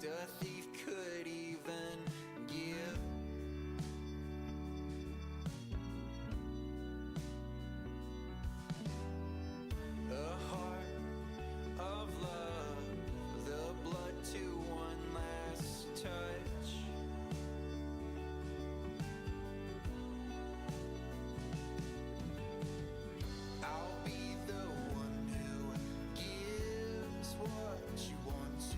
most a thief could even give. A heart of love, the blood to one last touch. I'll be the one who gives what you want to.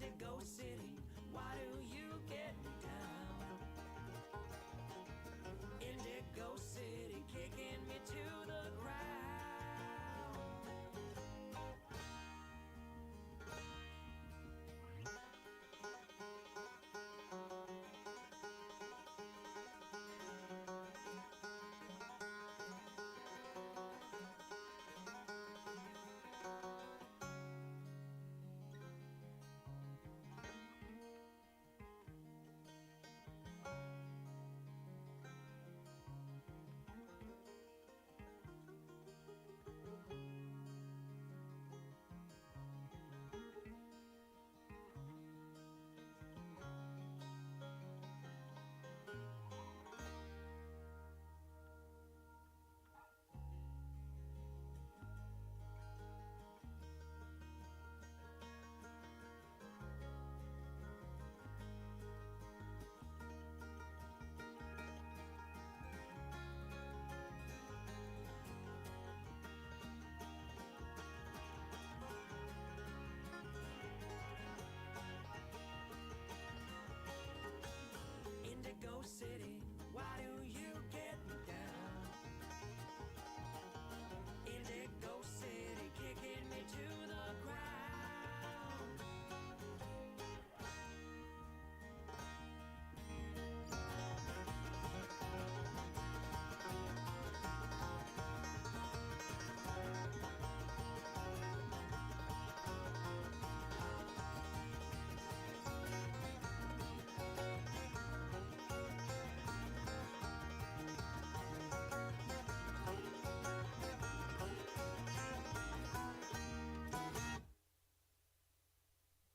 Indigo City, why do you get me down? Indigo City, kicking me to the ground. Indigo City, why do you get me down? Indigo City, kicking me to the ground.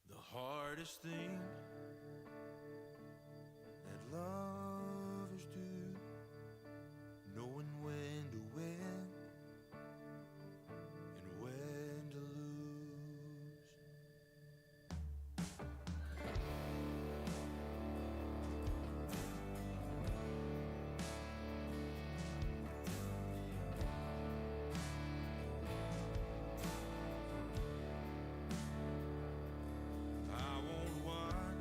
The hardest thing that lovers do, knowing when to win and when to lose. I won't whine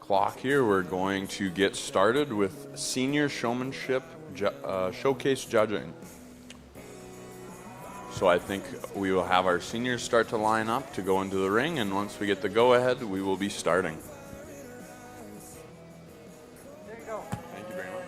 clock here, we're going to get started with Senior Showmanship Showcase Judging. So I think we will have our seniors start to line up to go into the ring, and once we get the go-ahead, we will be starting. There you go. Thank you very much.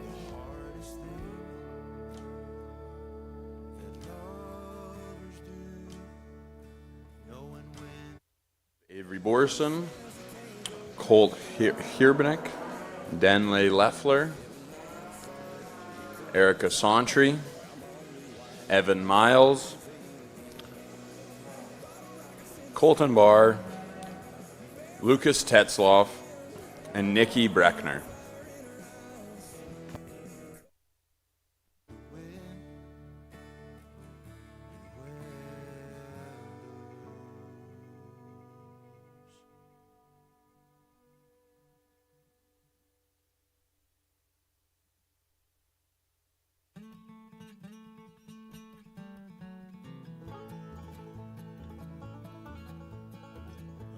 The hardest thing that lovers do, knowing when Avery Borson, Colt Hierbenek, Danley Leffler, Erica Santry, Evan Miles, Colton Barr, Lucas Tetzloff, and Nikki Breckner.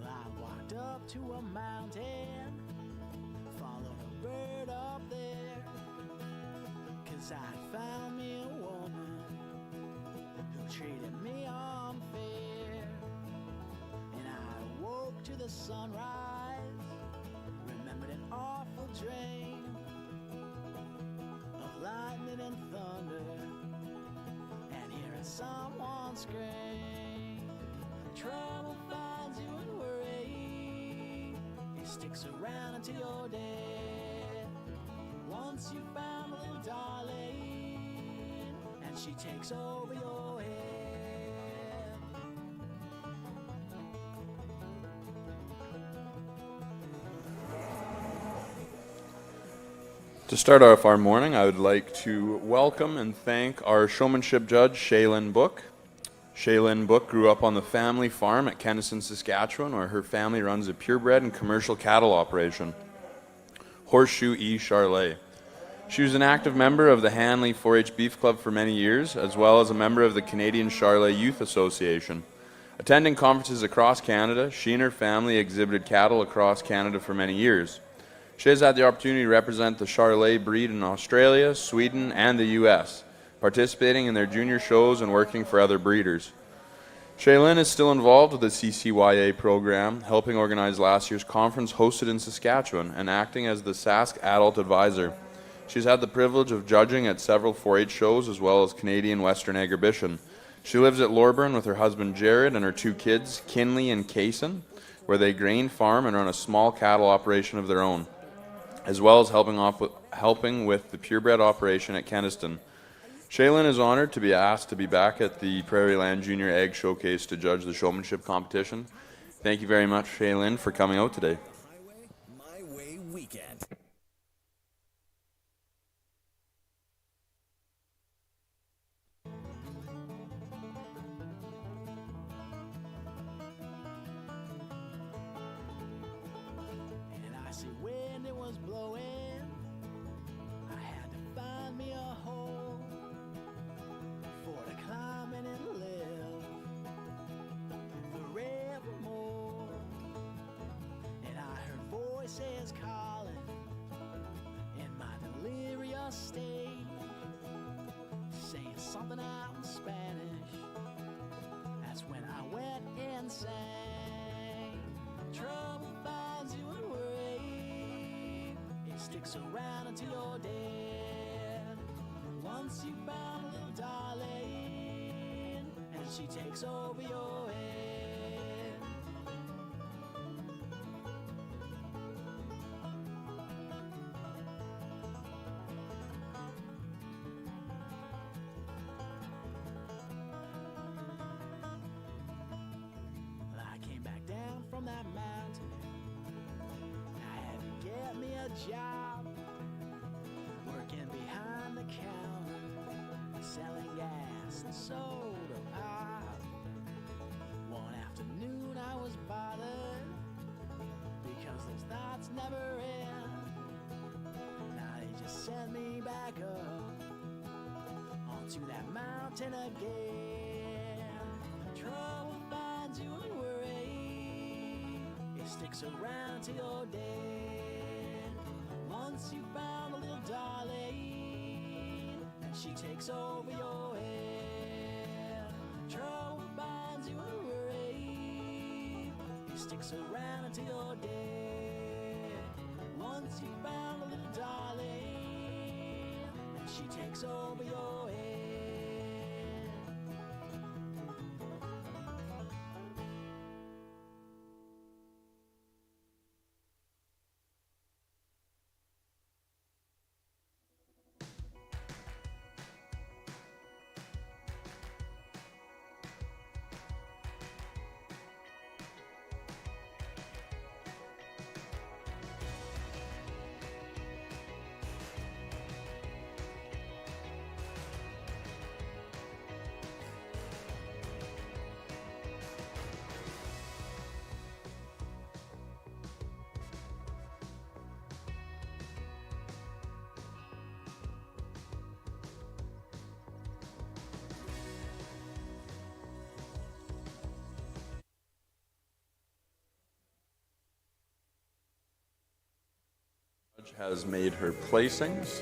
I walked up to a mountain, followed a bird up there, 'cause I found me a woman who treated me unfair. And I woke to the sunrise, remembered an awful dream of lightning and thunder, and hearing someone scream. Trouble finds you and worry, it sticks around until you're dead. Once you found a little darling, and she takes over your head. To start off our morning, I would like to welcome and thank our showmanship judge, Shaylin Book. Shaylin Book grew up on the family farm at Kennison, Saskatchewan, where her family runs a purebred and commercial cattle operation, Horseshoe E. Charlet. She was an active member of the Hanley 4-H Beef Club for many years, as well as a member of the Canadian Charlet Youth Association. Attending conferences across Canada, she and her family exhibited cattle across Canada for many years. She has had the opportunity to represent the Charlet breed in Australia, Sweden, and the U.S., participating in their junior shows and working for other breeders. Shaylin is still involved with the CCYA program, helping organize last year's conference hosted in Saskatchewan and acting as the Sask Adult Advisor. She's had the privilege of judging at several 4-H shows as well as Canadian Western Agribition. She lives at Lorburn with her husband Jared and her two kids, Kinley and Kaysen, where they grain farm and run a small cattle operation of their own, as well as helping with the purebred operation at Kenniston. Shaylin is honored to be asked to be back at the Prairieland Junior Egg Showcase to judge the showmanship competition. Thank you very much, Shaylin, for coming out today. My Way Weekend. And I see when it was blowing, I had to find me a hole for to climb in and live forevermore. And I heard voices calling in my delirious state, saying something out in Spanish. That's when I went insane. Trouble finds you and worry, it sticks around until you're dead. Once you found a little darling, and she takes over your head. Well, I came back down from that mountain, I had to get me a job, working behind soda pop. One afternoon I was bothered because those thoughts never end. Now they just send me back up onto that mountain again. Trouble finds you and worry, it sticks around till you're dead. Once you found a little darling, and she takes over your head. Trouble binds you and worry, it sticks around until you're dead. Once you found a little darling, and she takes over your head. Judge has made her placings.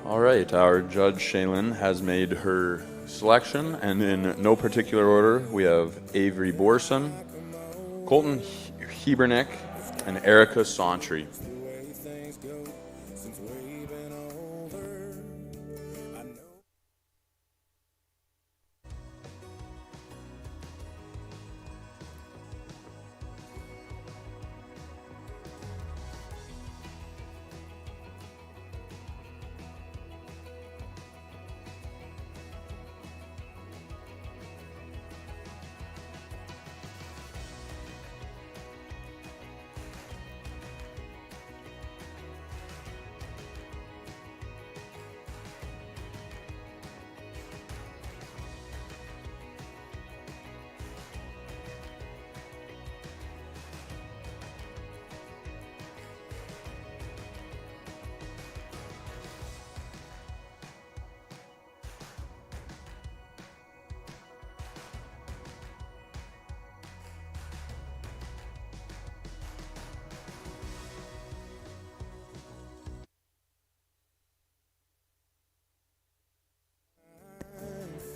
All right, our Judge Shaylin has made her selection, and in no particular order, we have Avery Borson, Colton Hebernick, and Erica Sauntry. The way things go since we've been older. I know.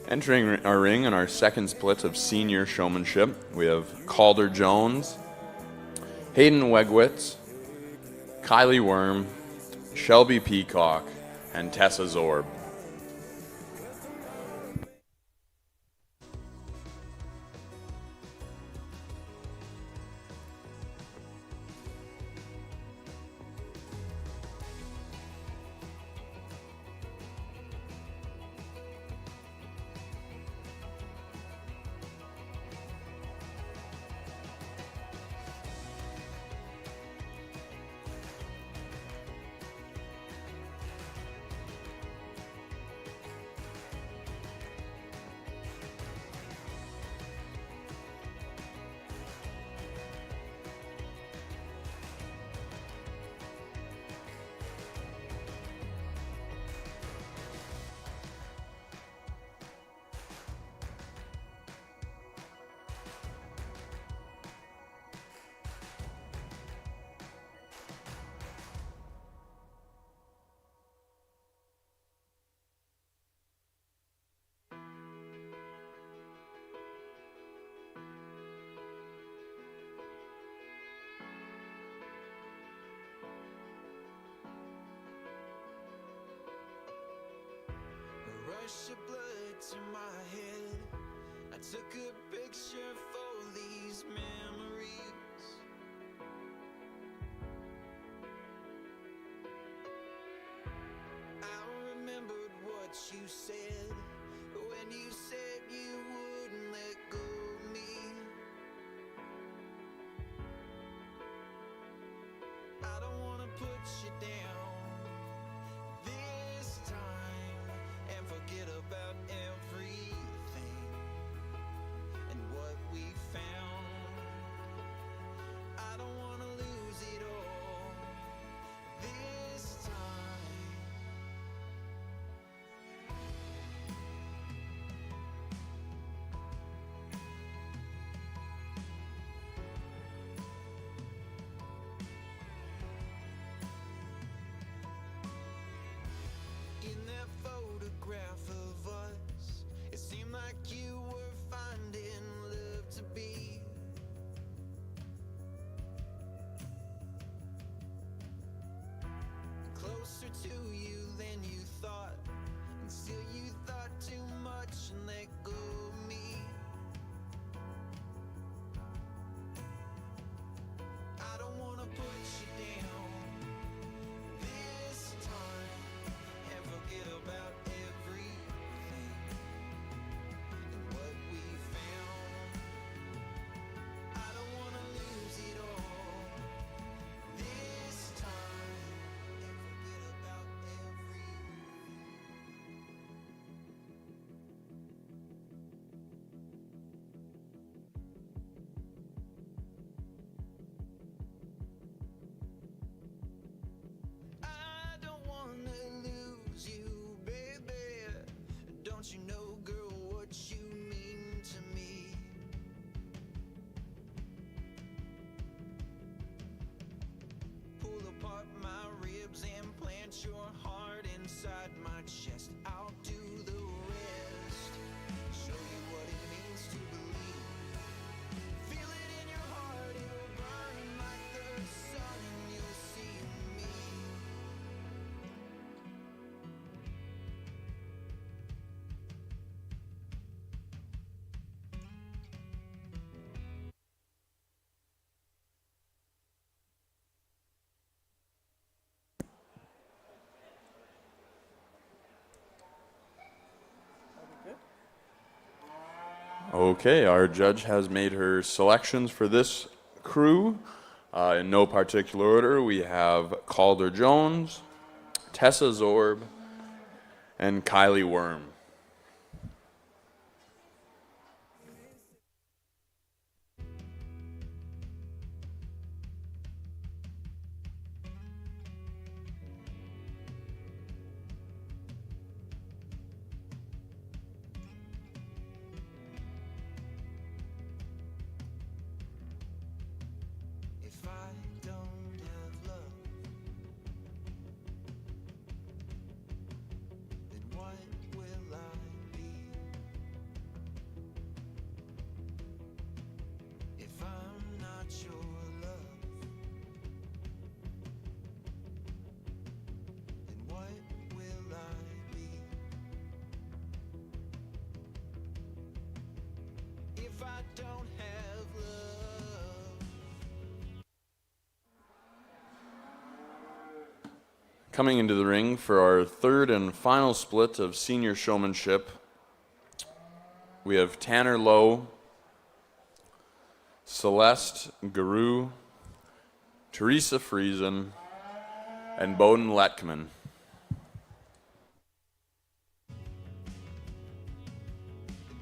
Entering our ring in our second split of senior showmanship, we have Calder Jones, Hayden Wegwitz, Kylie Worm, Shelby Peacock, and Tessa Zorb. Rush of blood to my head. I took a picture for these memories. closer to you than you thought. And still you thought too much and let go of me. I don't wanna put you down this time and forget about everything and what we found. I don't wanna lose it all this time and forget about everything. I don't wanna lose you, baby. Don't you know, girl, what you mean to me? Pull apart my ribs and plant your heart inside my chest. I'll do the rest. Show you what it means to believe. Feel it in your heart, it'll burn like the sun, and you'll see me. Okay, our judge has made her selections for this crew. In no particular order, we have Calder Jones, Tessa Zorb, and Kylie Worm. If I don't have love, then what will I be? If I'm not your love, then what will I be? If I don't have love. Coming into the ring for our third and final split of senior showmanship, we have Tanner Lowe, Celeste Guru, Teresa Friesen, and Bowden Letkeman.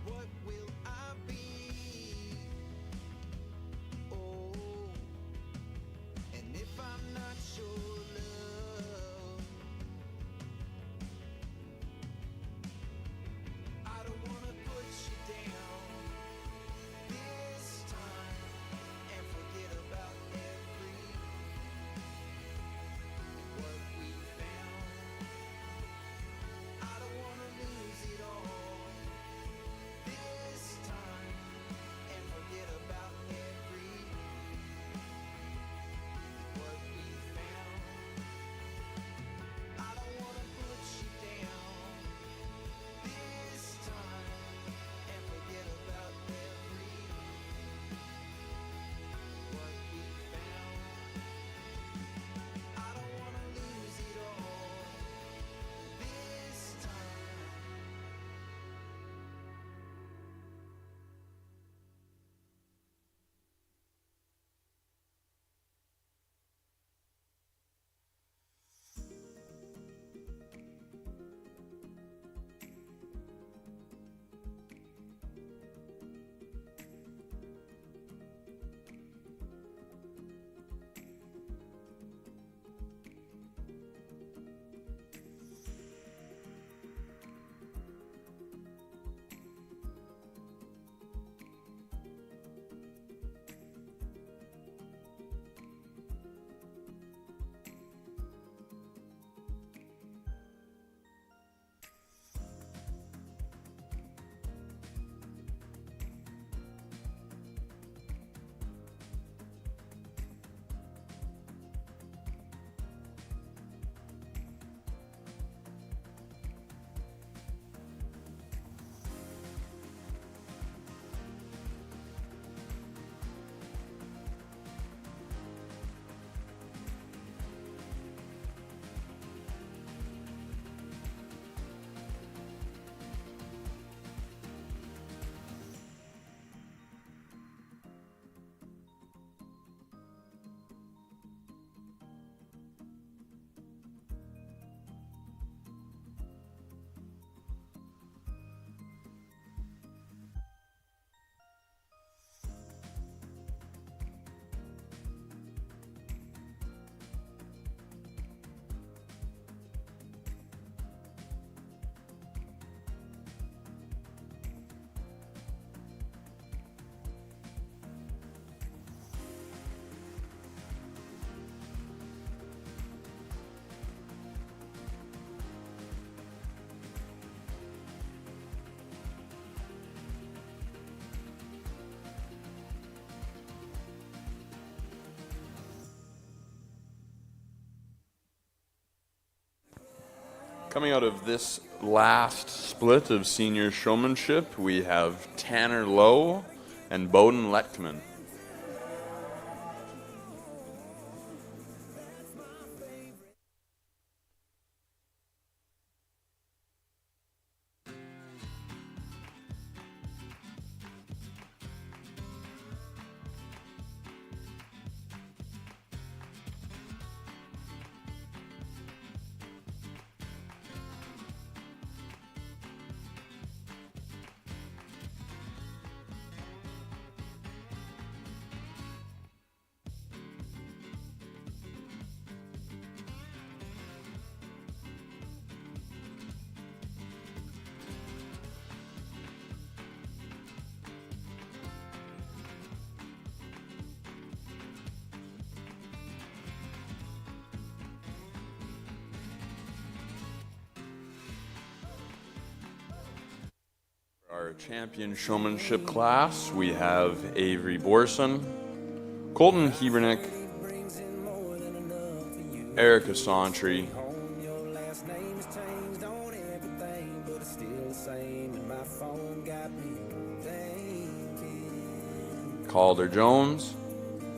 What will I be? Oh, and if I'm not your love, I don't wanna put you down this time and forget about everything and what we found. Coming out of this last split of senior showmanship, we have Tanner Lowe and Bowden Lechtman. Our champion showmanship class, we have Avery Borson, Colton Hebernick, Erica Sauntry, Your last name has changed on everything, but it's still the same. And my phone got me thinking Calder Jones,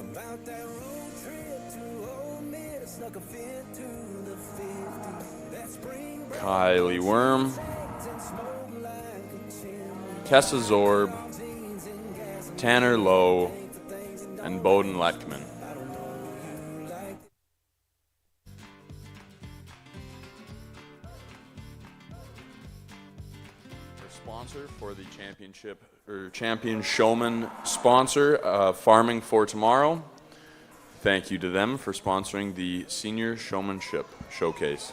about that road trip to Ole Miss. Snuck a fit to the 50. That spring break Kylie Worm, and smoke like a chimney. Tessa Zorb, Tanner Lowe, and Bowden Lechtman. Our sponsor for the championship, or champion showman sponsor, Farming for Tomorrow. Thank you to them for sponsoring the Senior Showmanship Showcase.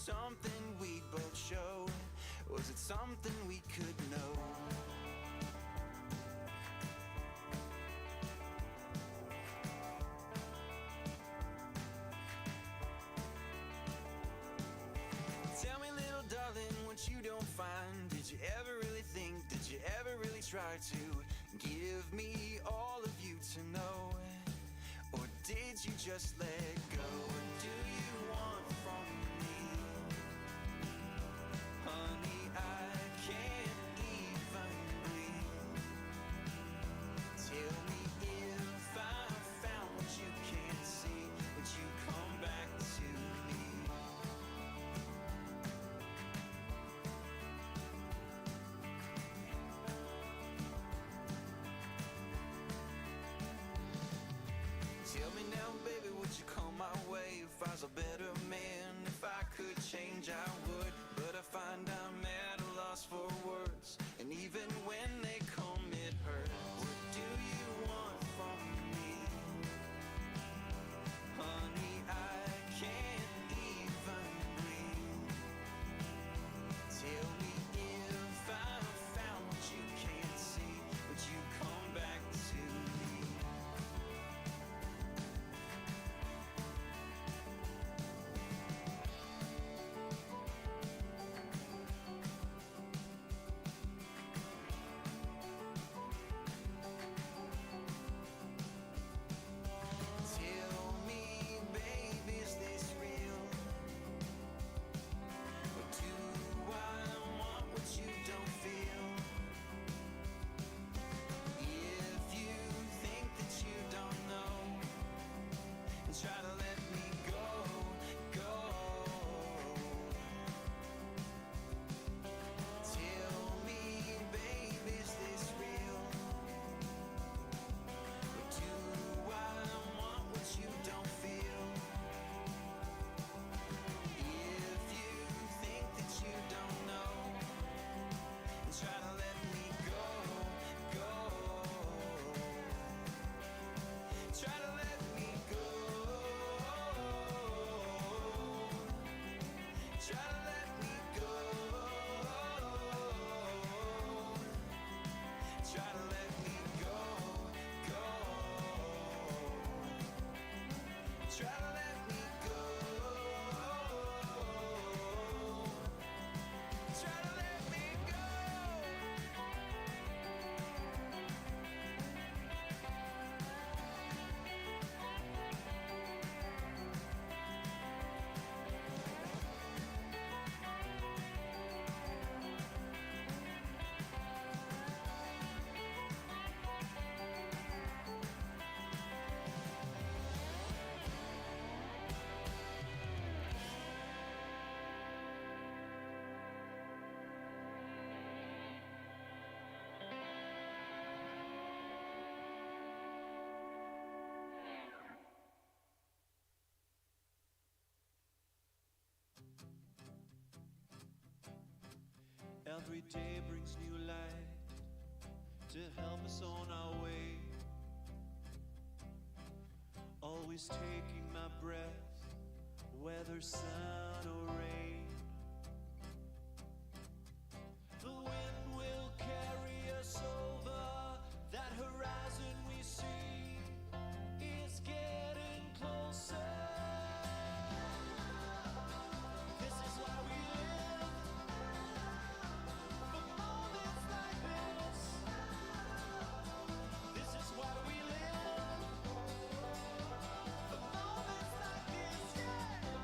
something we'd both show? Was it something we could know? Tell me, little darling, what you don't find. Did you ever really think, did you ever really try to give me all of you to know? Or did you just let go? What do you want from me? Honey, I can't even breathe. Tell me if I found what you can't see, would you come back to me? Tell me now, baby, would you come my way if I was a better man? If I could change, I would. But I find I'm at a loss for words, and even when they come, it hurts. What do you want from me? Honey, I can't even breathe. Tell me if I found what you can't see, would you come back to me? Tell me, babe, is this real? Or do I want what you don't feel? If you think that you don't know, and try to let me go, go. Tell me, babe, is this real? Or do I want what you don't feel? If you think that you don't know, and try to let me go, go. Try to let me go. Try to let me go. Try to let me go, go. Try to let me go. Try to let me go. Every day brings new light to help us on our way. Always taking my breath, whether sun or rain. The wind will carry us over that horizon we see is getting closer. This is why we live. For moments like this. This is why we live. For moments like this, yeah.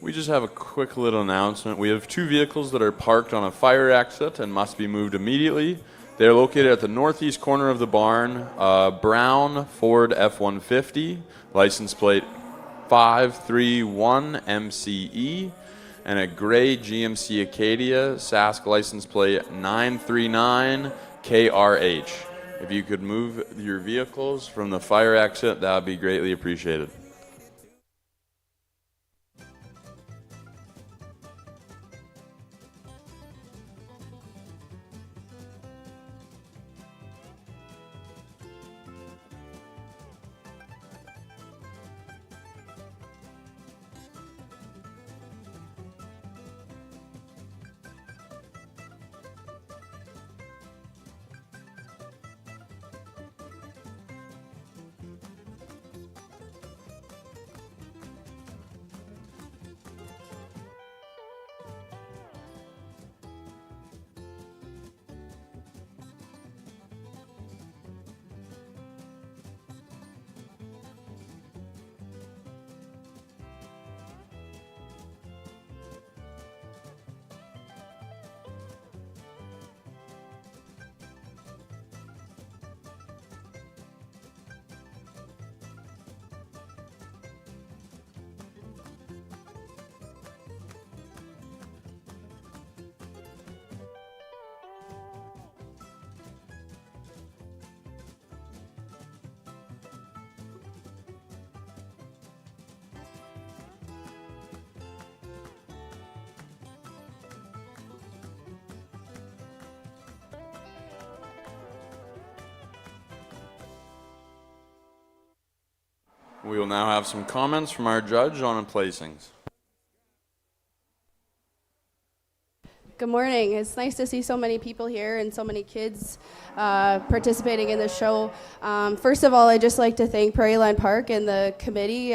We just have a quick little announcement. We have 2 vehicles that are parked on a fire exit and must be moved immediately. They are located at the northeast corner of the barn. Brown Ford F-150, license plate 531 MCE, and a gray GMC Acadia, Sask license plate 939 KRH. If you could move your vehicles from the fire exit, that would be greatly appreciated. We will now have some comments from our judge on placings. Good morning. It's nice to see so many people here and so many kids participating in the show. First of all, I'd just like to thank Prairieland Park and the committee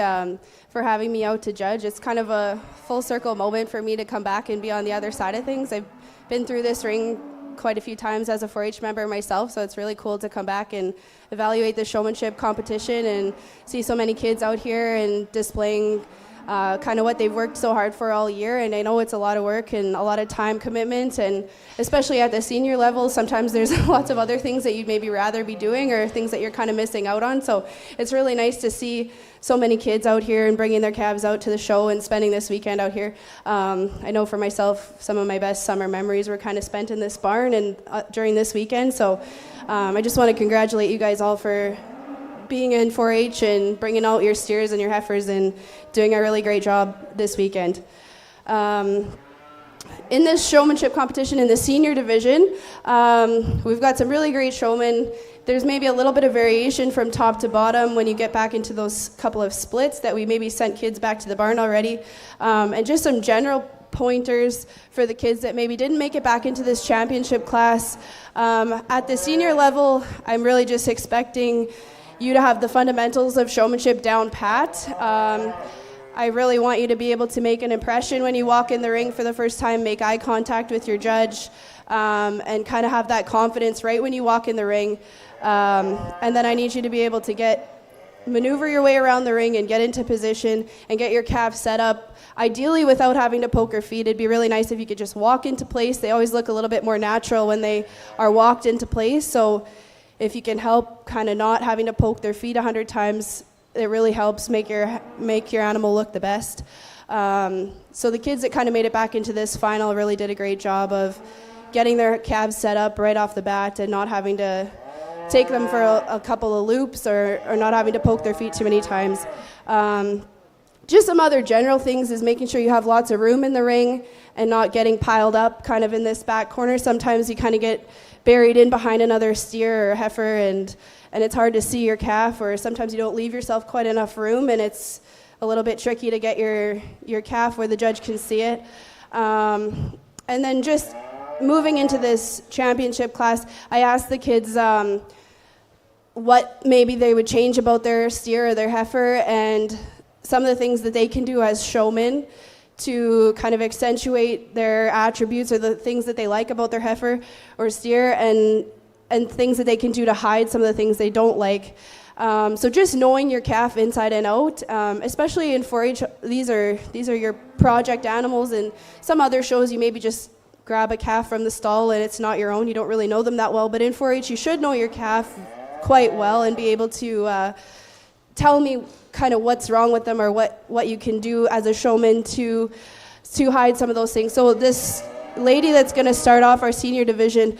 for having me out to judge. It's kind of a full circle moment for me to come back and be on the other side of things. I've been through this ring quite a few times as a 4-H member myself, so it's really cool to come back and evaluate the showmanship competition and see so many kids out here and displaying kind of what they've worked so hard for all year. And I know it's a lot of work and a lot of time commitment, and especially at the senior level, sometimes there's lots of other things that you'd maybe rather be doing or things that you're kind of missing out on. So it's really nice to see so many kids out here and bringing their calves out to the show and spending this weekend out here. I know for myself, some of my best summer memories were kind of spent in this barn and during this weekend. So I just want to congratulate you guys all for being in 4-H and bringing out your steers and your heifers and doing a really great job this weekend. In this showmanship competition in the senior division, we've got some really great showmen. There's maybe a little bit of variation from top to bottom when you get back into those couple of splits that we maybe sent kids back to the barn already. And just some general pointers for the kids that maybe didn't make it back into this championship class. At the senior level, I'm really just expecting you to have the fundamentals of showmanship down pat. I really want you to be able to make an impression when you walk in the ring for the first time, make eye contact with your judge, and kind of have that confidence right when you walk in the ring. And then I need you to be able to maneuver your way around the ring and get into position and get your calf set up, ideally without having to poke your feet. It'd be really nice if you could just walk into place. They always look a little bit more natural when they are walked into place. So if you can help kind of not having to poke their feet 100 times, it really helps make your animal look the best. So the kids that kind of made it back into this final really did a great job of getting their calves set up right off the bat and not having to take them for a couple of loops or not having to poke their feet too many times. Just some other general things is making sure you have lots of room in the ring and not getting piled up kind of in this back corner. Sometimes you kind of get buried in behind another steer or heifer and it's hard to see your calf, or sometimes you don't leave yourself quite enough room and it's a little bit tricky to get your calf where the judge can see it. And then just moving into this championship class, I asked the kids what maybe they would change about their steer or their heifer and some of the things that they can do as showmen to kind of accentuate their attributes or the things that they like about their heifer or steer and things that they can do to hide some of the things they don't like. So just knowing your calf inside and out, especially in 4-H, these are your project animals. And some other shows you maybe just grab a calf from the stall and it's not your own. You don't really know them that well. But in 4-H, you should know your calf quite well and be able to tell me kind of what's wrong with them or what you can do as a showman to hide some of those things. So this lady that's going to start off our senior division,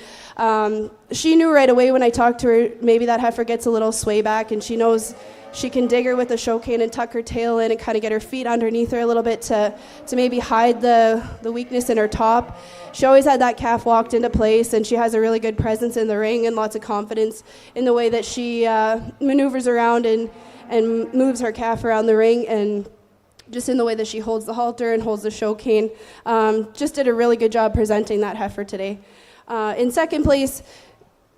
she knew right away when I talked to her, maybe that heifer gets a little sway back, and she knows she can dig her with a show cane and tuck her tail in and kind of get her feet underneath her a little bit to maybe hide the weakness in her top. She always had that calf walked into place, and she has a really good presence in the ring and lots of confidence in the way that she maneuvers around and moves her calf around the ring, and just in the way that she holds the halter and holds the show cane. Just did a really good job presenting that heifer today. In second place,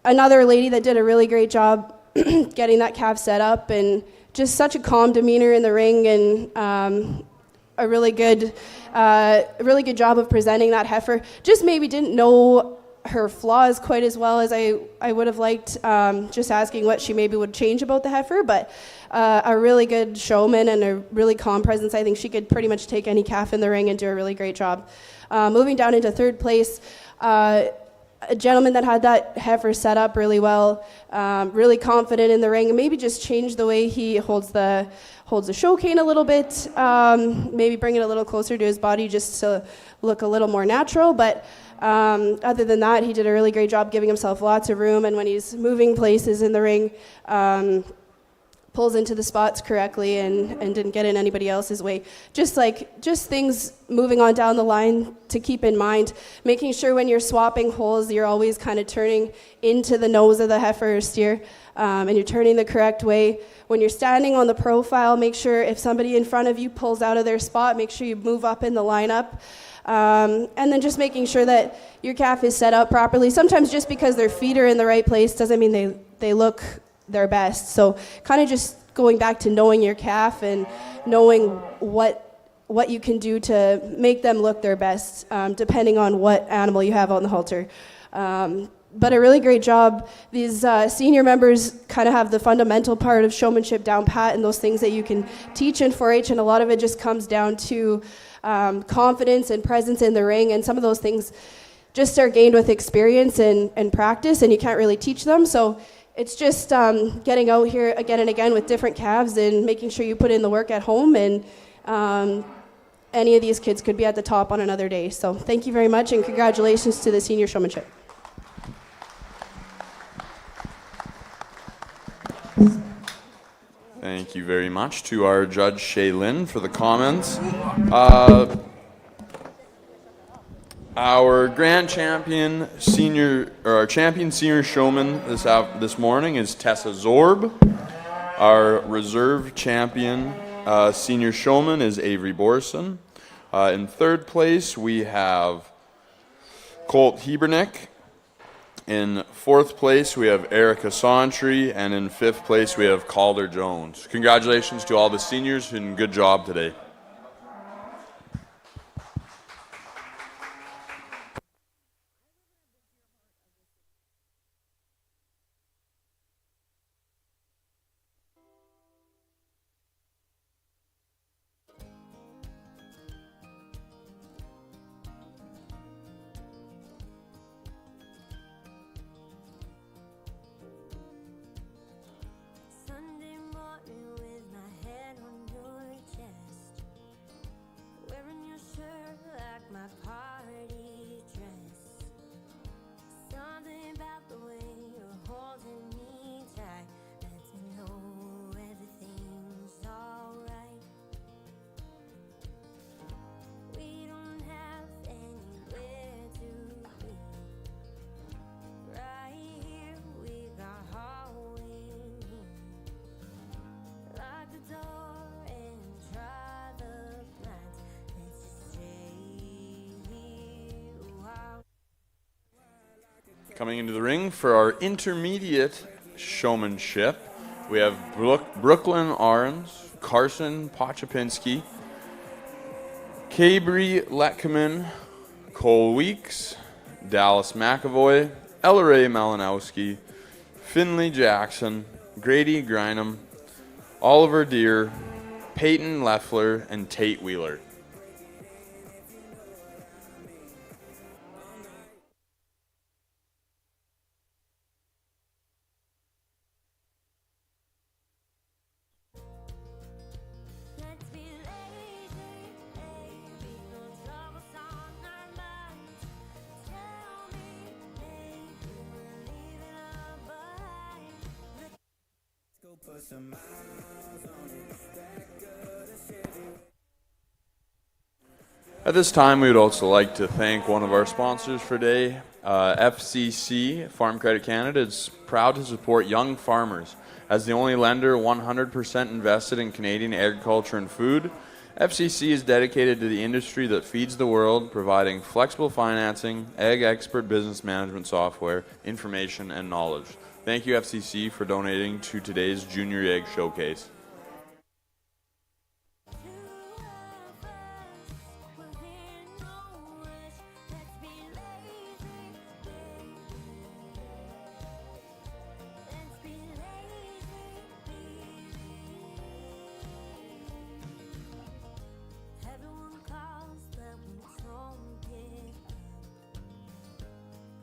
another lady that did a really great job getting that calf set up, and just such a calm demeanor in the ring, and a really good job of presenting that heifer. Just maybe didn't know her flaws quite as well as I would have liked, just asking what she maybe would change about the heifer, but a really good showman and a really calm presence. I think she could pretty much take any calf in the ring and do a really great job. Moving down into third place, a gentleman that had that heifer set up really well, really confident in the ring, and maybe just change the way he holds the show cane a little bit, maybe bring it a little closer to his body just to look a little more natural, but other than that, he did a really great job giving himself lots of room, and when he's moving places in the ring, pulls into the spots correctly and didn't get in anybody else's way. Just things moving on down the line to keep in mind, making sure when you're swapping holes, you're always kind of turning into the nose of the heifer or steer, and you're turning the correct way. When you're standing on the profile, make sure if somebody in front of you pulls out of their spot, make sure you move up in the lineup. And then just making sure that your calf is set up properly. Sometimes just because their feet are in the right place doesn't mean they look their best. So kind of just going back to knowing your calf and knowing what you can do to make them look their best, depending on what animal you have on the halter. But a really great job. These senior members kind of have the fundamental part of showmanship down pat and those things that you can teach in 4-H, and a lot of it just comes down to confidence and presence in the ring, and some of those things just are gained with experience and practice, and you can't really teach them. So it's just getting out here again and again with different calves and making sure you put in the work at home, and any of these kids could be at the top on another day. So thank you very much, and congratulations to the senior showmanship. Thank you very much to our judge Shaylin for the comments. Our grand champion senior, or our champion senior showman this morning is Tessa Zorb. Our reserve champion senior showman is Avery Borson. In third place we have Colt Hebernick. In fourth place, we have Erica Sauntry, and in fifth place, we have Calder Jones. Congratulations to all the seniors, and good job today. Coming into the ring for our intermediate showmanship, we have Brooklyn Arns, Carson Pochapinski, Cabry Letkeman, Cole Weeks, Dallas McAvoy, Ella Ray Malinowski, Finley Jackson, Grady Grynam, Oliver Deere, Peyton Leffler, and Tate Wheeler. Let's be lazy, baby, no troubles on our minds. Tell me, baby, we're leaving her behind. Let's go put some miles on it. Back of the Chevy. At this time, we would also like to thank one of our sponsors for today. FCC, Farm Credit Canada, is proud to support young farmers. As the only lender 100% invested in Canadian agriculture and food, FCC is dedicated to the industry that feeds the world, providing flexible financing, ag expert business management software, information, and knowledge. Thank you, FCC, for donating to today's Junior Egg Showcase. Everyone calls, but we don't get up.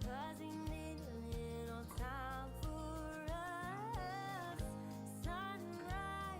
'Cause we need a little time for us. Sunrise.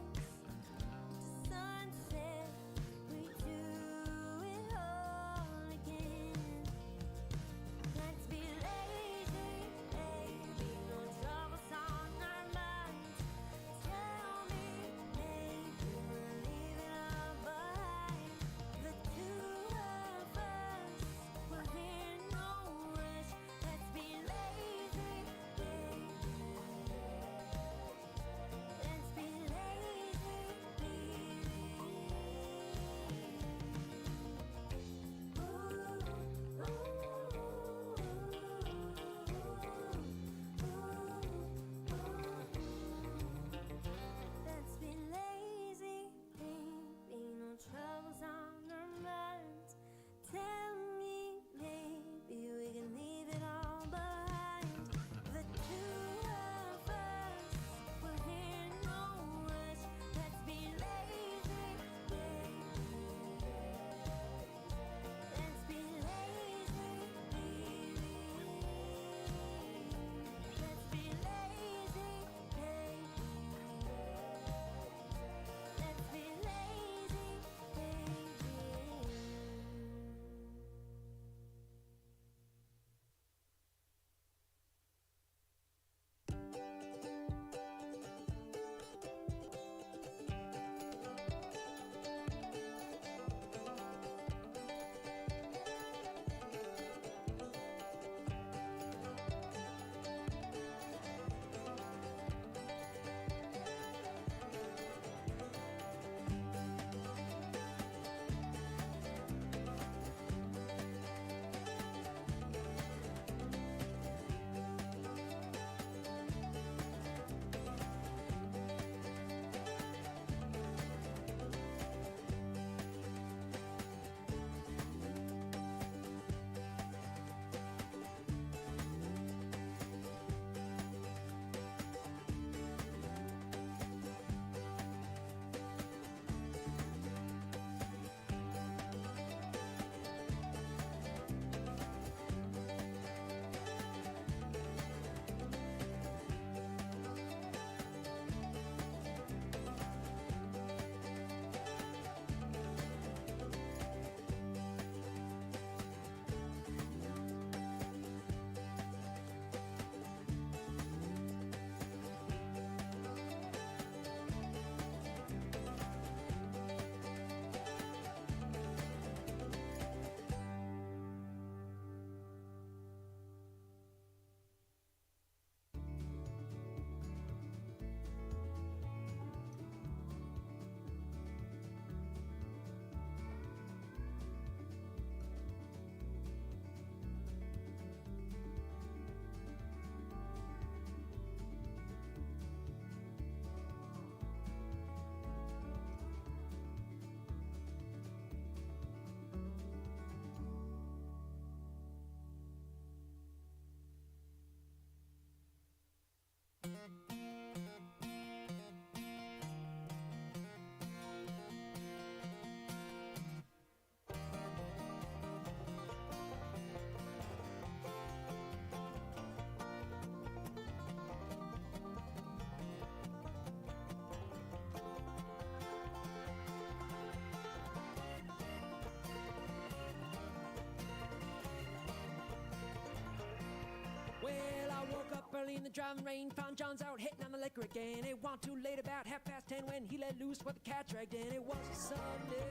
the driving rain, found John's out hitting on the liquor again. It wasn't too late, about 10:30 when he let loose what the cat dragged in. It was a Sunday.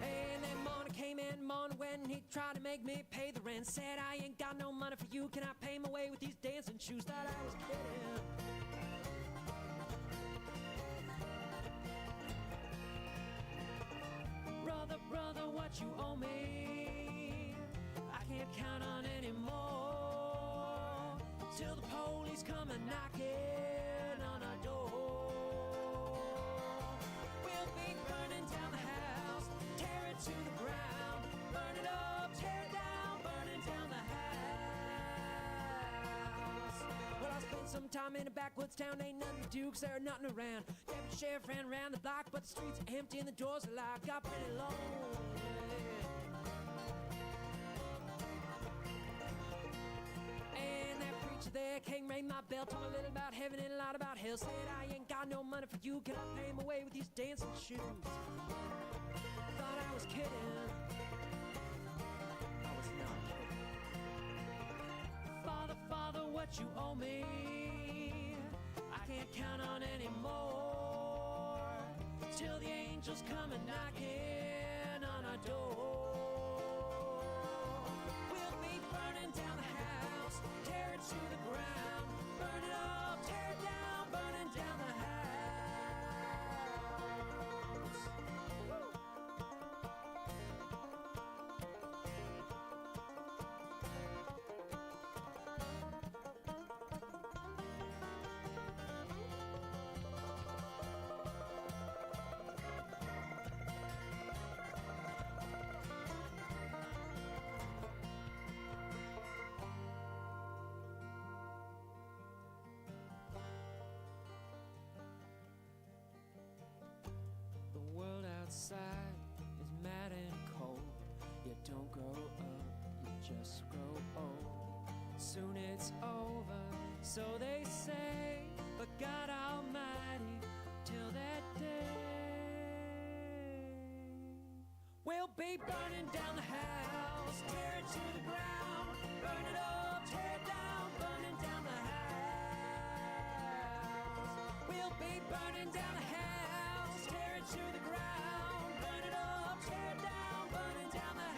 And then morning came in, morning when he tried to make me pay the rent. Said, I ain't got no money for you, can I pay my way with these dancing shoes? Thought I was kidding. Brother, brother, what you owe me, I can't count on anymore, till the police come and knocking on our door. We'll be burning down the house, tear it to the ground, burn it up, tear it down, burning down the house. Well, I spent some time in a backwoods town, ain't nothing to do 'cause there ain't nothing around. Deputy sheriff ran around the block, but the streets are empty and the doors are locked. Got pretty lonely. And that preacher there came ring my bell, told me a little about heaven and a lot about hell. Said, I ain't got no money for you, can I pay my way with these dancing shoes? Thought I was kidding. I was not kidding. Father, Father, what you owe me, I can't count on anymore, till the angels come and knocking on our door. We'll be burning down the house, tear it to the ground, burn it up, tear it down, burning down the house. The world outside is mad and cold. You don't grow up, you just grow old. Soon it's over, so they say, but God Almighty, till that day, we'll be burning down the house, tear it to the ground, burn it up, tear it down, burning down the house. We'll be burning down the house, tear it to the ground, burn it up, tear it down, burning down the house.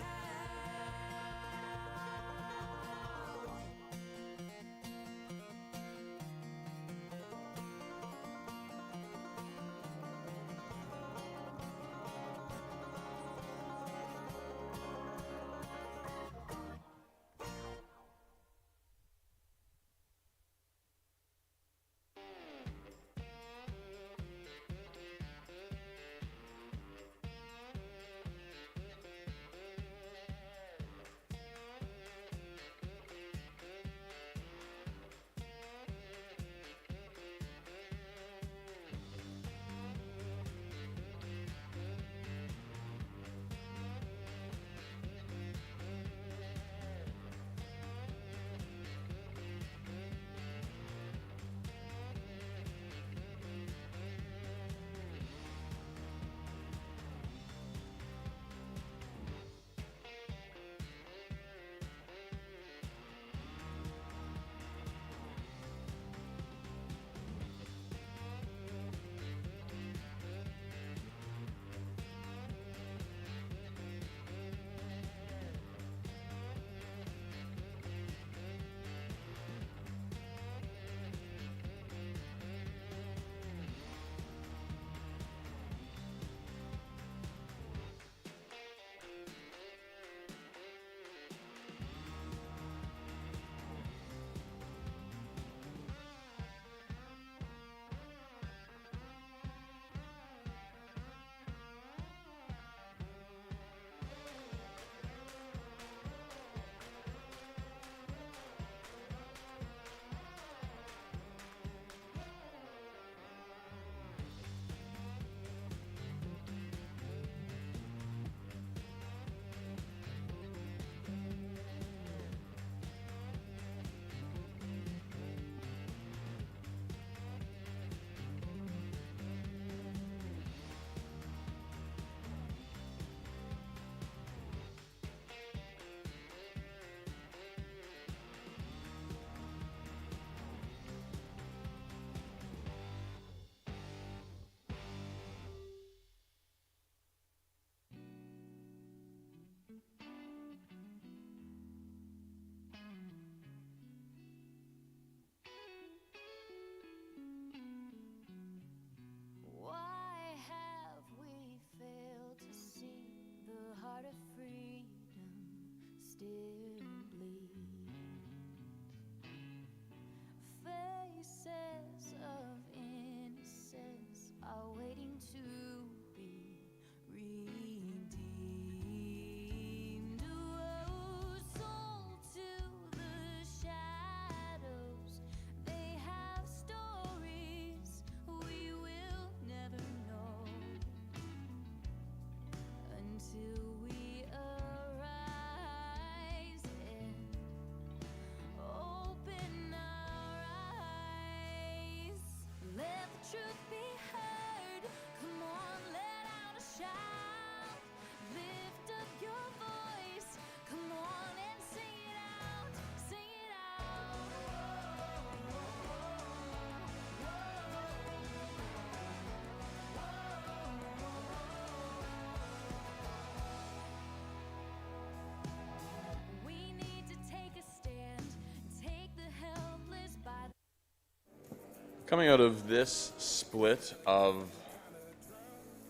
Coming out of this split of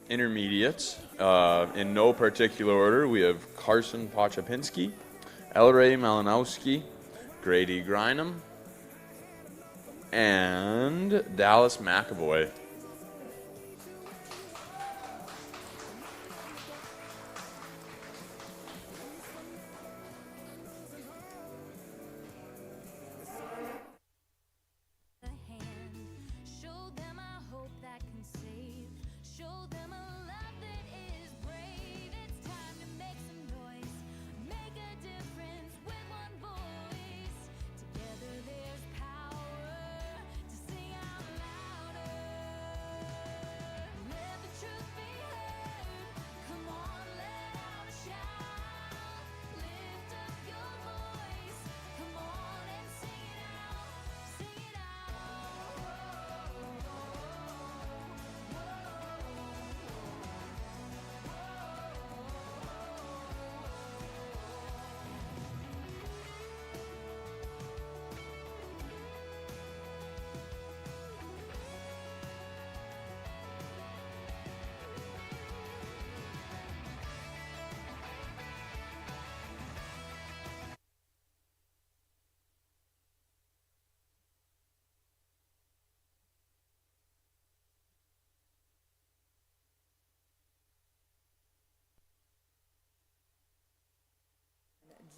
intermediates, in no particular order, we have Carson Pochapinski, Elray Malinowski, Grady Grynam, and Dallas McAvoy. a hand. Show them a hope that can save. Show them a love that is brave. It's time to make some noise. Make a difference with one voice. Together there's power to sing out louder. Let the truth be heard. Come on, let out a shout. Lift up your voice. Come on and sing it out. Sing it out.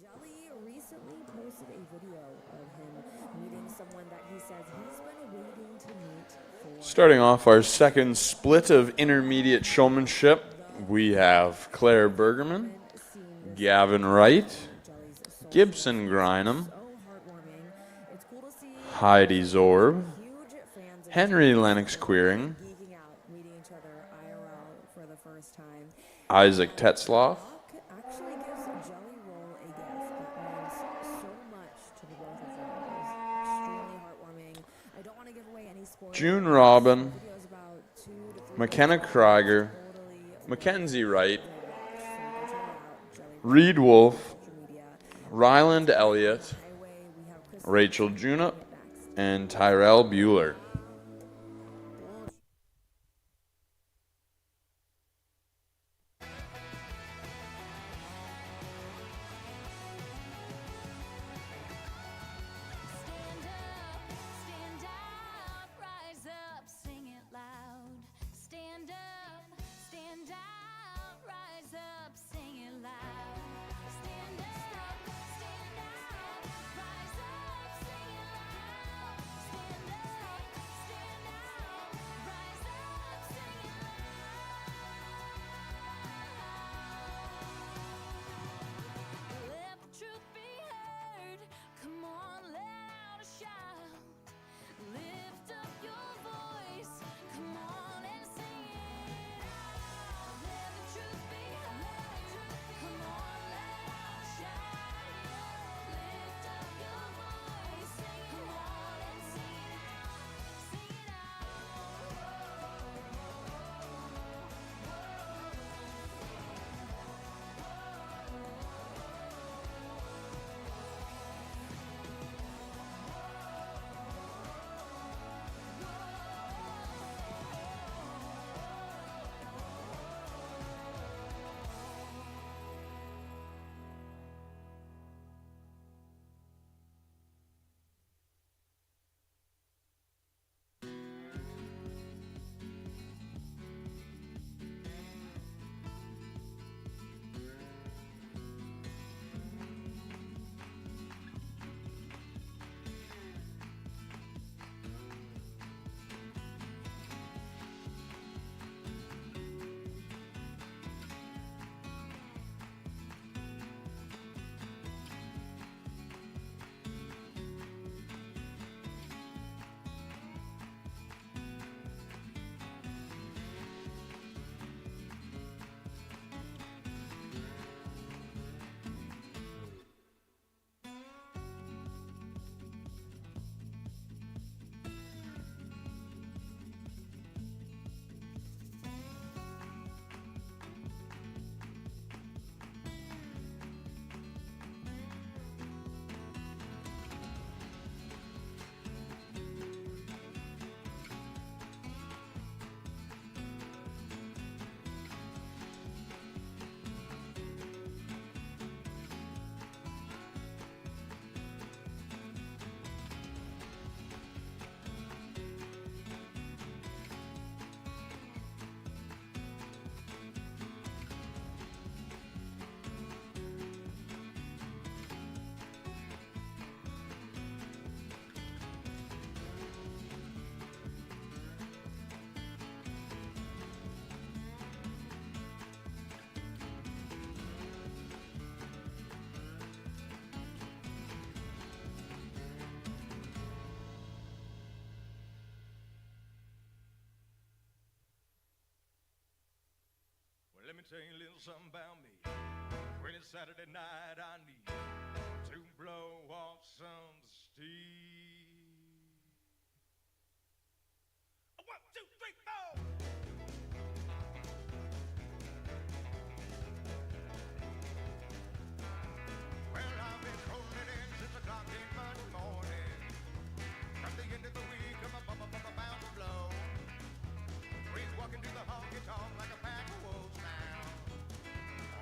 Jelly recently posted a video of him meeting someone that he says he's been waiting to meet for. Starting off our second split of intermediate showmanship, we have Claire Bergerman, Gavin Wright, Gibson Grynam, So heartwarming. It's cool to see Heidi Zorb, huge fans of Henry Lennox Queering, geeking out, meeting each other IRL for the first time. Isaac Tetzloff, Buck actually gives Jelly Roll a gift that means so much to the both of them. It was extremely heartwarming. I don't want to give away any spoilers. June Robin, The video's about 2 to 3 McKenna minutes. Krieger, Totally Mackenzie Wright, watch. So go check it out. Jelly Roll Reed Wolf, social media. Ryland Elliott, Highway, we have Chris Rachel Junup, next. and Tyrell Bueller. Stand up, rise up, sing it loud. Stand out, rise up, sing it loud. Stand up, rise up, sing it loud. Stand up, me tell you a little something about me. When it's Saturday night, I need to blow off some steam. 1, 2, 3, 4. Well, I've been rolling in since the clock came Monday morning. From the end of the week, I'm bound to blow. We're walking to the honky tonk like a pack of wolves now.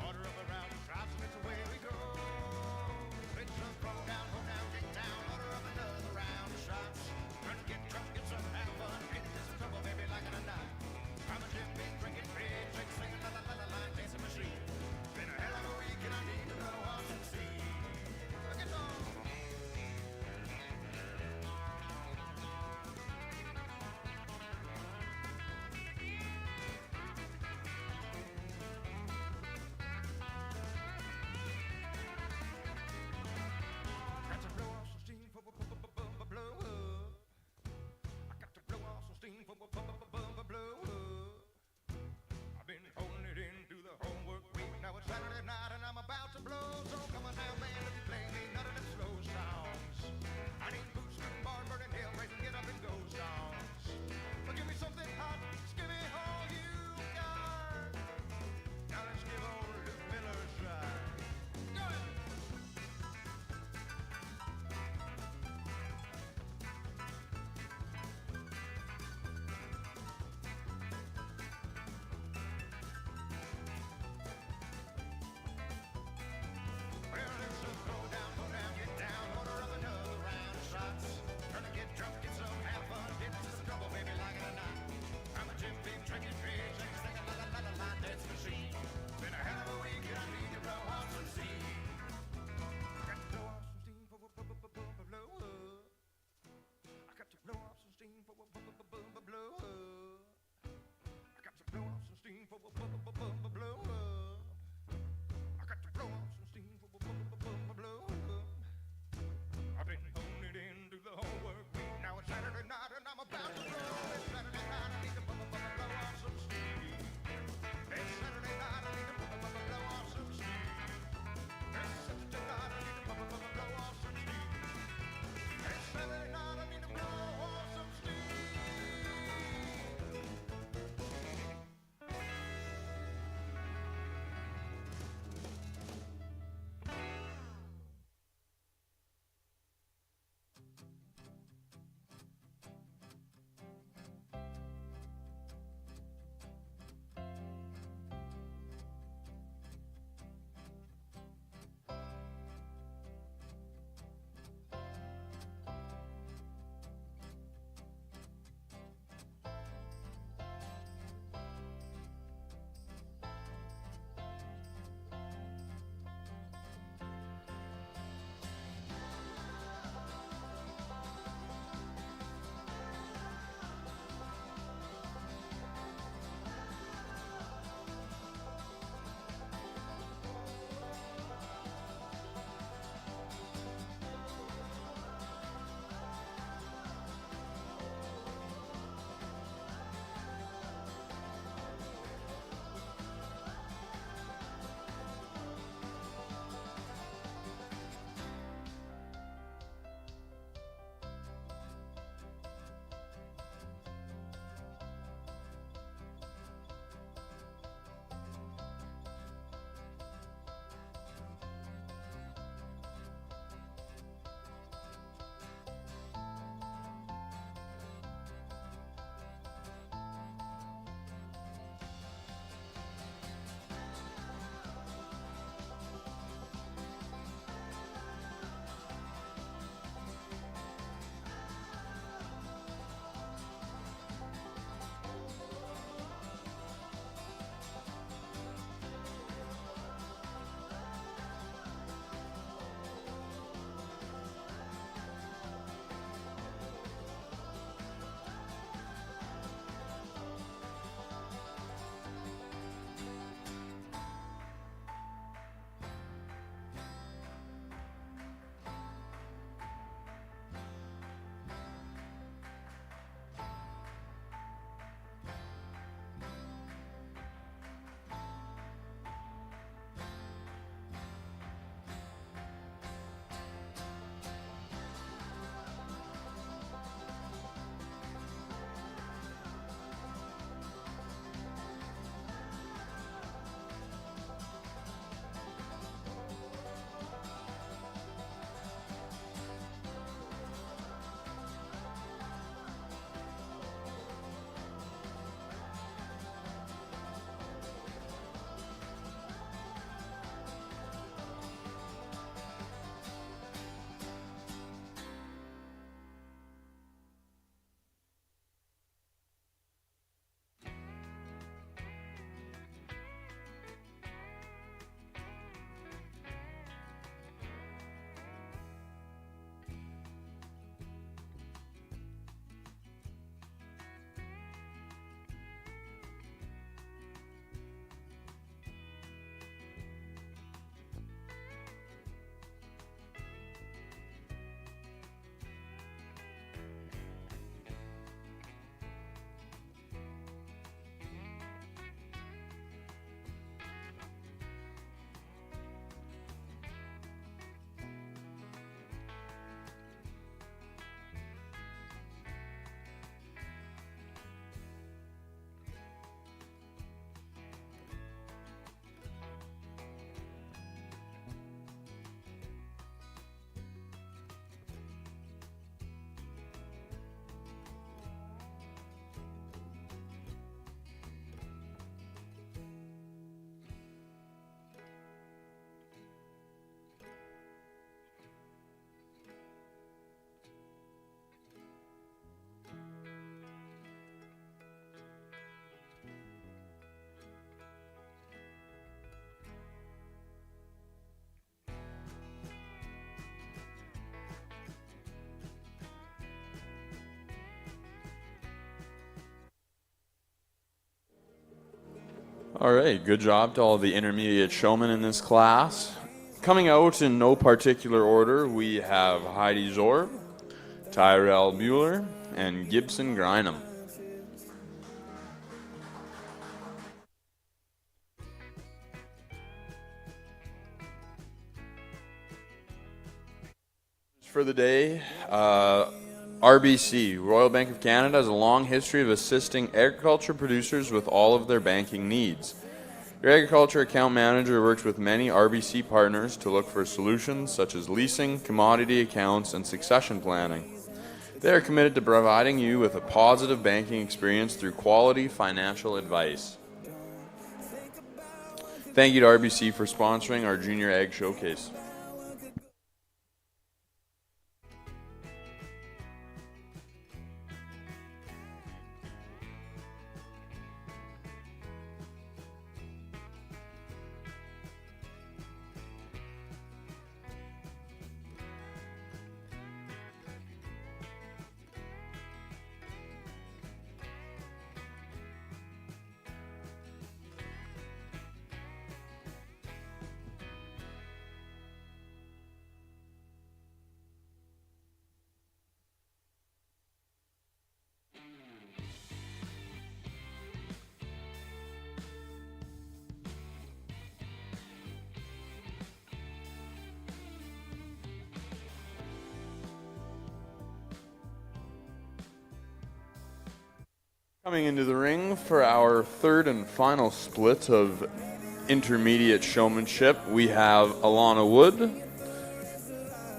Order up around the drops and it's away we go. Let's throw down, hold down, get down. Order up another round of shots. Run, get drunk, get some have fun. Get into some trouble, baby, like in a night. All right, good job to all the intermediate showmen in this class. Coming out in no particular order, we have Heidi Zorb, Tyrell Mueller, and Gibson Grynam. For the day, RBC, Royal Bank of Canada, has a long history of assisting agriculture producers with all of their banking needs. Your agriculture account manager works with many RBC partners to look for solutions such as leasing, commodity accounts, and succession planning. They are committed to providing you with a positive banking experience through quality financial advice. Thank you to RBC for sponsoring our Junior Ag Showcase. Coming into the ring for our third and final split of intermediate showmanship, we have Alana Wood,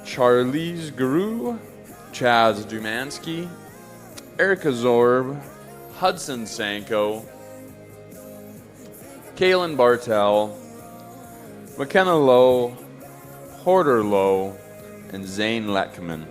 Charlize Guru, Chaz Dumansky, Erica Zorb, Hudson Sanko, Kaylin Bartel, McKenna Lowe, Porter Lowe, and Zane Letkeman.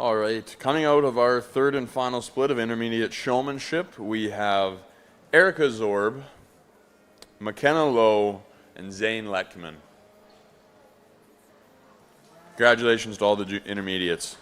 All right, coming out of our third and final split of intermediate showmanship, we have Erica Zorb, McKenna Lowe, and Zane Letkeman. Congratulations to all the intermediates.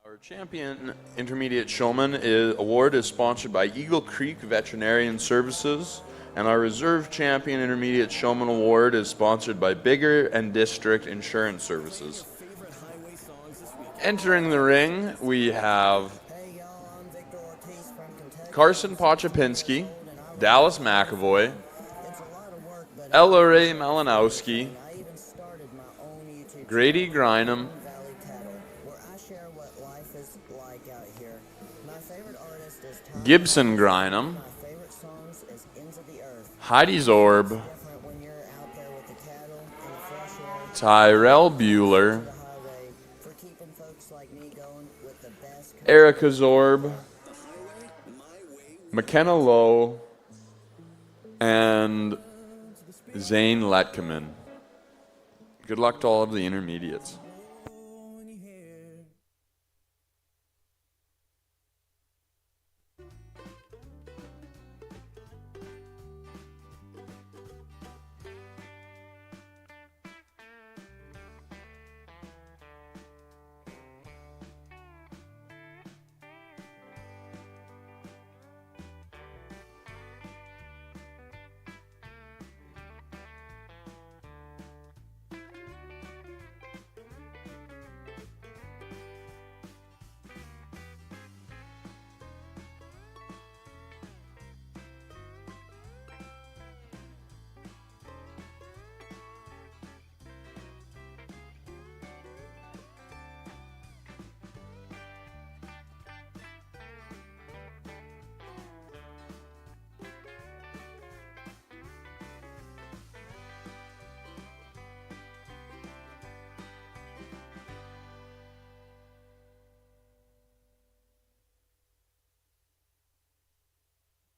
Our Champion Intermediate Showman Award is sponsored by Eagle Creek Veterinarian Services, and our Reserve Champion Intermediate Showman Award is sponsored by Bigger and District Insurance Services. Entering the ring, we have Carson Pochapinski, Dallas McAvoy, Ella-Ray Malinowski, Grady Grynam, Gibson Grynam, Heidi Zorb, Tyrell Bueller, Erica Zorb, McKenna Lowe, and Zane Letkeman. Good luck to all of the intermediates.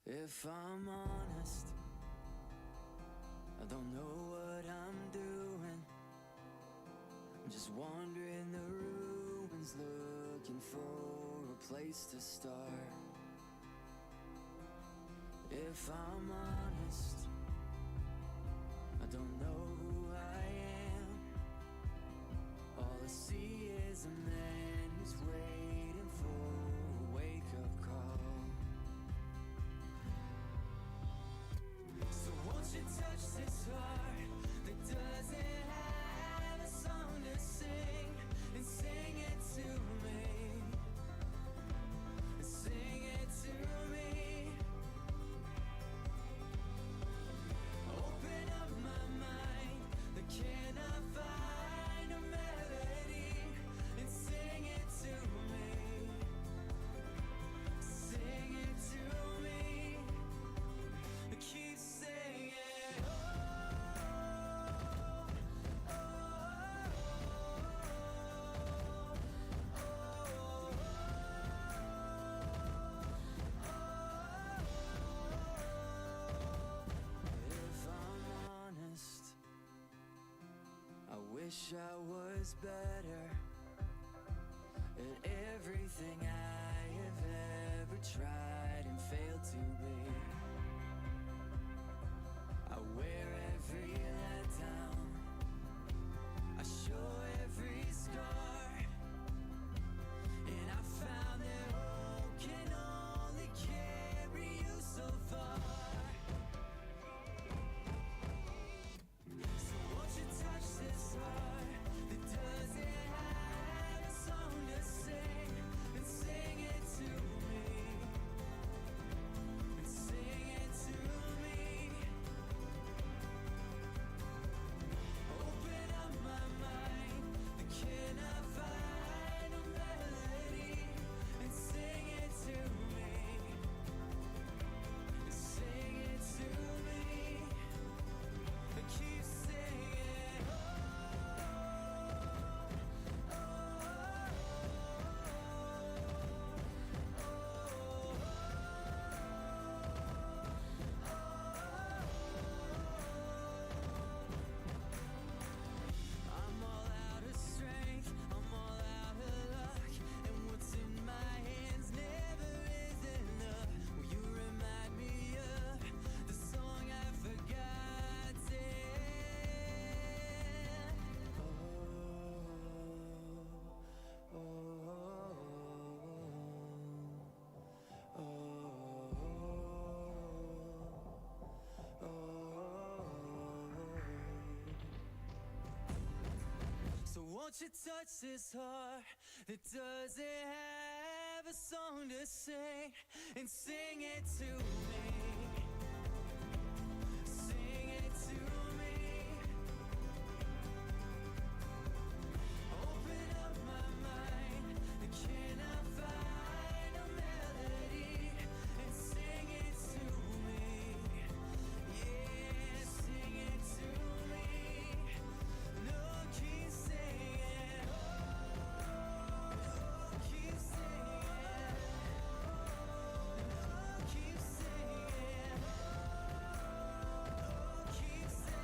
If I'm honest, I don't know what I'm doing. I'm just wandering the ruins, looking for a place to start. If I'm honest, I don't know who I am. All I see is a man who's waiting for a wake-up call. So won't you touch this heart that doesn't have a song to sing, and sing it to me, sing it to me. Open up my mind that cannot find a melody, and sing it to me, sing it to me. Keep singing. If I'm honest, I wish I was better at everything I have ever tried and failed to be. I wear every letdown, I show every scar, and I found that hope can only carry you so far. Won't you touch this heart that doesn't have a song to sing and sing it to me? Sing it to me. Open up my mind. Can I find a melody and sing it to me? Yeah, sing it to me. No, keep singing. Oh, keep singing. Oh, keep singing. Oh, keep singing.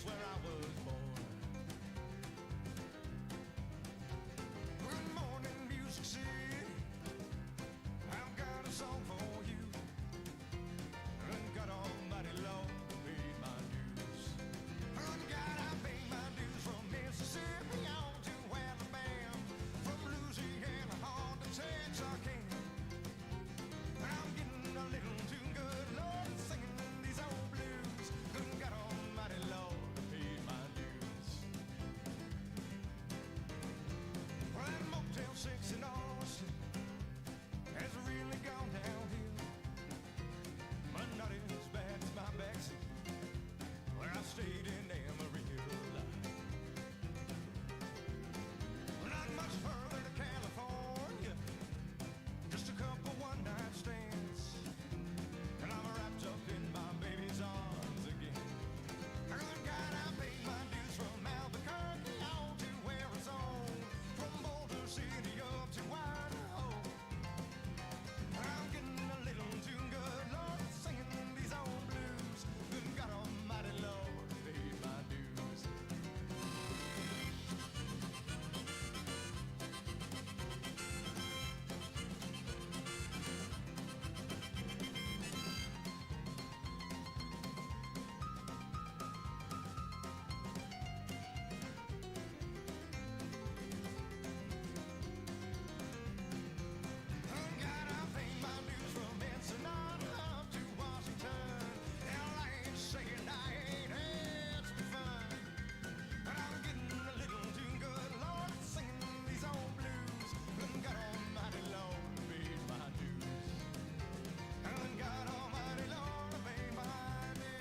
where I was born. Good morning, Music City. I've got a song for you. And God Almighty Lord paid my dues. And God, I paid my dues from Mississippi on to Alabama, from Louisiana on to Texarkana. I'm getting a little too good, Lord, singing these old blues. And God Almighty Lord paid my dues. Well, that Motel 6 in Austin has really gone downhill, but not as bad as my backseat where I stayed in Amarillo. Not much further to California, just a couple one-night stands, and I'm wrapped up in my baby's arms again. And God, I paid my dues from Albuquerque on to Arizona, from Boulder City up to Idaho. I'm getting a little too good, Lord, singing these old blues. Good God Almighty, Lord, paid my dues. God, I paid my dues from Ensenada up to Washington. Hell, I ain't saying I ain't had some fun, but I'm getting a little too good, Lord, singing these old blues. And God Almighty, Lord, paid my dues. And God Almighty, Lord, paid my dues.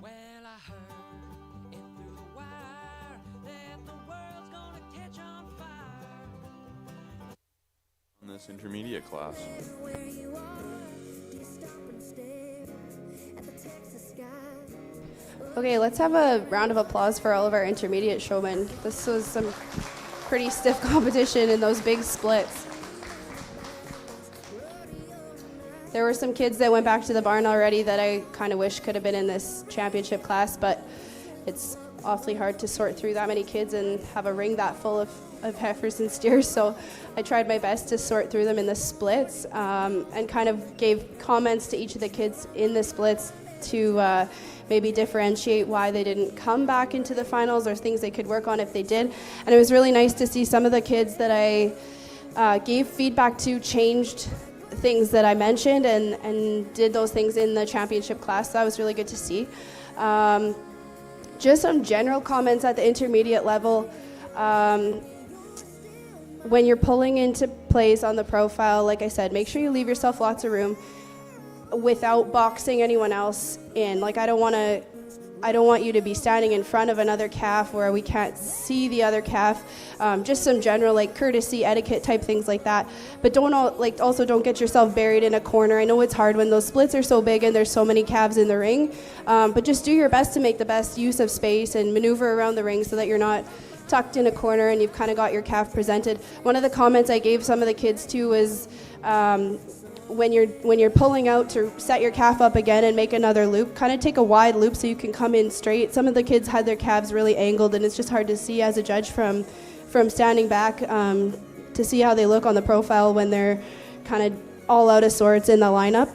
Well, I heard it through the wire that the world's gonna catch on fire. In this intermediate class. Where you are, do you stop and stare at the Texas sky? Okay, let's have a round of applause for all of our intermediate showmen. This was some pretty stiff competition in those big splits. There were some kids that went back to the barn already that I kind of wish could have been in this championship class, but it's awfully hard to sort through that many kids and have a ring that full of heifers and steers, so I tried my best to sort through them in the splits, and kind of gave comments to each of the kids in the splits to maybe differentiate why they didn't come back into the finals or things they could work on if they did. And it was really nice to see some of the kids that I gave feedback to changed things that I mentioned and did those things in the championship class. So that was really good to see. Just some general comments at the intermediate level. When you're pulling into plays on the profile, like I said, make sure you leave yourself lots of room without boxing anyone else in. Like, I don't want you to be standing in front of another calf where we can't see the other calf. Just some general like courtesy, etiquette type things like that. But also don't get yourself buried in a corner. I know it's hard when those splits are so big and there's so many calves in the ring. But just do your best to make the best use of space and maneuver around the ring so that you're not tucked in a corner and you've kind of got your calf presented. One of the comments I gave some of the kids too was when you're pulling out to set your calf up again and make another loop, kind of take a wide loop so you can come in straight. Some of the kids had their calves really angled, and it's just hard to see as a judge from standing back to see how they look on the profile when they're kind of all out of sorts in the lineup.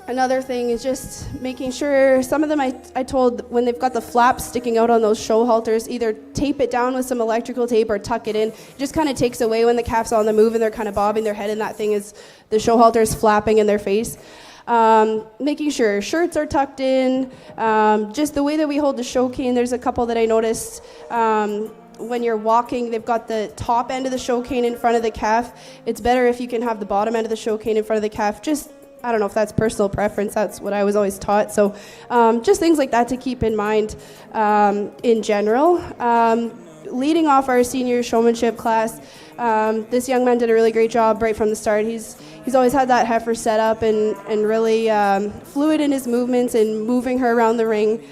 Another thing is just making sure, some of them I told when they've got the flaps sticking out on those show halters, either tape it down with some electrical tape or tuck it in. It just kind of takes away when the calf's on the move and they're kind of bobbing their head, and that thing is the show halter's flapping in their face. Making sure shirts are tucked in, just the way that we hold the show cane. There's a couple that I noticed when you're walking, they've got the top end of the show cane in front of the calf. It's better if you can have the bottom end of the show cane in front of the calf. Just I don't know if that's personal preference. That's what I was always taught. So just things like that to keep in mind in general. Leading off our senior showmanship class, this young man did a really great job right from the start. He's always had that heifer set up and really fluid in his movements and moving her around the ring,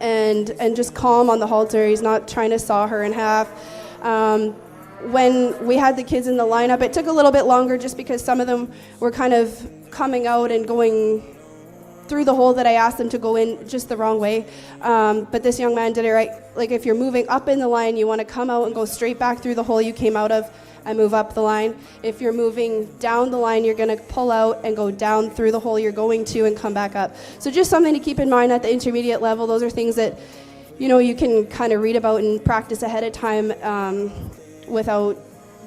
and just calm on the halter. He's not trying to saw her in half. When we had the kids in the lineup, it took a little bit longer just because some of them were kind of coming out and going through the hole that I asked them to go in just the wrong way. But this young man did it right. Like if you're moving up in the line, you want to come out and go straight back through the hole you came out of and move up the line. If you're moving down the line, you're going to pull out and go down through the hole you're going to and come back up. So just something to keep in mind at the intermediate level. Those are things that, you know, you can kind of read about and practice ahead of time without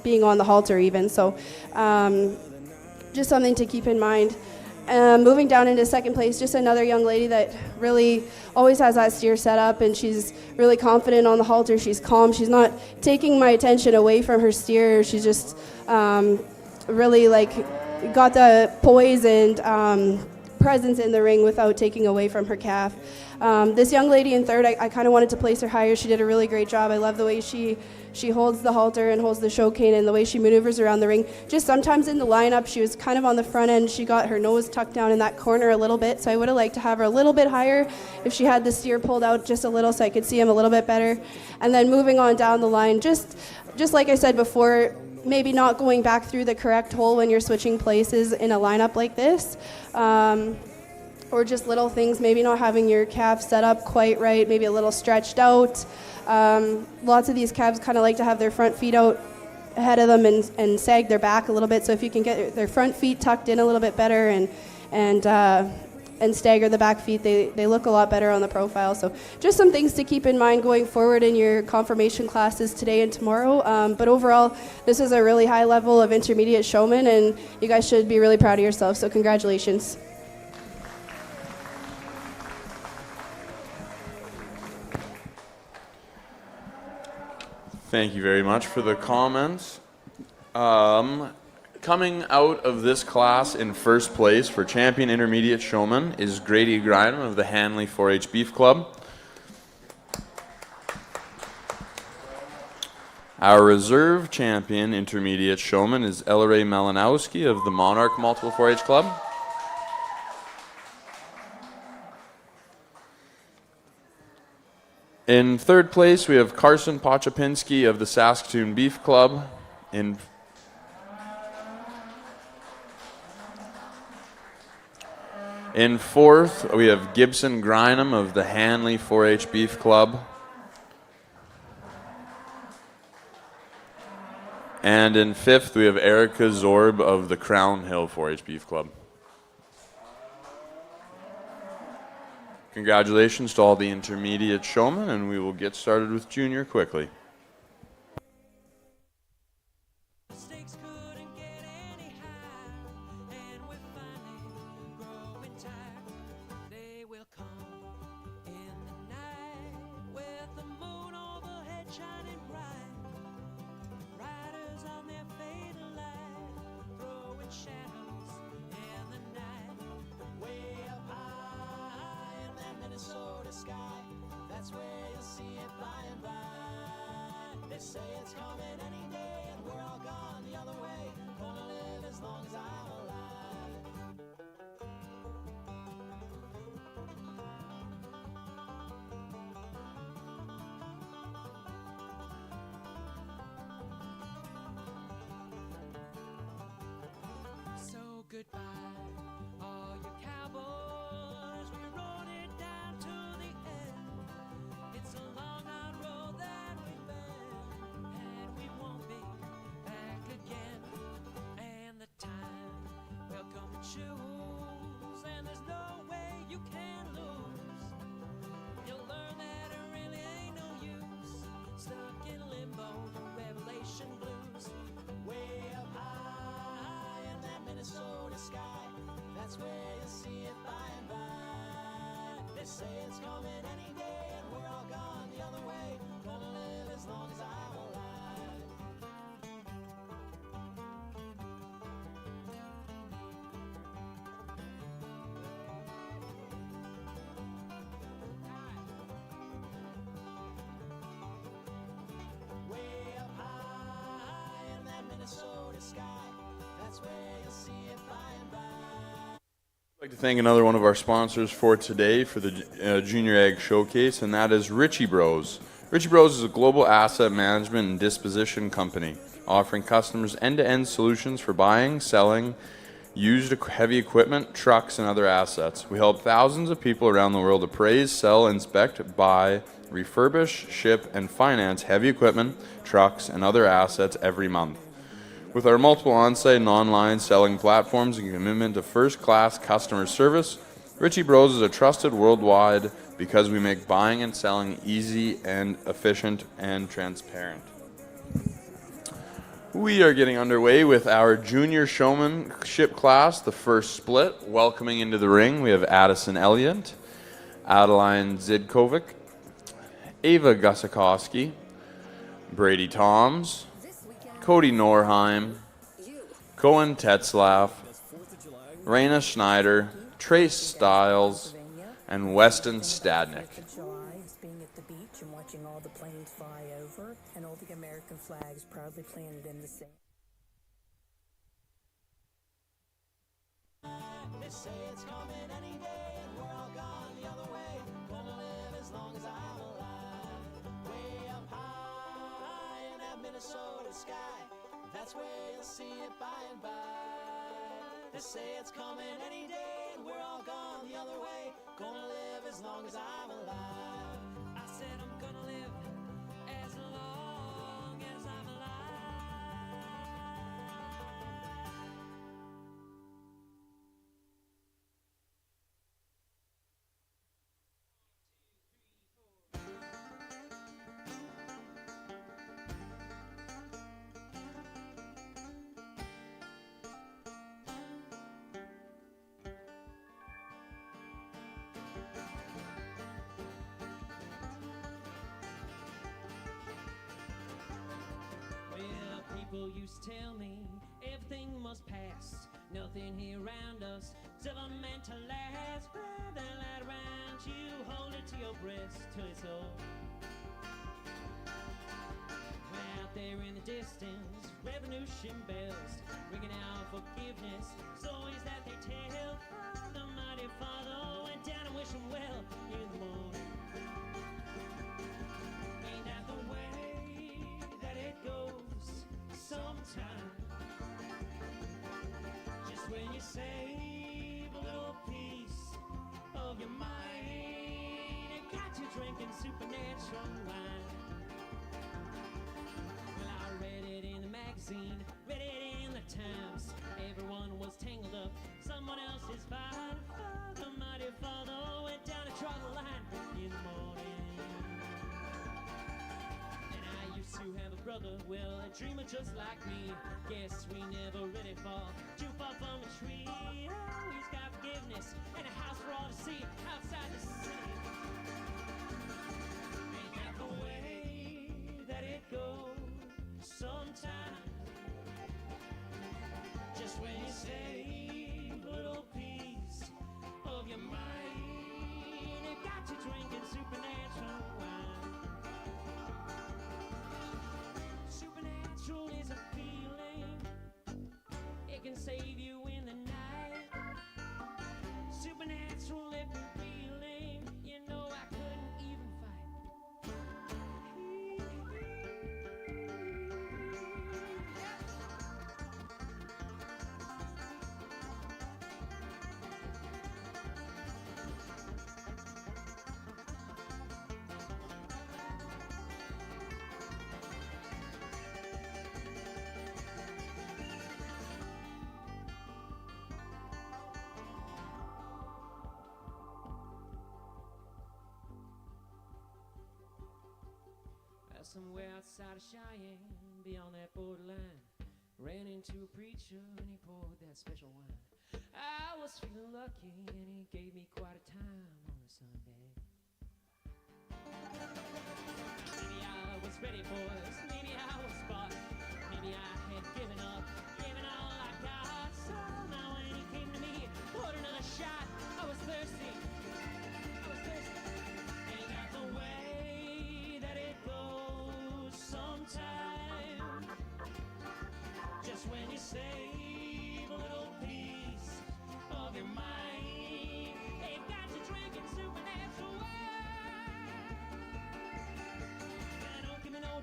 being on the halter even. So just something to keep in mind. Moving down into second place, just another young lady that really always has that steer set up, and she's really confident on the halter. She's calm. She's not taking my attention away from her steer. She's just really like got the poise and presence in the ring without taking away from her calf. This young lady in third, I kind of wanted to place her higher. She did a really great job. I love the way she holds the halter and holds the show cane and the way she maneuvers around the ring. Just sometimes in the lineup, she was kind of on the front end. She got her nose tucked down in that corner a little bit, so I would have liked to have her a little bit higher if she had the steer pulled out just a little so I could see him a little bit better. And then moving on down the line, just like I said before, maybe not going back through the correct hole when you're switching places in a lineup like this. Or just little things, maybe not having your calf set up quite right, maybe a little stretched out. Lots of these calves kind of like to have their front feet out ahead of them and sag their back a little bit. So if you can get their front feet tucked in a little bit better and stagger the back feet, they look a lot better on the profile. So just some things to keep in mind going forward in your confirmation classes today and tomorrow. But overall, this is a really high level of intermediate showman, and you guys should be really proud of yourselves. So congratulations. Thank you very much for the comments. Coming out of this class in first place for Champion Intermediate Showman is Grady Grynam of the Hanley 4-H Beef Club. Our reserve Champion Intermediate Showman is Ellery Malinowski of the Monarch Multiple 4-H Club. In third place, we have Carson Pochopinski of the Saskatoon Beef Club. In fourth, we have Gibson Grynam of the Hanley 4-H Beef Club. And in fifth, we have Erica Zorb of the Crown Hill 4-H Beef Club. Congratulations to all the intermediate showmen, and we will get started with junior quickly. Stakes couldn't get any higher, and we're finally growing tired. They will come in the night with the moon overhead shining bright. Riders on their fatal line, throwing shadows in the night. Way up high in that Minnesota sky, that's where you'll see it by and by. They say it's coming any day, and we're all gone the other way. Gonna live as long as I'm alive. So goodbye, all you cowboys. We rode it down to the end. It's a long, hard road that we've been, and we won't be back again. And the time will come to choose, and there's no way you can lose. You'll learn that it really ain't no use, stuck in limbo, the revelation blues. Way up high in that Minnesota sky, that's where you see it by and by. They say it's coming any day, and we're all gone the other way. Gonna live as long as I'm alive. That's where you'll see it by and by. I'd like to thank another one of our sponsors for today for the Junior Ag Showcase, and that is Ritchie Bros. Ritchie Bros is a global asset management and disposition company offering customers end-to-end solutions for buying, selling, used heavy equipment, trucks, and other assets. We help thousands of people around the world appraise, sell, inspect, buy, refurbish, ship, and finance heavy equipment, trucks, and other assets every month. With our multiple on-site and online selling platforms and commitment to first-class customer service, Ritchie Bros is a trusted worldwide because we make buying and selling easy and efficient and transparent. We are getting underway with our junior showmanship class, the first split. Welcoming into the ring, we have Addison Elliott, Adeline Zidkovic, Ava Gusakowski, Brady Toms, Cody Norheim, Cohen Tetzlaff, Raina Schneider, Trace Stiles, and Weston Stadnick. July is being at the beach and watching all the planes fly over and all the American flags proudly planted in the sand. They say it's coming any day, and we're all gone the other way. Gonna live as long as I'm alive. Way up high in that Minnesota sky. That's where you'll see it by and by. They say it's coming any day, and we're all gone the other way. Gonna live as long as I'm alive. I said I'm gonna live as long as I'm alive. Well, people used to tell me everything must pass. Nothing here around us is ever meant to last. Grab that light around you, hold it to your breast till it's over. Out there in the distance, revolution bells ringing out forgiveness. Stories that they tell. Oh, the mighty Father went down and wished him well in the morning. Ain't that the way that it goes sometimes? Just when you save a little piece of your mind, it got you drinking supernatural wine. Well, I read it in the magazine, read it in the Times. Everyone was tangled up, someone else's fight. Oh, the mighty Father went down and draw the line in the morning. And I used to have a brother, well, a dreamer just like me. Guess we never really fall too far from a tree. Oh, he's got forgiveness and a house for all to see outside the city. Ain't that the way that it goes sometimes? Just when you save a little piece of your mind, it got you drinking supernatural wine. Supernatural is a feeling, it can save you in the night. Supernatural left me feeling, you know I couldn't even fight. Somewhere outside of Cheyenne, beyond that borderline, ran into a preacher and he poured that special wine. I was feeling lucky and he gave me quite a time on a Sunday. Maybe I was ready for this, maybe I was bought, maybe I had given up, given all I got. So now when he came to me, poured another shot, I was thirsty, Ain't that the way that it goes sometimes? Just when you save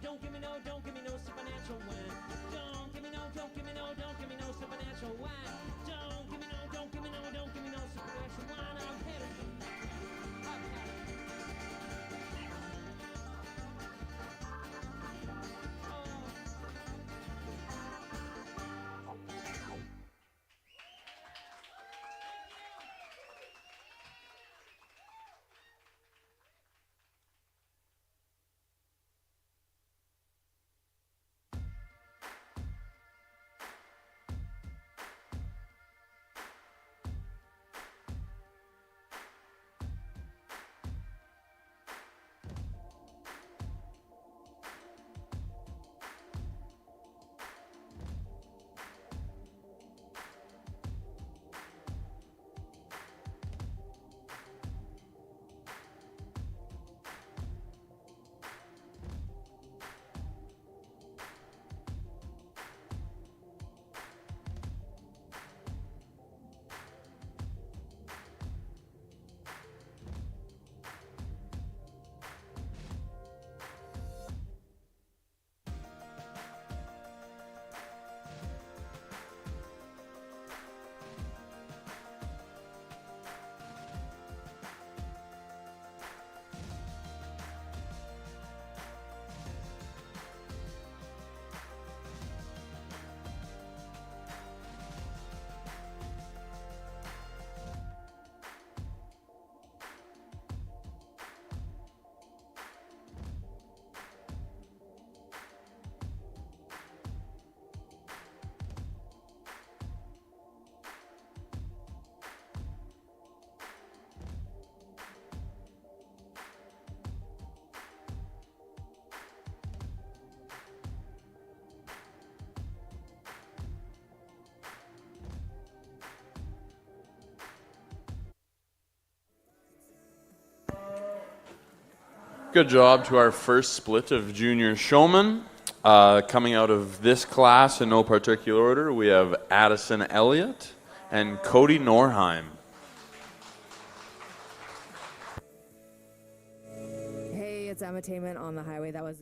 don't give me no, don't give me no supernatural wine. Don't give me no, don't give me no, don't give me no supernatural wine. Don't give me no, don't give me no, don't give me no supernatural wine. I've had it. I've had it. Good job to our first split of junior showmen. Coming out of this class in no particular order, we have Addison Elliott and Cody Norheim. Hey, it's Emma Taman on the highway. That was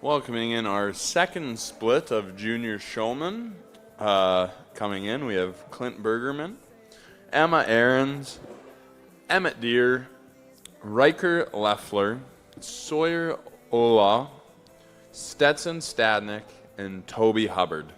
Welcoming in our second split of junior showmen. Coming in, we have Clint Bergerman, Emma Aarons, Emmett Deere, Riker Leffler, Sawyer Ola, Stetson Stadnick, and Toby Hubbard.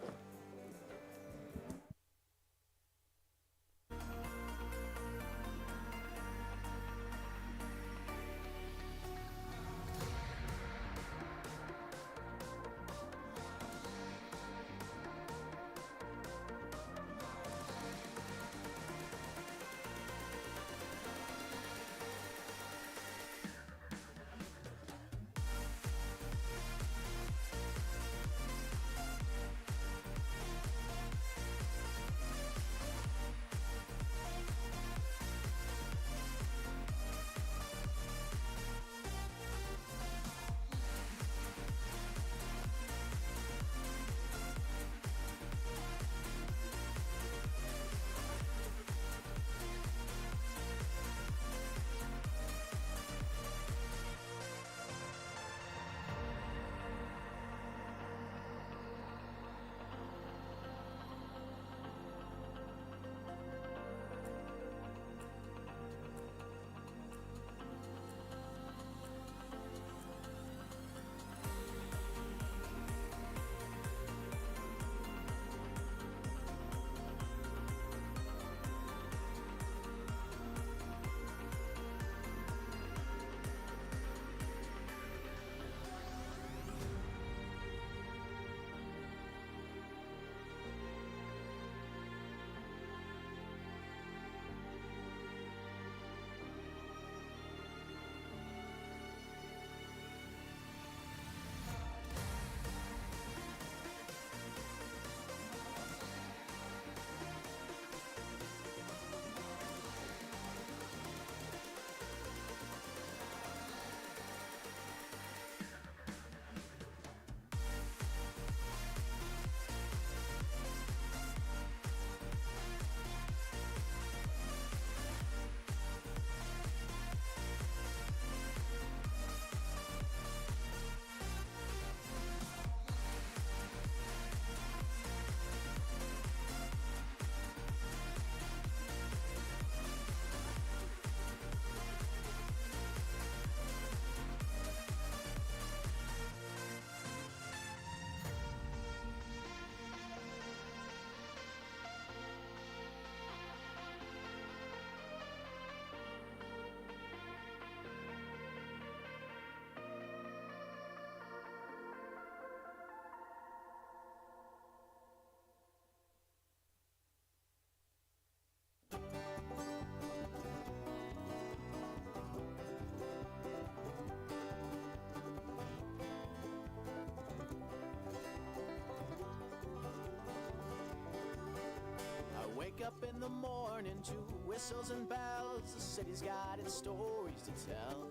wake up in the morning to whistles and bells. The city's got its stories to tell.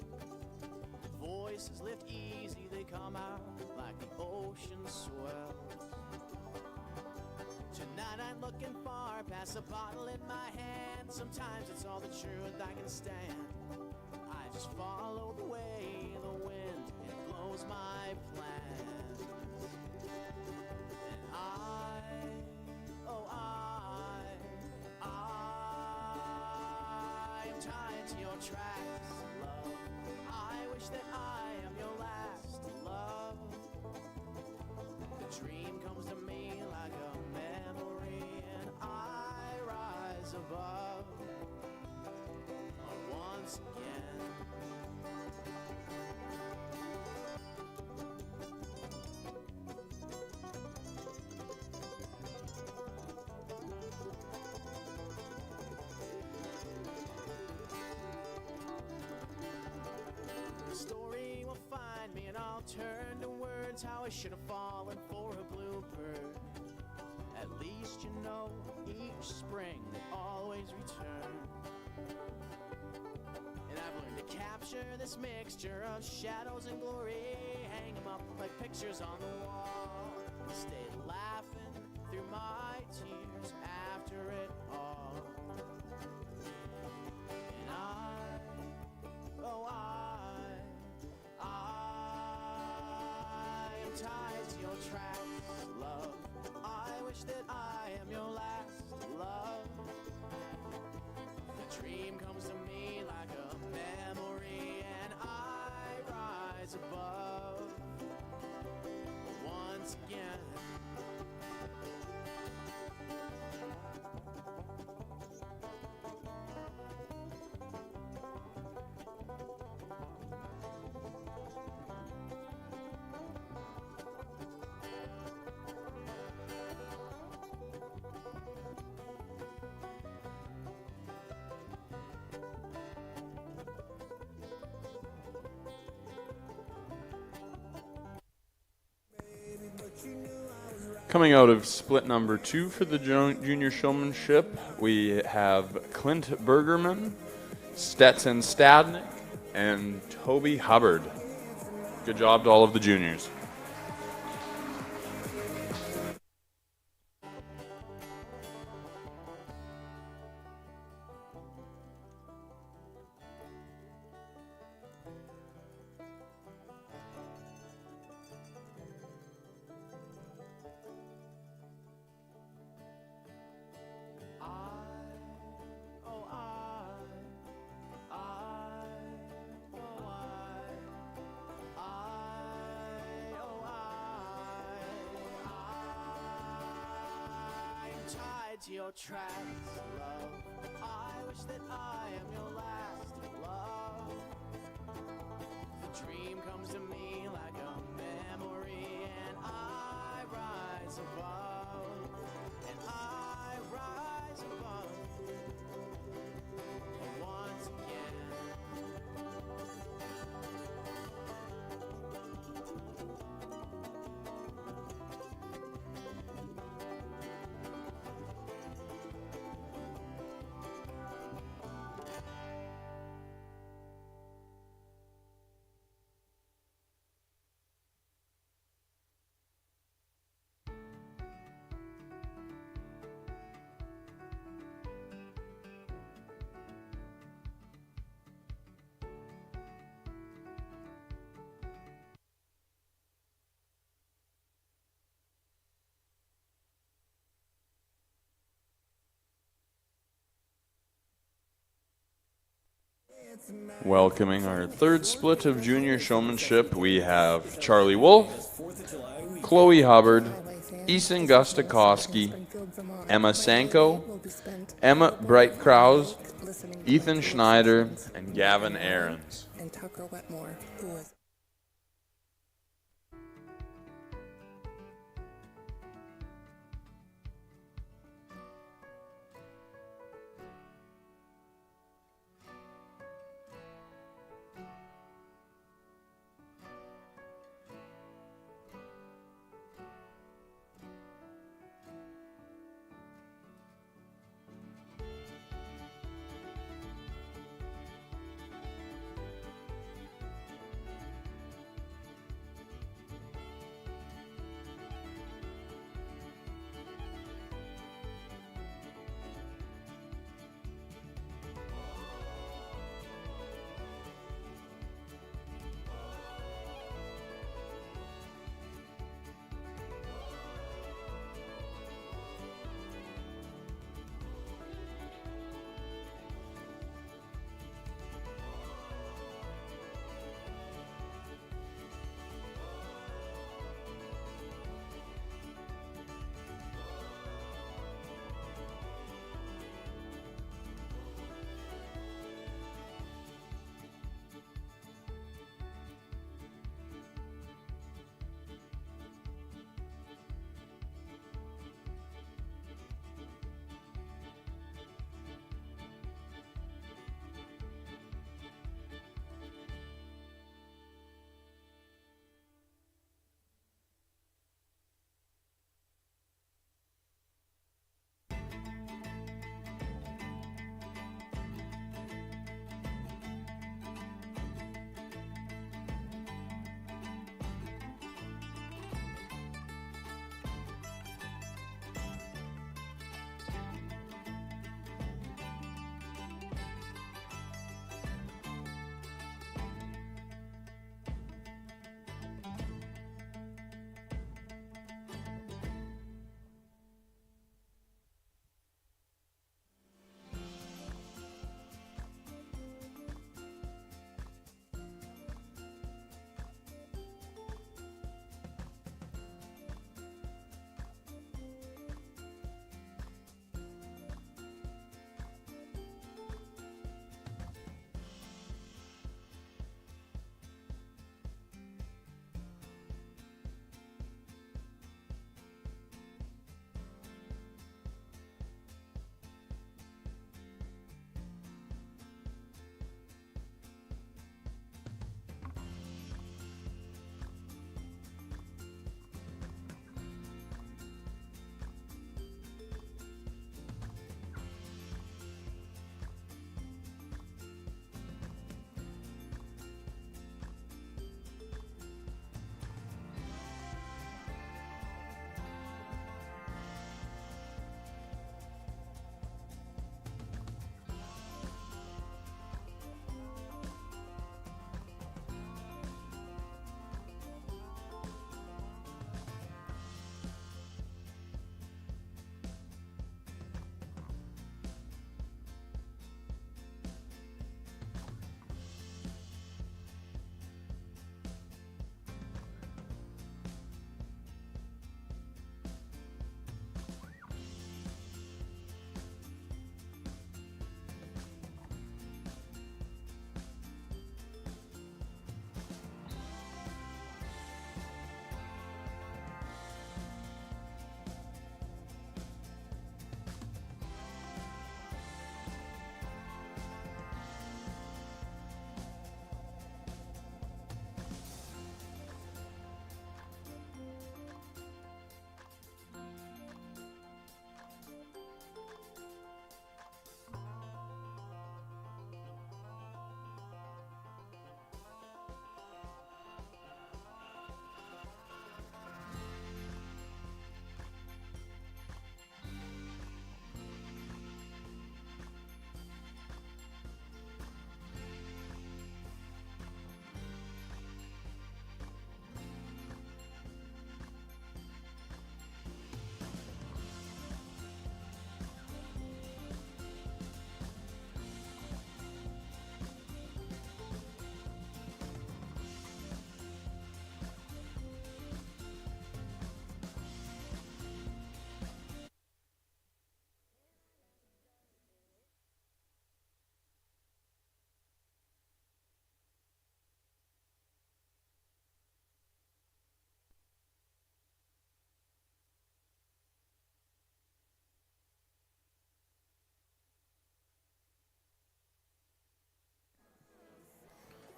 Voices lift easy, they come out like the ocean swells. Tonight I'm looking far past a bottle in my hand. Sometimes it's all the truth I can stand. I just follow the way the wind, it blows my plans. And I'm tied to your tracks, love. I wish that I am your last love. The dream comes to me like a memory, and I rise above once again. The story will find me and I'll turn to words how I should have fallen for a bluebird. At least you know each spring they always return. And I've learned to capture this mixture of shadows and glory, hang them up like pictures on the wall, stay laughing through my tears after it all. And I'm tied to your tracks, love. I wish that I am your last love. The dream comes to me like a memory, and I rise above once again. Coming out of split number 2 for the junior showmanship, we have Clint Bergerman, Stetson Stadnick, and Toby Hubbard. Good job to all of the juniors. To your tracks, love. I wish that I am your last love. The dream comes to me like a memory, and I rise above, and I rise above once again. Welcoming our third split of junior showmanship, we have Charlie Wolf, Chloe Hubbard, Eason Gustakowski, Emma Sanko, Emma Bright-Krause, Ethan Schneider, and Gavin Aarons. And Tucker Wetmore, who was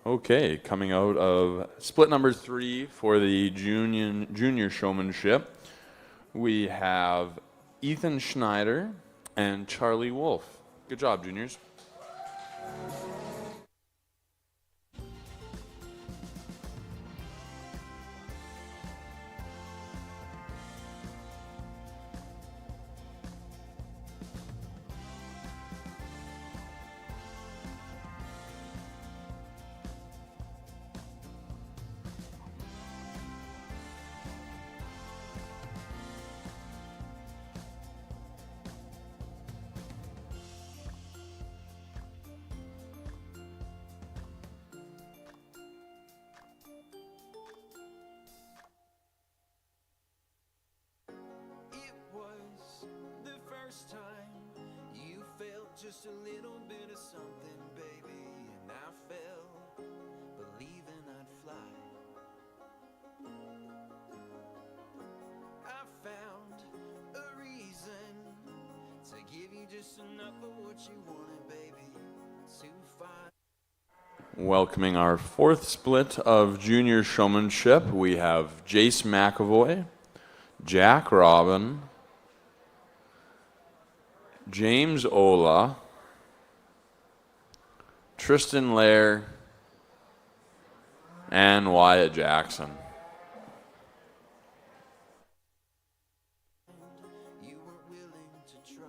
Okay, coming out of split number 3 for the junior showmanship, we have Ethan Schneider and Charlie Wolf. Good job, juniors. It was the first time you felt just a little bit of something, baby, and I fell, believing I'd fly. I found a reason to give you just enough of what you wanted, baby, to find. Welcoming our 4th split of junior showmanship, we have Jace McAvoy, Jack Robin, James Ola, Tristan Lair, and Wyatt Jackson. You weren't willing to try.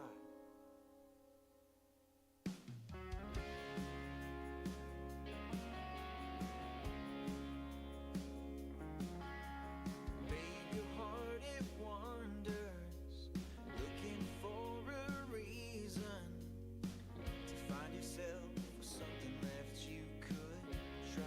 Babe, your heart it wanders, looking for a reason to find yourself with something left you could try.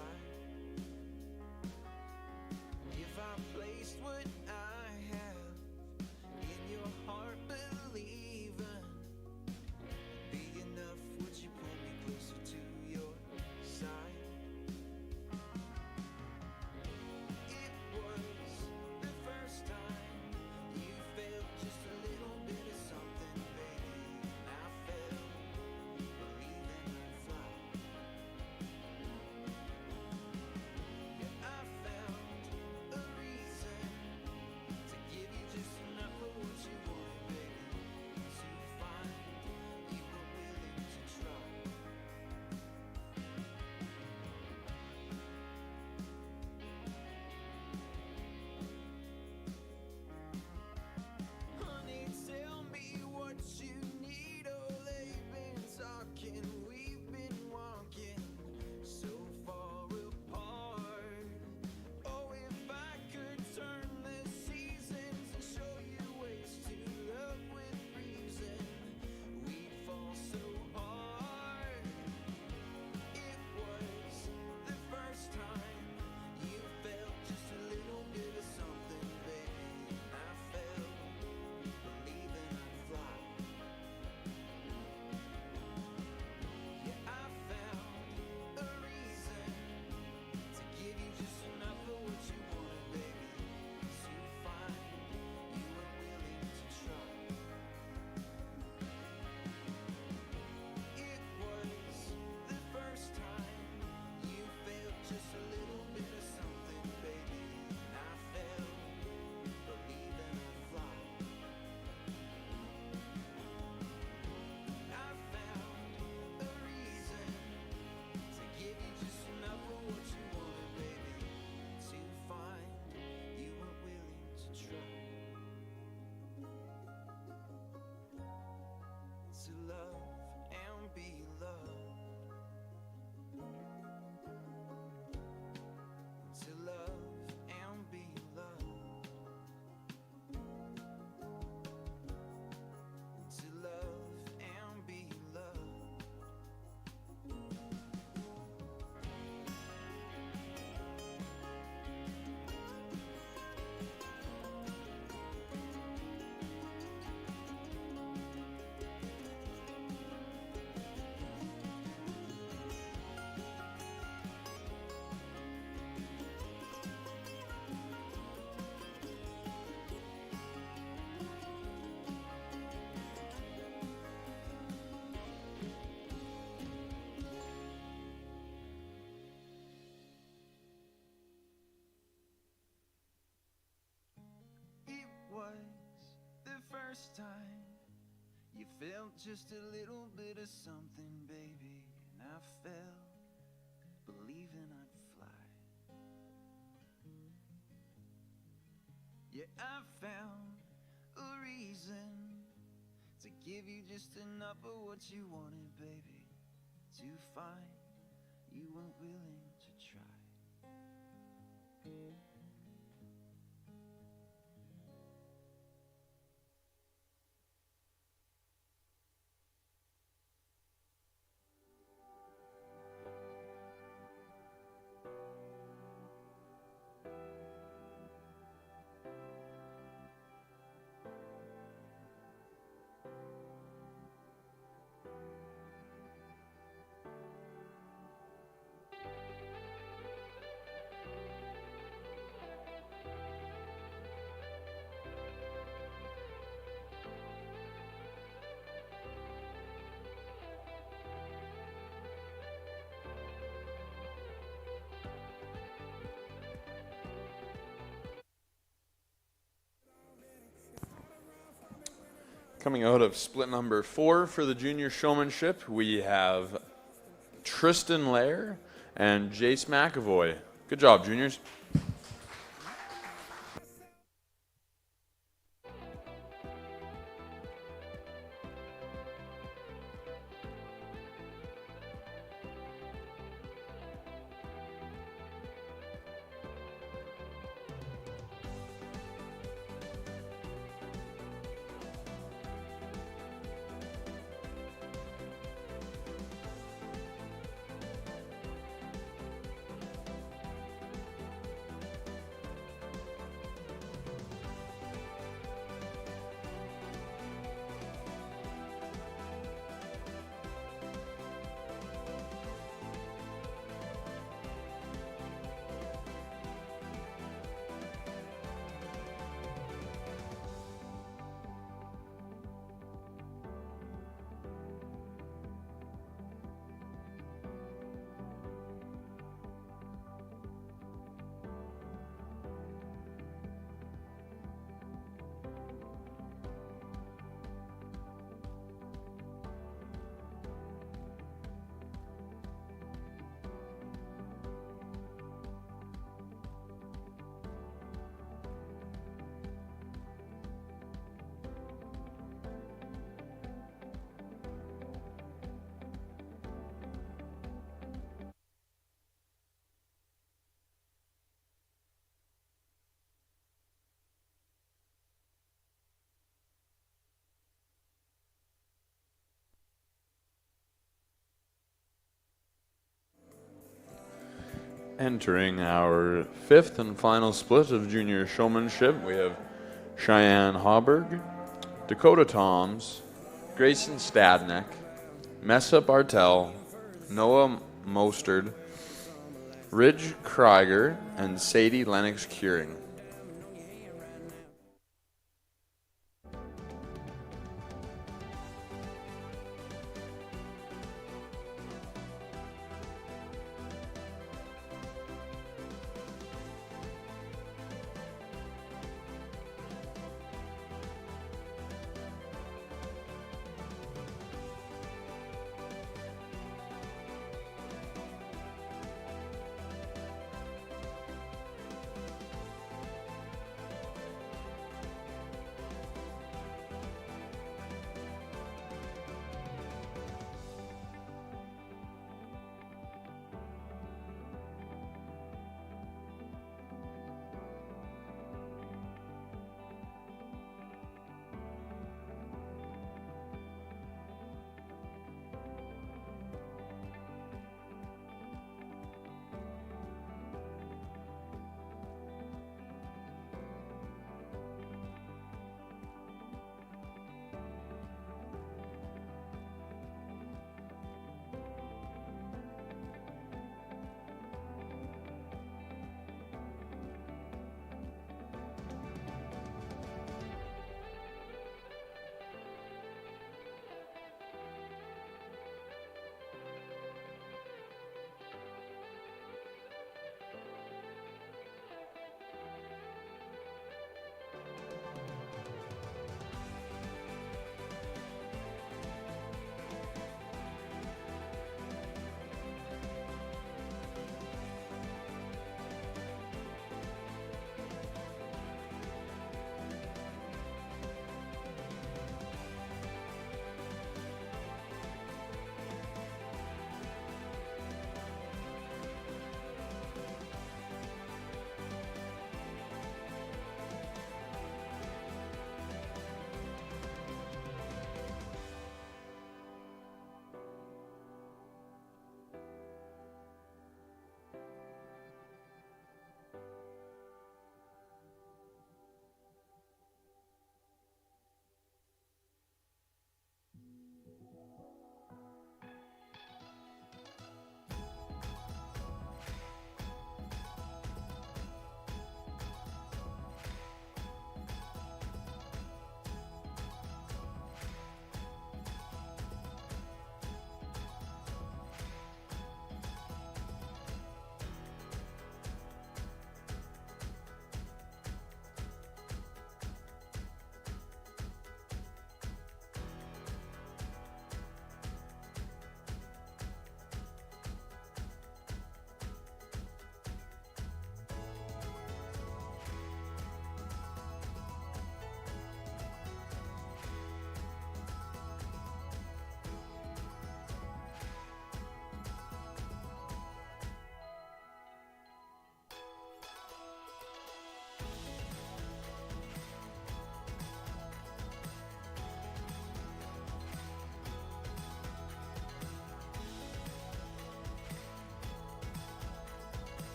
first time you felt just a little bit of something, baby, and I fell believing I'd fly. Yeah, I found a reason to give you just enough of what you wanted, baby, to find you weren't willing to try. Coming out of split number 4 for the junior showmanship, we have Tristan Lair and Jace McAvoy. Good job, juniors. Entering our 5th and final split of junior showmanship, we have Cheyenne Hauberg, Dakota Toms, Grayson Stadnick, Messa Bartel, Noah Mostard, Ridge Krieger, and Sadie Lennox-Curing.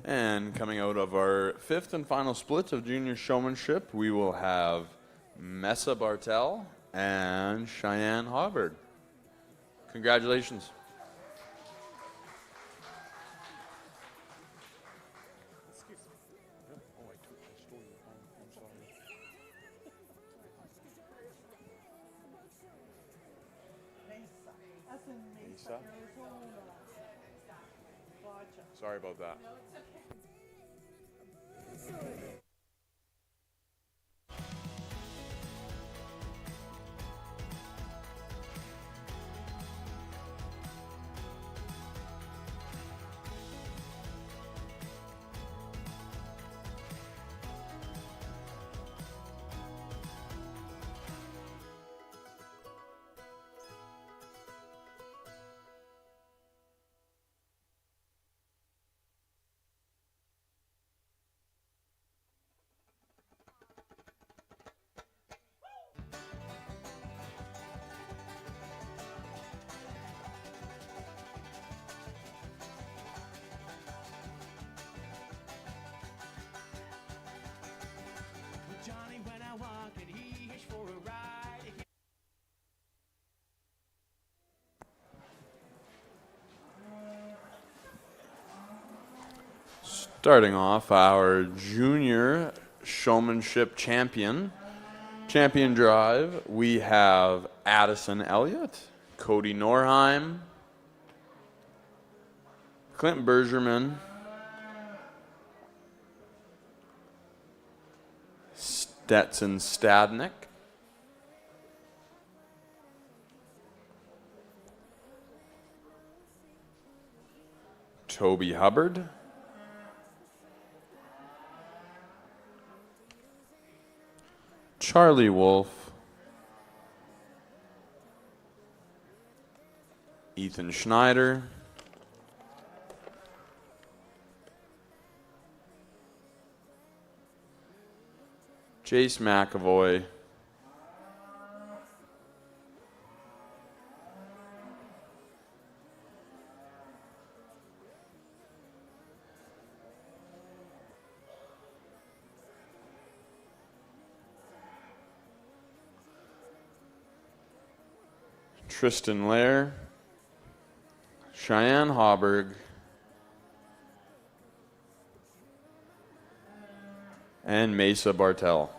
And coming out of our fifth and final split of junior showmanship, we will have Mesa Bartel and Cheyenne Hauberg. Congratulations. Sorry about that. Johnny went out walking, he hitched for a ride. Starting off our junior showmanship champion drive, we have Addison Elliott, Cody Norheim, Clint Bergerman, Stetson Stadnick, Toby Hubbard, Charlie Wolf, Ethan Schneider, Jace McAvoy, Tristan Lair, Cheyenne Hauberg, and Mesa Bartel.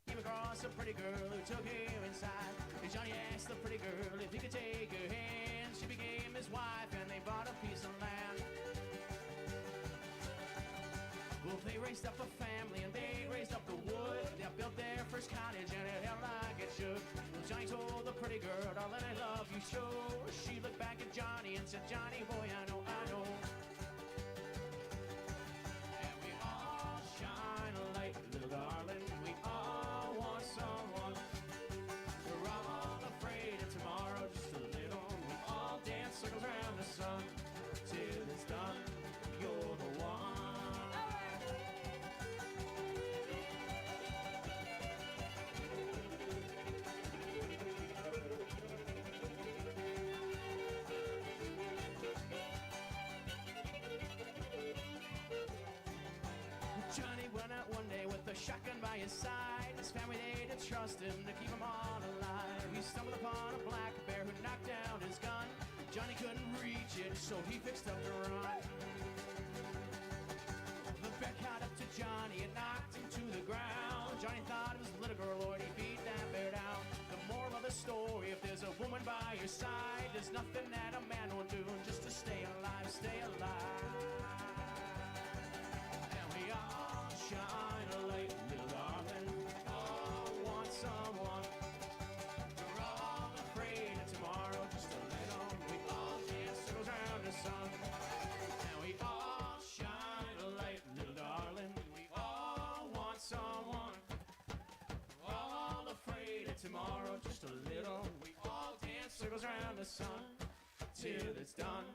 Came across a pretty girl who took him inside. And Johnny asked the pretty girl if he could take her hand. She became his wife and they bought a piece of land. Well, they raised up a family and they raised up the wood. They built their first cottage and it held like it should. Well, Johnny told the pretty girl, darling, I love you so. She looked back at Johnny and said, Johnny boy, I know, I know. And we all shine a light, little darling. We all want someone. We're all afraid of tomorrow, just a little. We all dance circles around the sun till it's done. You're the one. Johnny went out one day with a shotgun by his side. His family, they did trust him to keep them all alive. He stumbled upon a black bear who knocked down his gun. Johnny couldn't reach it, so he fixed up to run. The bear caught up to Johnny and knocked him to the ground. Johnny thought it was a little girl, Lord, he beat that bear down. The moral of the story, if there's a woman by your side, there's nothing that a man won't do just to stay alive, stay alive. And we all shine a light, little darling. All want someone. We're all afraid of tomorrow, just a little. We all dance circles around the sun. And we all shine a light, little darling. We all want someone. We're all afraid of tomorrow, just a little. We all dance circles around the sun till it's done.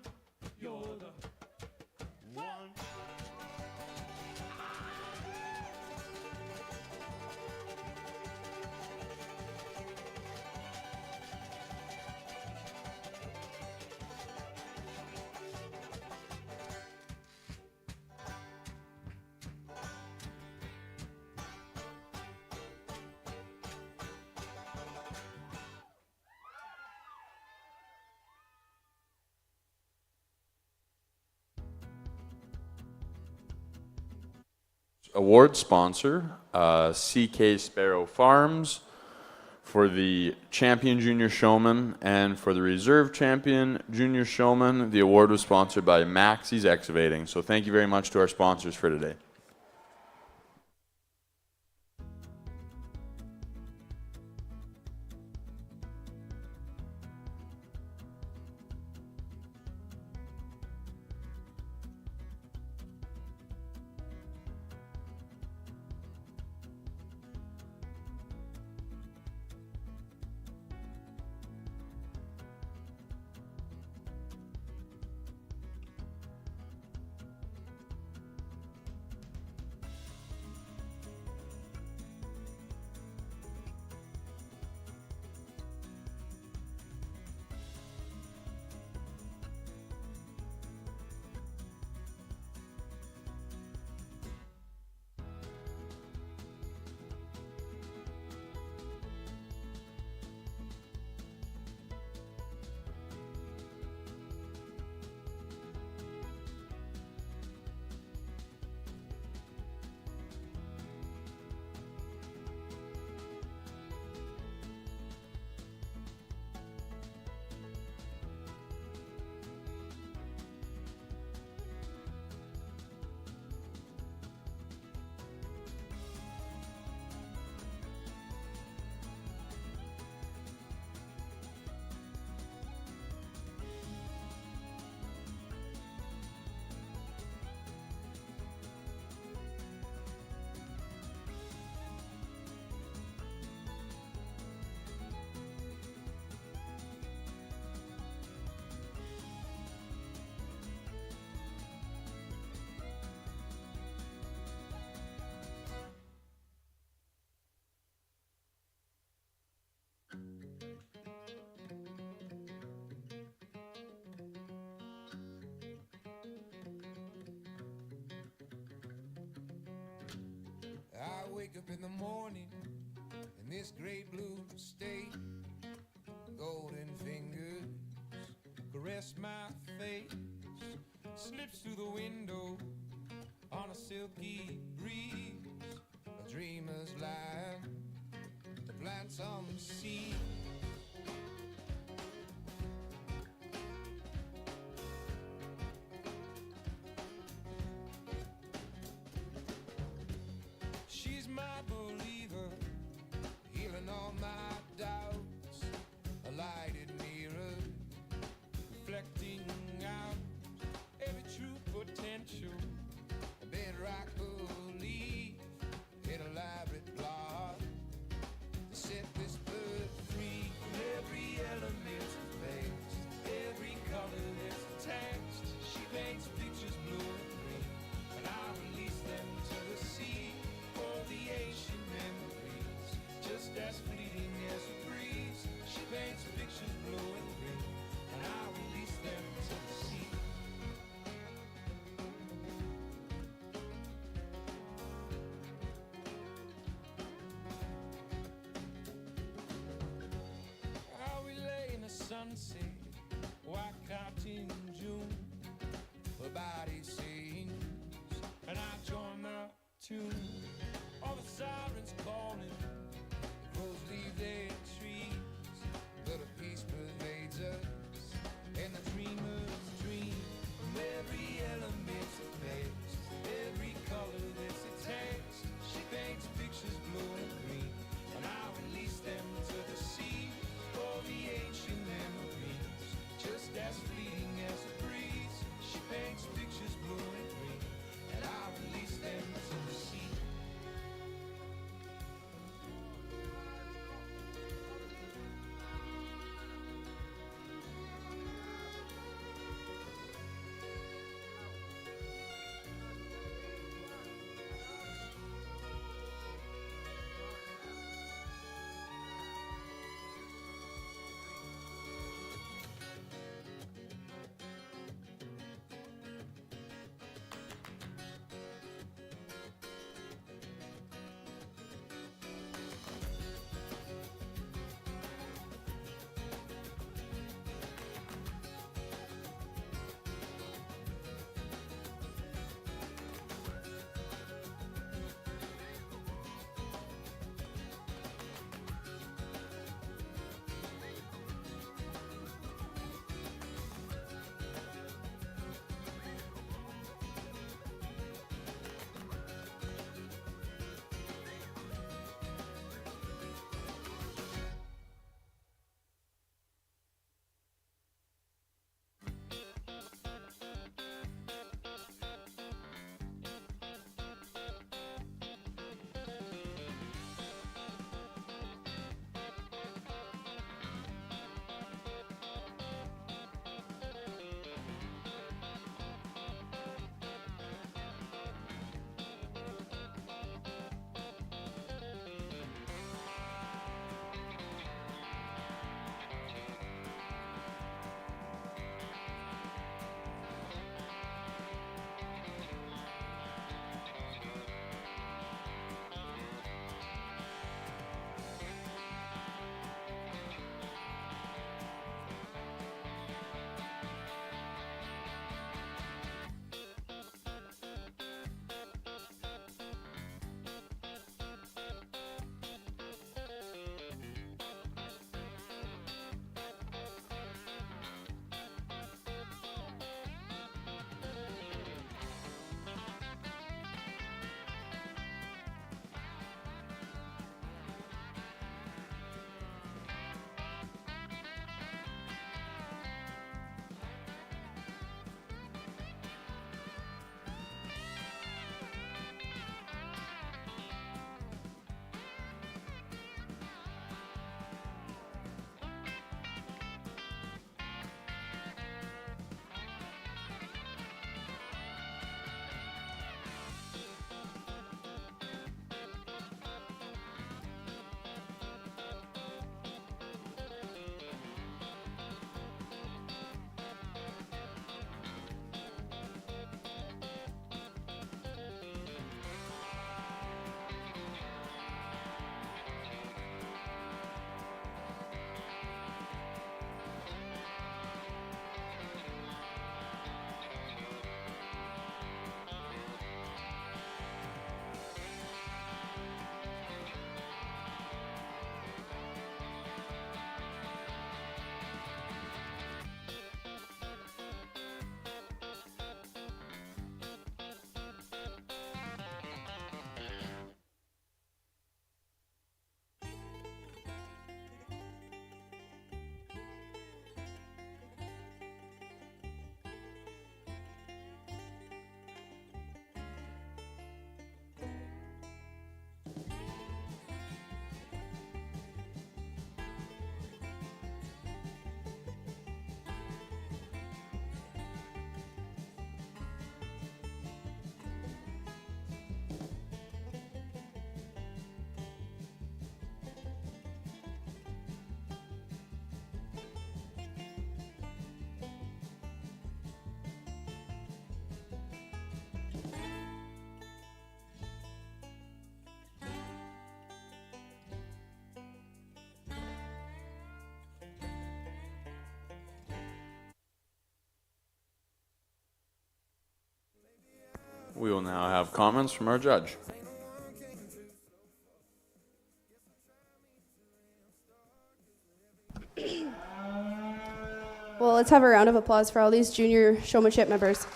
You're the one. award sponsor, CK Sparrow Farms, for the champion junior showman, and for the reserve champion junior showman. The award was sponsored by Maxie's Excavating. So thank you very much to our sponsors for today. I wake up in the morning in this great blue state. Golden fingers caress my face. Slips through the window on a silky breeze. A dreamer's life, to plant some seeds. She's my believer, healing all my doubts. A lighted mirror, reflecting out every true potential. A bedrock belief in a elaborate plot to set this bird free. Every element is based, every color there's a text. She paints pictures blue and green, and I release them to the sea. For the ancient memories, just as fleeting as a breeze. She paints pictures blue and green, and I release them to the sea. How we lay in the sunset, white cotton June. Her body sings, and I join the tune. All the sirens calling, crows leave their trees, but a peace pervades us, and the dreamers dream. From every element of face, every color that's a text. She paints pictures blue and green, and I release them to the sea. For the ancient memories, just as fleeting as a breeze. She paints pictures blue and green, and I release them to the sea. We will now have comments from our judge. Well, let's have a round of applause for all these junior showmanship members.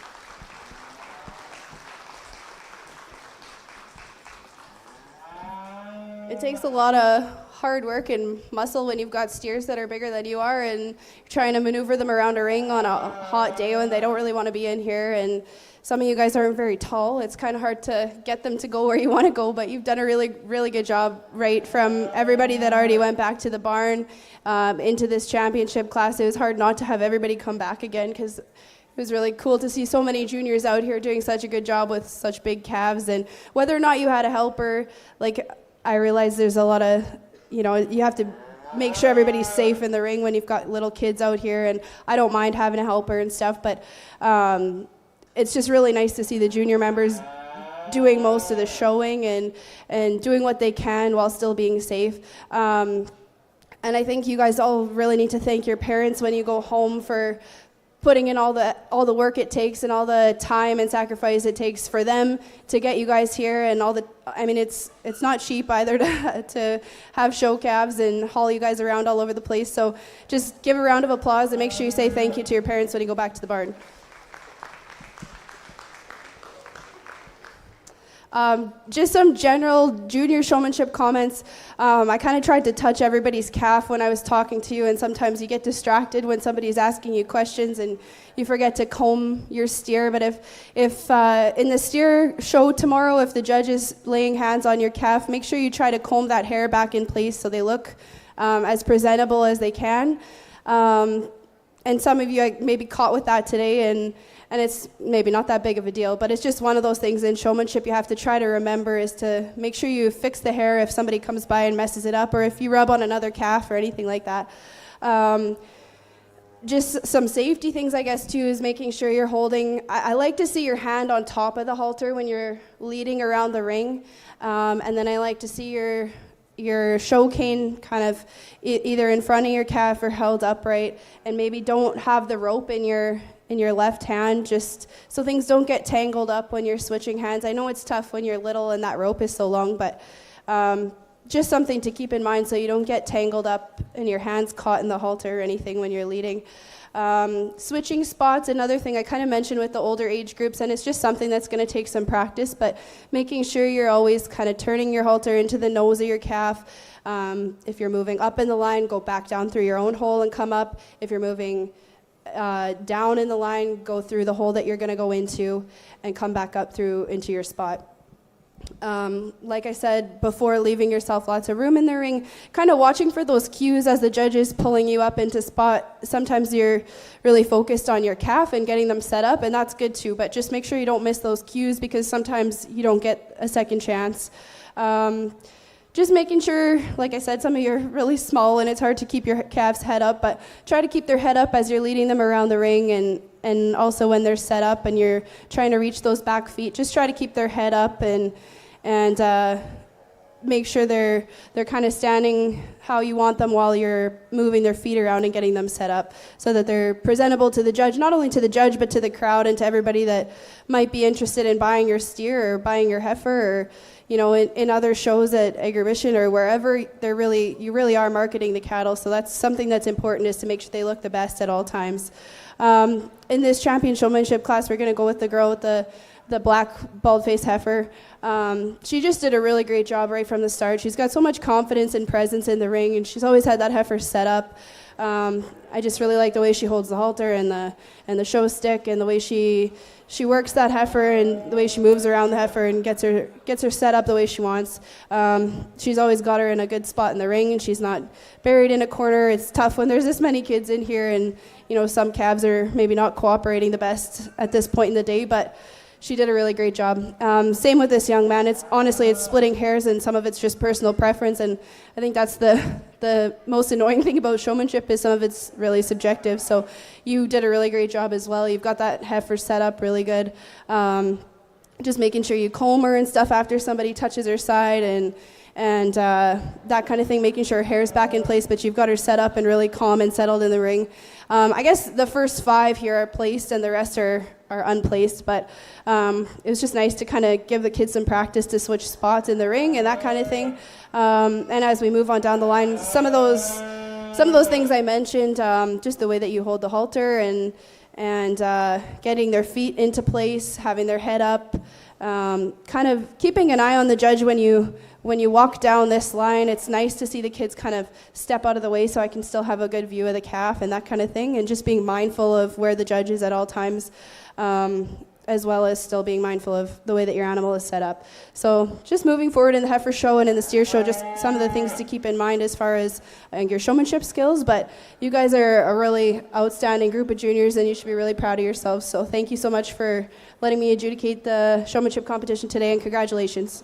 It takes a lot of hard work and muscle when you've got steers that are bigger than you are and you're trying to maneuver them around a ring on a hot day when they don't really want to be in here. And some of you guys aren't very tall. It's kind of hard to get them to go where you want to go, but you've done a really, really good job, right from everybody that already went back to the barn into this championship class. It was hard not to have everybody come back again because it was really cool to see so many juniors out here doing such a good job with such big calves. And whether or not you had a helper, like I realize there's a lot of, you know, you have to make sure everybody's safe in the ring when you've got little kids out here, and I don't mind having a helper and stuff, but it's just really nice to see the junior members doing most of the showing and doing what they can while still being safe. And I think you guys all really need to thank your parents when you go home for putting in all the work it takes and all the time and sacrifice it takes for them to get you guys here, and it's not cheap either to have show calves and haul you guys around all over the place. So just give a round of applause and make sure you say thank you to your parents when you go back to the barn. Just some general junior showmanship comments. I kind of tried to touch everybody's calf when I was talking to you, and sometimes you get distracted when somebody's asking you questions and you forget to comb your steer. But if in the steer show tomorrow, if the judge is laying hands on your calf, make sure you try to comb that hair back in place so they look as presentable as they can. And some of you may be caught with that today, and it's maybe not that big of a deal, but it's just one of those things in showmanship you have to try to remember, is to make sure you fix the hair if somebody comes by and messes it up, or if you rub on another calf or anything like that. Just some safety things, I guess, too, is making sure you're holding. I like to see your hand on top of the halter when you're leading around the ring, and then I like to see your show cane kind of either in front of your calf or held upright, and maybe don't have the rope in your left hand, just so things don't get tangled up when you're switching hands. I know it's tough when you're little and that rope is so long, but just something to keep in mind so you don't get tangled up and your hands caught in the halter or anything when you're leading. Switching spots, another thing I kind of mentioned with the older age groups, and it's just something that's going to take some practice, but making sure you're always kind of turning your halter into the nose of your calf. If you're moving up in the line, go back down through your own hole and come up. If you're moving down in the line, go through the hole that you're going to go into and come back up through into your spot. Like I said before, leaving yourself lots of room in the ring, kind of watching for those cues as the judge is pulling you up into spot. Sometimes you're really focused on your calf and getting them set up, and that's good too, but just make sure you don't miss those cues, because sometimes you don't get a second chance. Just making sure, like I said, some of you are really small and it's hard to keep your calves head up, but try to keep their head up as you're leading them around the ring, and also when they're set up and you're trying to reach those back feet, just try to keep their head up and make sure they're kind of standing how you want them while you're moving their feet around and getting them set up so that they're presentable to the judge, not only to the judge but to the crowd and to everybody that might be interested in buying your steer or buying your heifer, or in other shows at Agribition or wherever. You really are marketing the cattle, so that's something that's important, is to make sure they look the best at all times. In this champion showmanship class, we're going to go with the girl with the black bald-faced heifer. She just did a really great job right from the start. She's got so much confidence and presence in the ring, and she's always had that heifer set up. I just really like the way she holds the halter and the show stick, and the way she works that heifer, and the way she moves around the heifer and gets her set up the way she wants. She's always got her in a good spot in the ring, and she's not buried in a corner. It's tough when there's this many kids in here, and some calves are maybe not cooperating the best at this point in the day, but she did a really great job. Same with this young man. It's splitting hairs, and some of it's just personal preference, and I think that's the most annoying thing about showmanship, is some of it's really subjective. So you did a really great job as well. You've got that heifer set up really good. Just making sure you comb her and stuff after somebody touches her side, and and that kind of thing, making sure her hair's back in place, but you've got her set up and really calm and settled in the ring. I guess the first 5 here are placed and the rest are unplaced, but it was just nice to kind of give the kids some practice to switch spots in the ring and that kind of thing. And as we move on down the line, some of those things I mentioned, just the way that you hold the halter and getting their feet into place, having their head up, kind of keeping an eye on the judge when you walk down this line. It's nice to see the kids kind of step out of the way so I can still have a good view of the calf and that kind of thing, and just being mindful of where the judge is at all times, as well as still being mindful of the way that your animal is set up. So just moving forward in the heifer show and in the steer show, just some of the things to keep in mind as far as your showmanship skills. But you guys are a really outstanding group of juniors and you should be really proud of yourselves. So thank you so much for letting me adjudicate the showmanship competition today, and congratulations.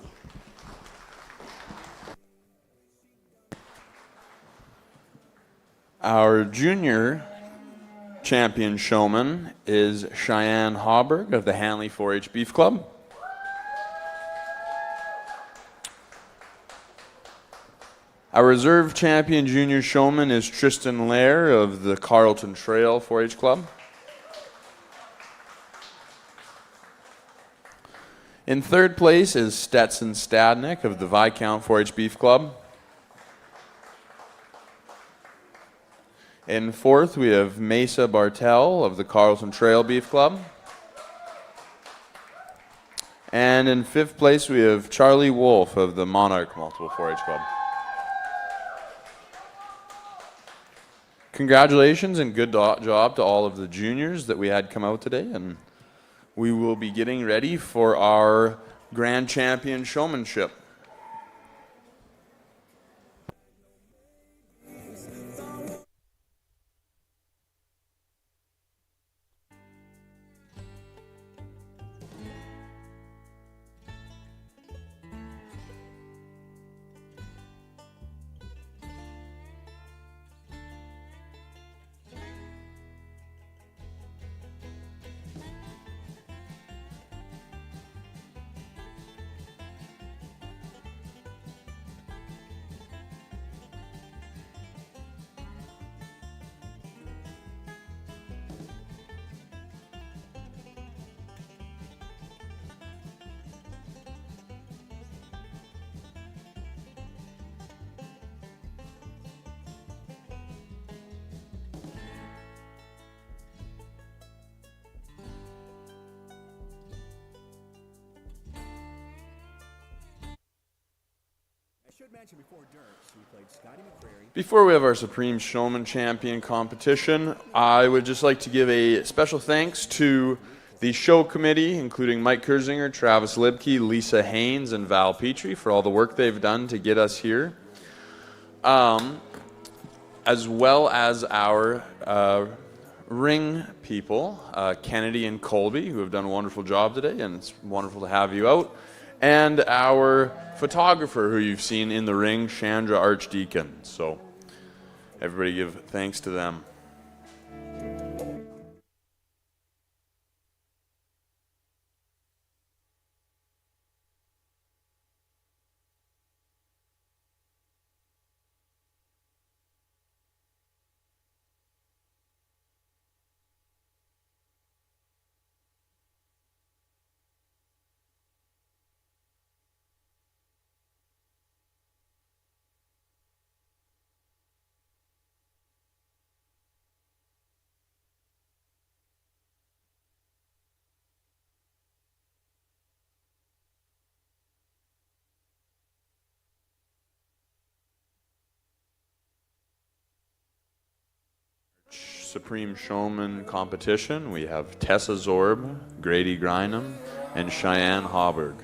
Our junior champion showman is Cheyenne Hauberg of the Hanley 4-H Beef Club. Our reserve champion junior showman is Tristan Lair of the Carleton Trail 4-H Club. In third place is Stetson Stadnick of the Viscount 4-H Beef Club. In fourth, we have Mesa Bartel of the Carleton Trail Beef Club. And in fifth place, we have Charlie Wolf of the Monarch Multiple 4-H Club. Congratulations and good job to all of the juniors that we had come out today. And we will be getting ready for our Grand Champion Showmanship. Before we have our Supreme Showman Champion competition, I would just like to give a special thanks to the show committee, including Mike Kerzinger, Travis Libke, Lisa Haynes, and Val Petrie for all the work they've done to get us here, as well as our ring people, Kennedy and Colby, who have done a wonderful job today, and it's wonderful to have you out, and our photographer who you've seen in the ring, Chandra Archdeacon. So everybody give thanks to them. Supreme Showman competition, we have Tessa Zorb, Grady Grynam, and Cheyenne Hauberg.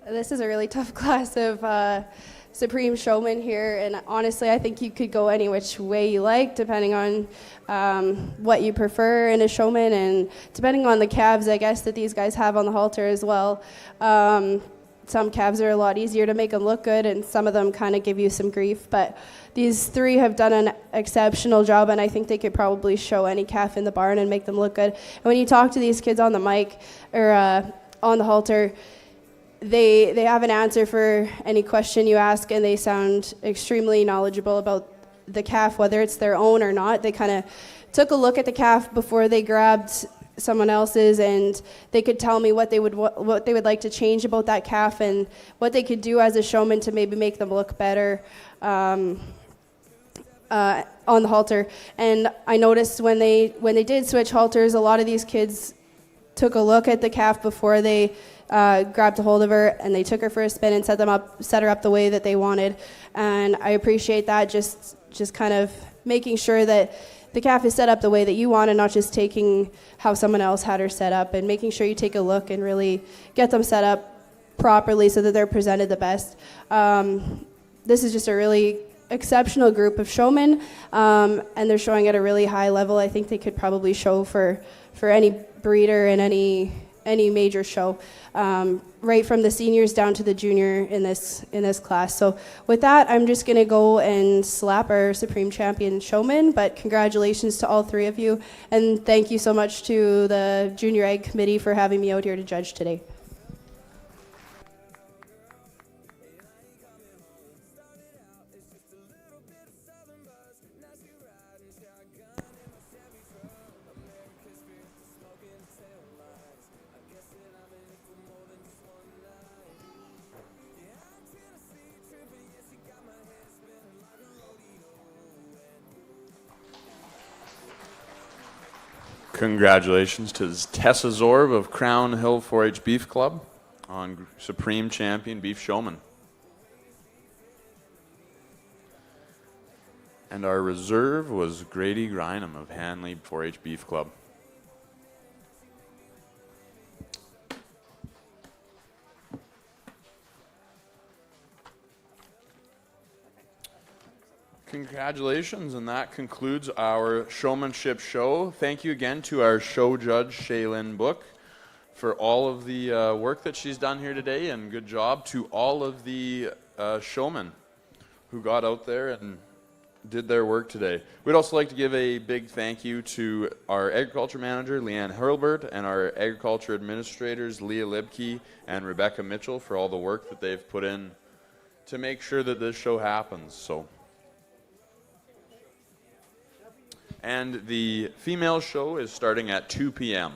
This is a really tough class of Supreme Showmen here, and honestly, I think you could go any which way you like, depending on what you prefer in a showman, and depending on the calves, I guess, that these guys have on the halter as well. Some calves are a lot easier to make them look good, and some of them kind of give you some grief, but these three have done an exceptional job, and I think they could probably show any calf in the barn and make them look good. And when you talk to these kids on the mic, or on the halter, they have an answer for any question you ask, and they sound extremely knowledgeable about the calf, whether it's their own or not. They kind of took a look at the calf before they grabbed someone else's, and they could tell me what they would like to change about that calf, and what they could do as a showman to maybe make them look better on the halter. And I noticed when they did switch halters, a lot of these kids took a look at the calf before they grabbed a hold of her, and they took her for a spin and set her up the way that they wanted. And I appreciate that, just kind of making sure that the calf is set up the way that you want, and not just taking how someone else had her set up, and making sure you take a look and really get them set up properly so that they're presented the best. This is just a really exceptional group of showmen, and they're showing at a really high level. I think they could probably show for any breeder in any major show, right from the seniors down to the junior in this class. So with that, I'm just going to go and slap our Supreme Champion showman, but congratulations to all three of you, and thank you so much to the Junior Egg Committee for having me out here to judge today. Congratulations to Tessa Zorb of Crown Hill 4-H Beef Club on Supreme Champion Beef Showman. And our reserve was Grady Grynam of Hanley 4-H Beef Club. Congratulations, and that concludes our showmanship show. Thank you again to our show judge, Shaylin Book, for all of the work that she's done here today, and good job to all of the showmen who got out there and did their work today. We'd also like to give a big thank you to our agriculture manager, Leanne Hurlbert, and our agriculture administrators, Leah Libke and Rebecca Mitchell, for all the work that they've put in to make sure that this show happens. And the female show is starting at 2 p.m.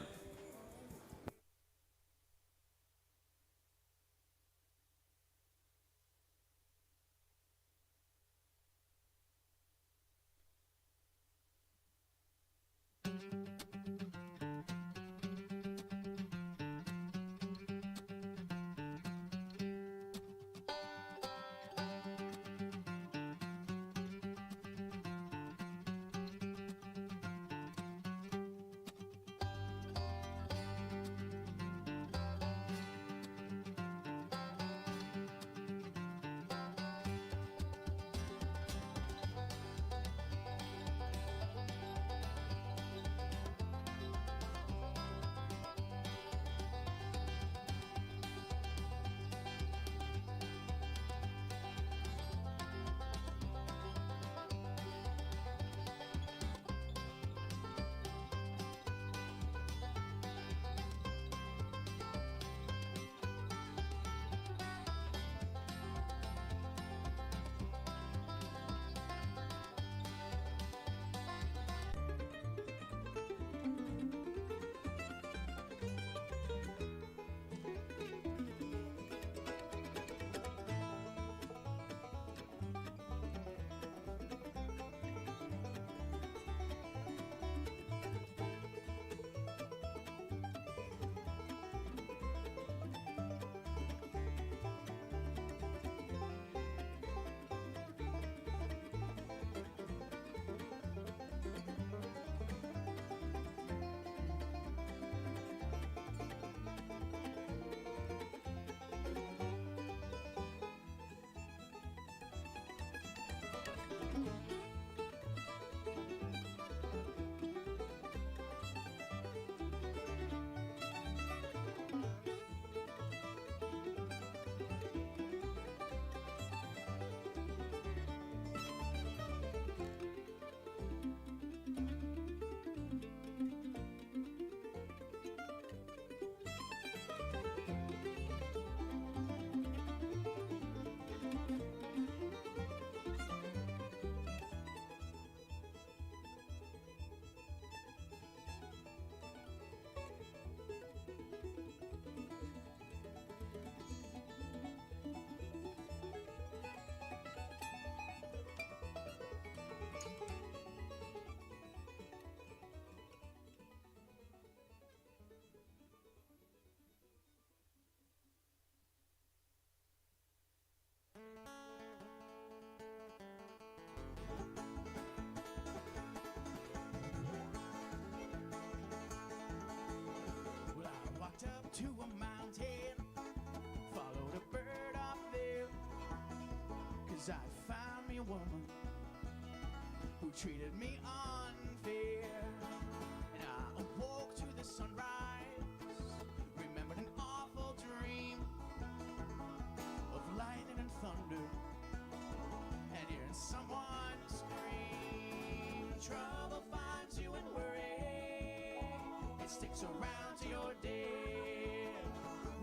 woman who treated me unfair. And I awoke to the sunrise, remembered an awful dream of lightning and thunder, and hearing someone scream. Trouble finds you and worry, it sticks around to your day.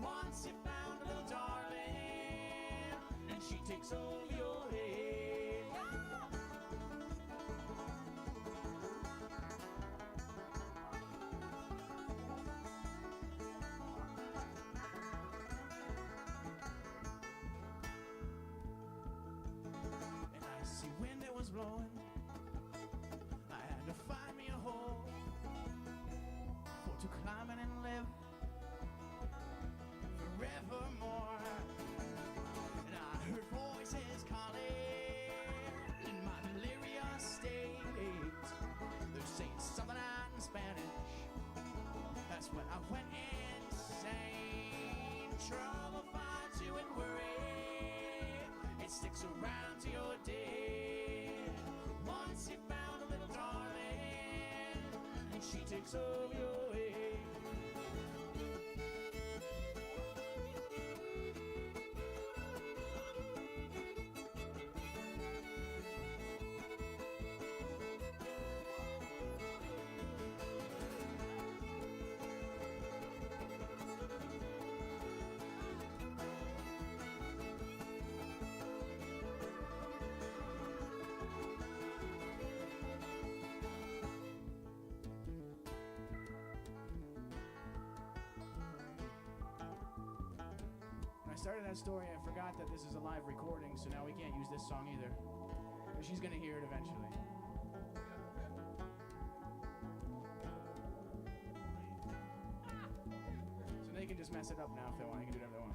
Once you found a little darling, and she takes over your head. And I see wind that was blowing, I had to find me a hole for to climb in and live forevermore. And I heard voices calling in my delirious state. They're saying something out in Spanish. That's when I went insane. Trouble finds you and worry, it sticks around to your day. Once you found a little darling, and she takes over your head. I started that story, I forgot that this is a live recording, so now we can't use this song either. But she's gonna hear it eventually. So they can just mess it up now if they want. They can do whatever they want.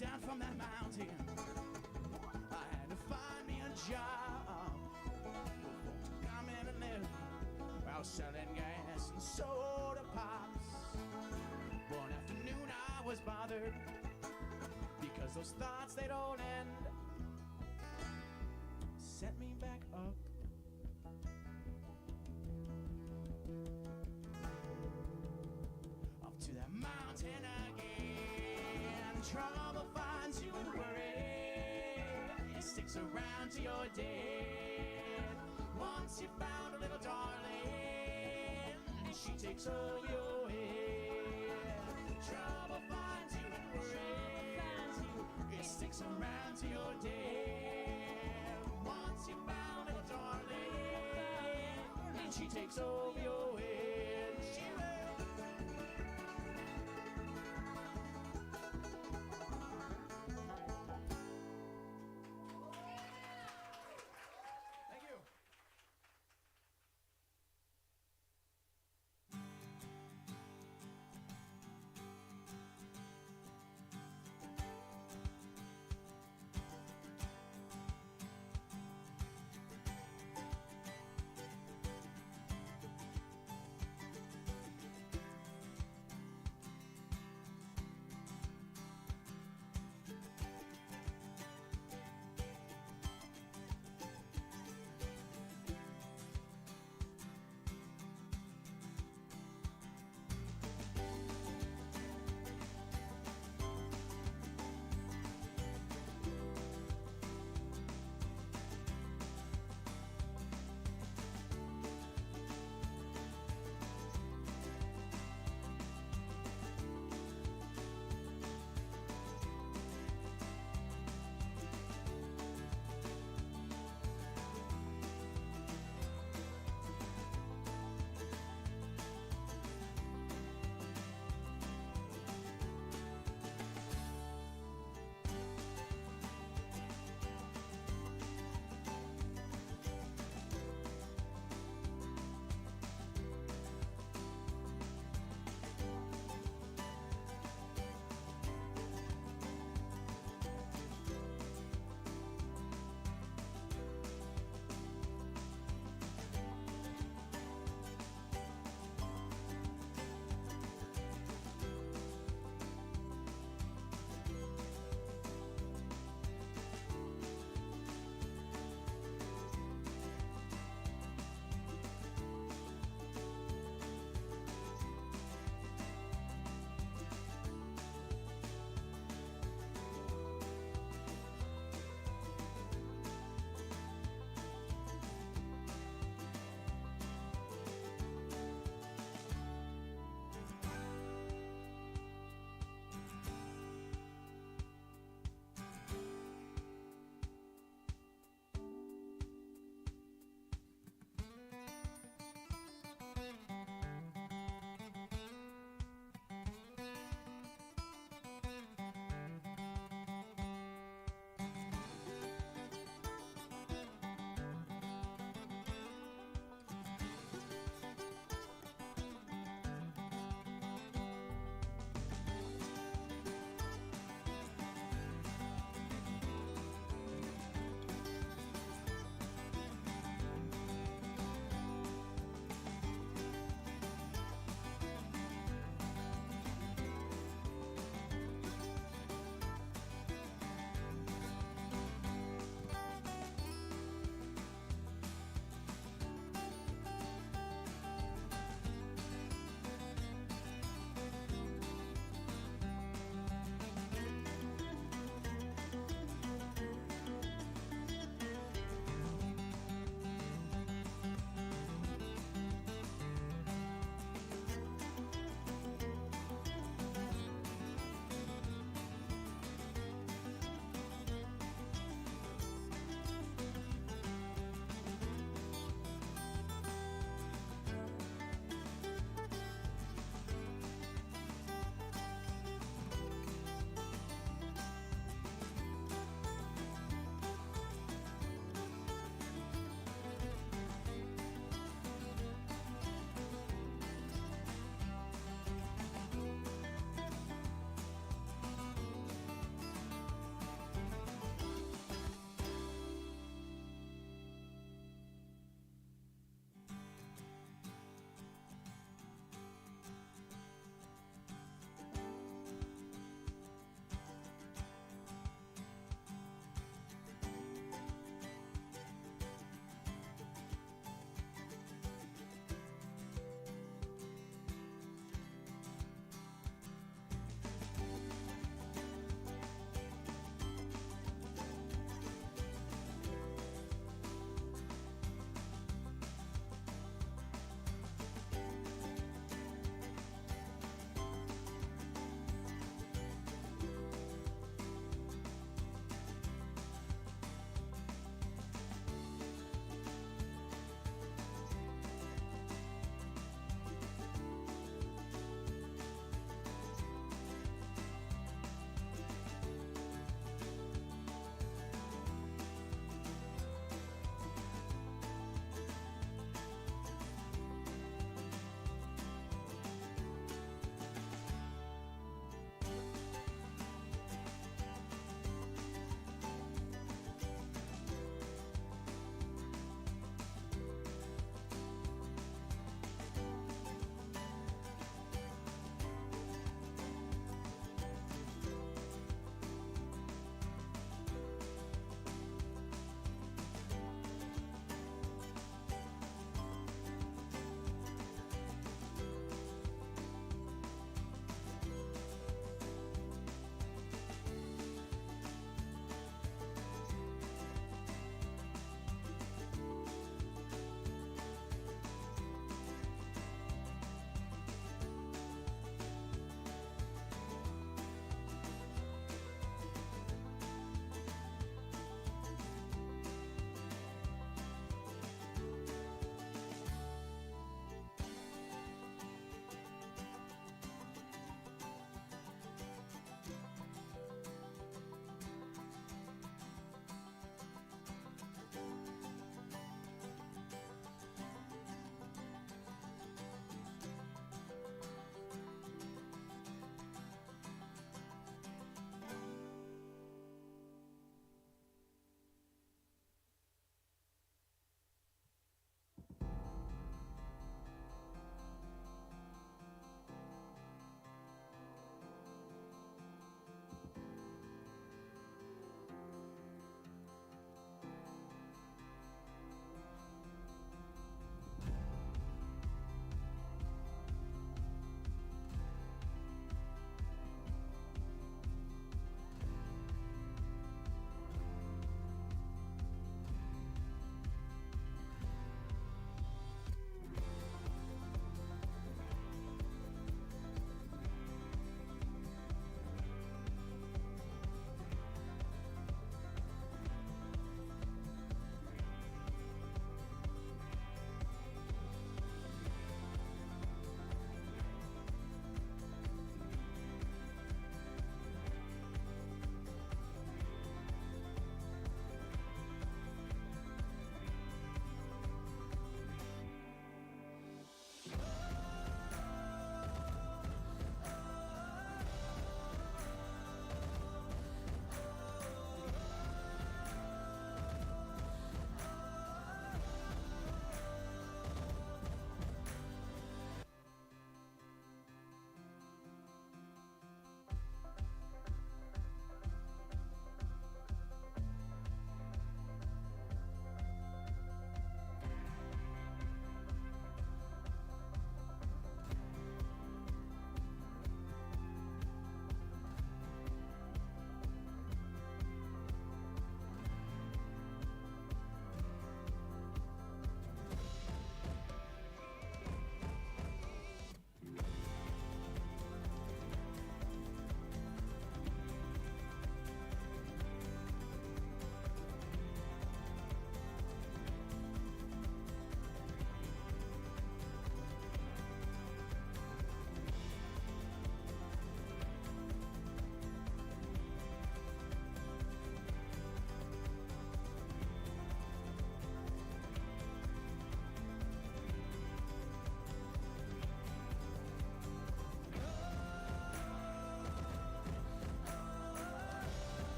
Down from that mountain, I had to find me a job. Come in and live, I was selling gas and soda pops. One afternoon I was bothered because those thoughts, they don't end. Set me back up. Up to that mountain again. Trouble finds you and worry, it sticks around to your dead. Once you found a little darling, and she takes over your head. Trouble finds you and worry, it sticks around to your dead. Once you found a little darling, and she takes over your head. She will.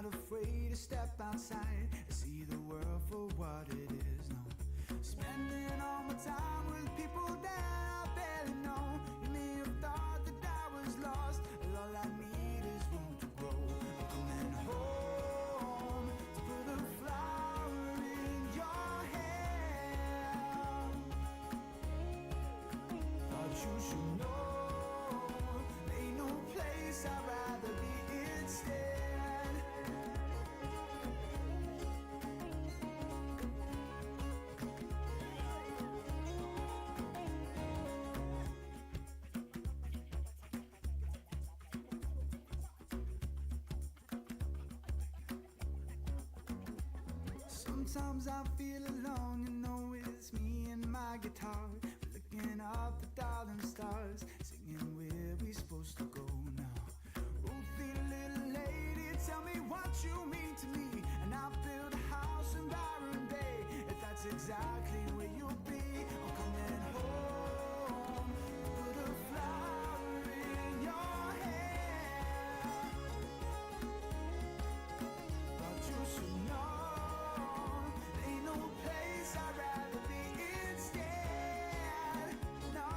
not afraid to step outside and see the world for what it is. No, spending all my time with people that I barely know. You may have thought that I was lost, but all I need is room to grow. I'm coming home to put a flower in your hand. Thought you should know, ain't no place I'd rather be instead. Sometimes I feel alone, you know it's me and my guitar. Looking up the darling stars, singing where we supposed to go now. Ruthie, little lady, tell me what you mean to me. And I'll build a house in Byron Bay, if that's exactly where you'll be. I'm coming home, put a flower in your hair. Thought you should know, ain't no place I'd rather be instead. No.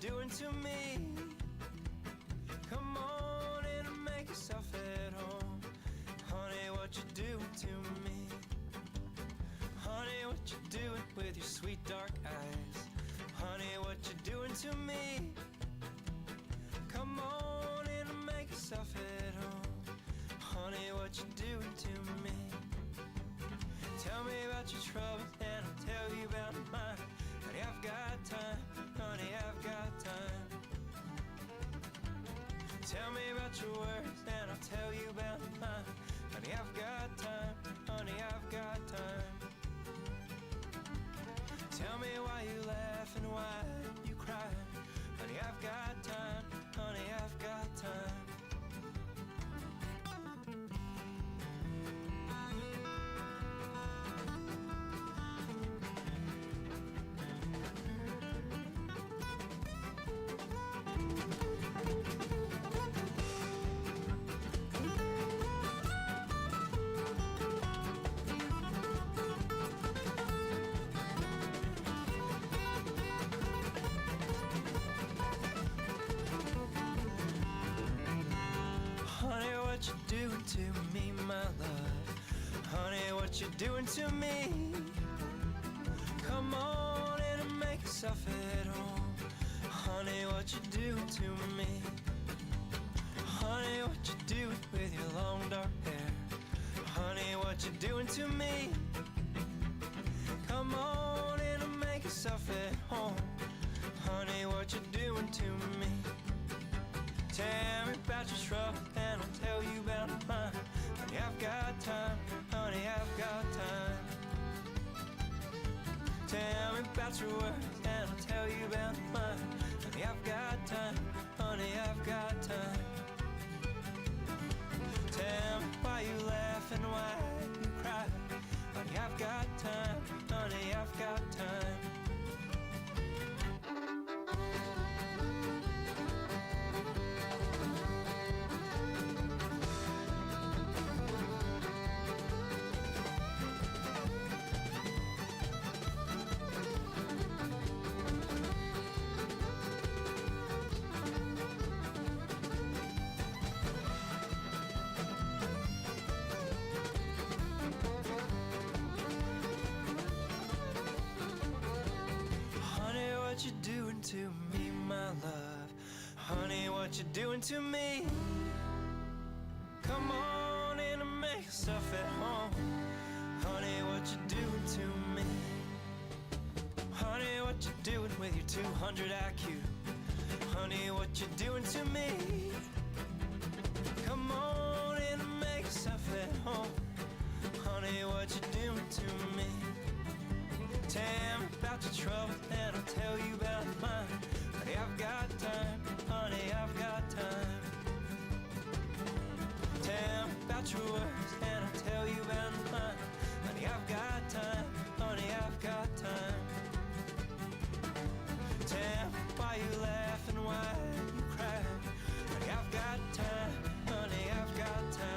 doing to me? Come on in and make yourself at home. Honey, what you doing to me? Honey, what you doing with your sweet dark eyes? Honey, what you doing to me? Come on in and make yourself at home. Honey, what you doing to me? Tell me about your troubles and I'll tell you about mine. Honey, I've got time. Honey, I've got time. Tell me about your worries and I'll tell you about mine. Honey, I've got time. Honey, I've got time. Tell me why you laugh and why you cry. Honey, I've got time. Honey, I've got time. Honey, what you doing to me, my love? Honey, what you doing to me? Come on in and make yourself at home. Honey, what you doing to me? Honey, what you doing with your long dark hair? Honey, what you doing to me? Come on in and make yourself at home. Honey, what you doing to me? Tell me about your trouble and I'll tell you about mine. Honey, I've got time. Honey, I've got time. Tell me about your worries and I'll tell you about mine. Honey, I've got time. Honey, I've got time. Tell me why you laugh and why you cry. Honey, I've got time. Honey, I've got time. Honey, what you doing to me, my love? Honey, what you doing to me? Come on in and make yourself at home. Honey, what you doing to me? Honey, what you doing with your 200 IQ? Honey, what you doing to me? Come on in and make yourself at home. Honey, what you doing to me? Tell me about your trouble and I'll tell you about mine. Honey, I've got time. Honey, I've got time. Tell me about your worries and I'll tell you about mine. Honey, I've got time. Honey, I've got time. Tell me why you laugh and why you cry. Honey, I've got time. Honey, I've got time.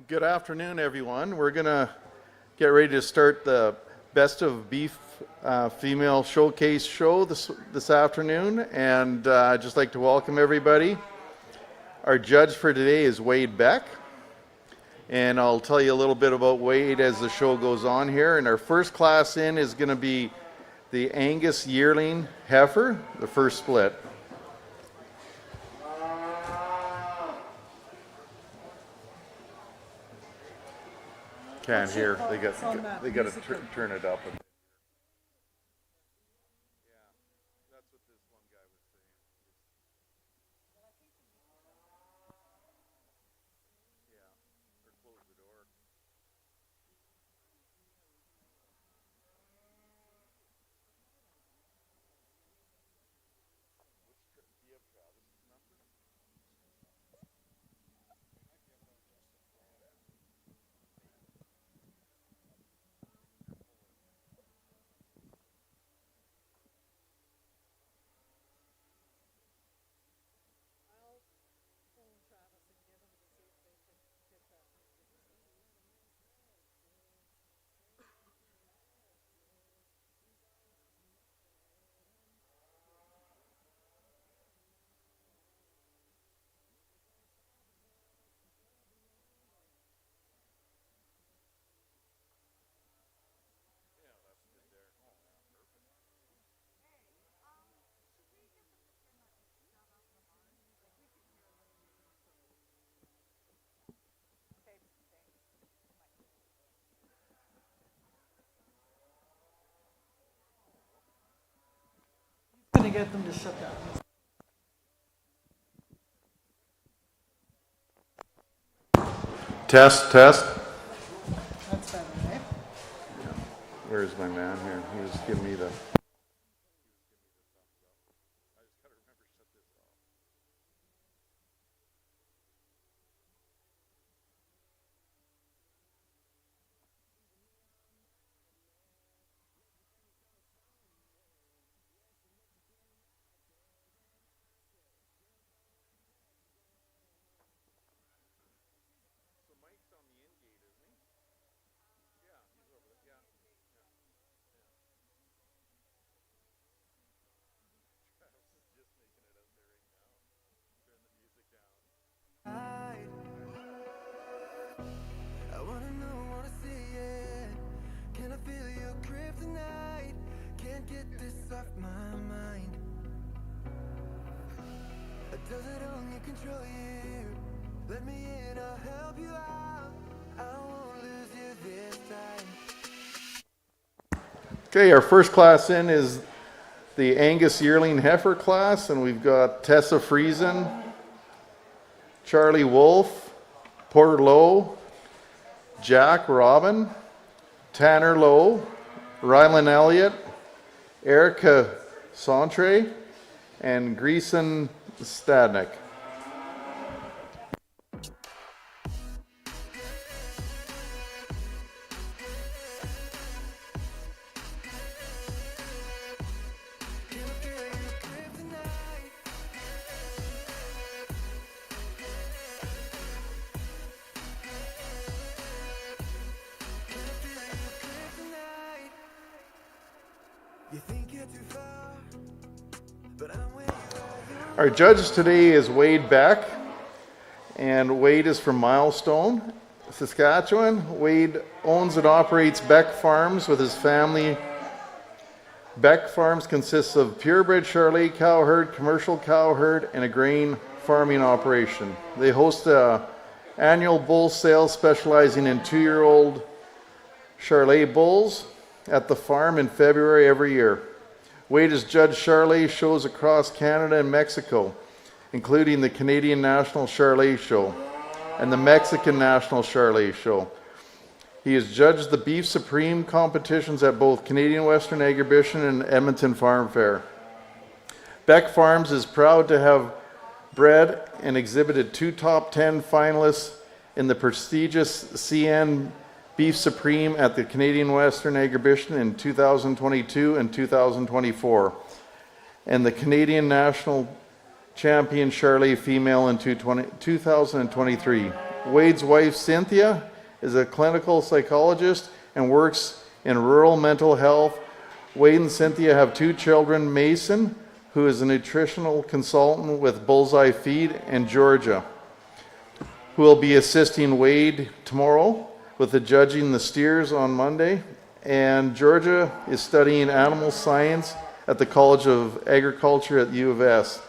Good afternoon, everyone. We're gonna get ready to start the Best of Beef Female Showcase show this afternoon, and I'd just like to welcome everybody. Our judge for today is Wade Beck, and I'll tell you a little bit about Wade as the show goes on here. And our first class in is going to be the Angus Yearling Heifer, the first split. Can't hear. They got to turn it up. Gonna get them to shut down. Test. That's better, right? Where's my man here? He was giving me the... I wanna know, wanna see it. Can I feel your grip tonight? Can't get this off my mind. Does it only control you? Let me in, I'll help you out. I won't lose you this time. Okay, our first class in is the Angus Yearling Heifer class, and we've got Tessa Friesen, Charlie Wolf, Porter Lowe, Jack Robin, Tanner Lowe, Rylan Elliott, Erica Santre, and Greason Stadnick. Our judge today is Wade Beck, and Wade is from Milestone, Saskatchewan. Wade owns and operates Beck Farms with his family. Beck Farms consists of purebred Charolais cow herd, commercial cow herd, and a grain farming operation. They host an annual bull sale specializing in 2-year-old Charolais bulls at the farm in February every year. Wade has judged Charolais shows across Canada and Mexico, including the Canadian National Charolais Show and the Mexican National Charolais Show. He has judged the Beef Supreme competitions at both Canadian Western Exhibition and Edmonton Farm Fair. Beck Farms is proud to have bred and exhibited 2 top 10 finalists in the prestigious CN Beef Supreme at the Canadian Western Exhibition in 2022 and 2024, and the Canadian National Champion Charolais Female in 2023. Wade's wife, Cynthia, is a clinical psychologist and works in rural mental health. Wade and Cynthia have 2 children, Mason, who is a nutritional consultant with Bullseye Feed, and Georgia, who will be assisting Wade tomorrow with the judging the steers on Monday. And Georgia is studying animal science at the College of Agriculture at U of S.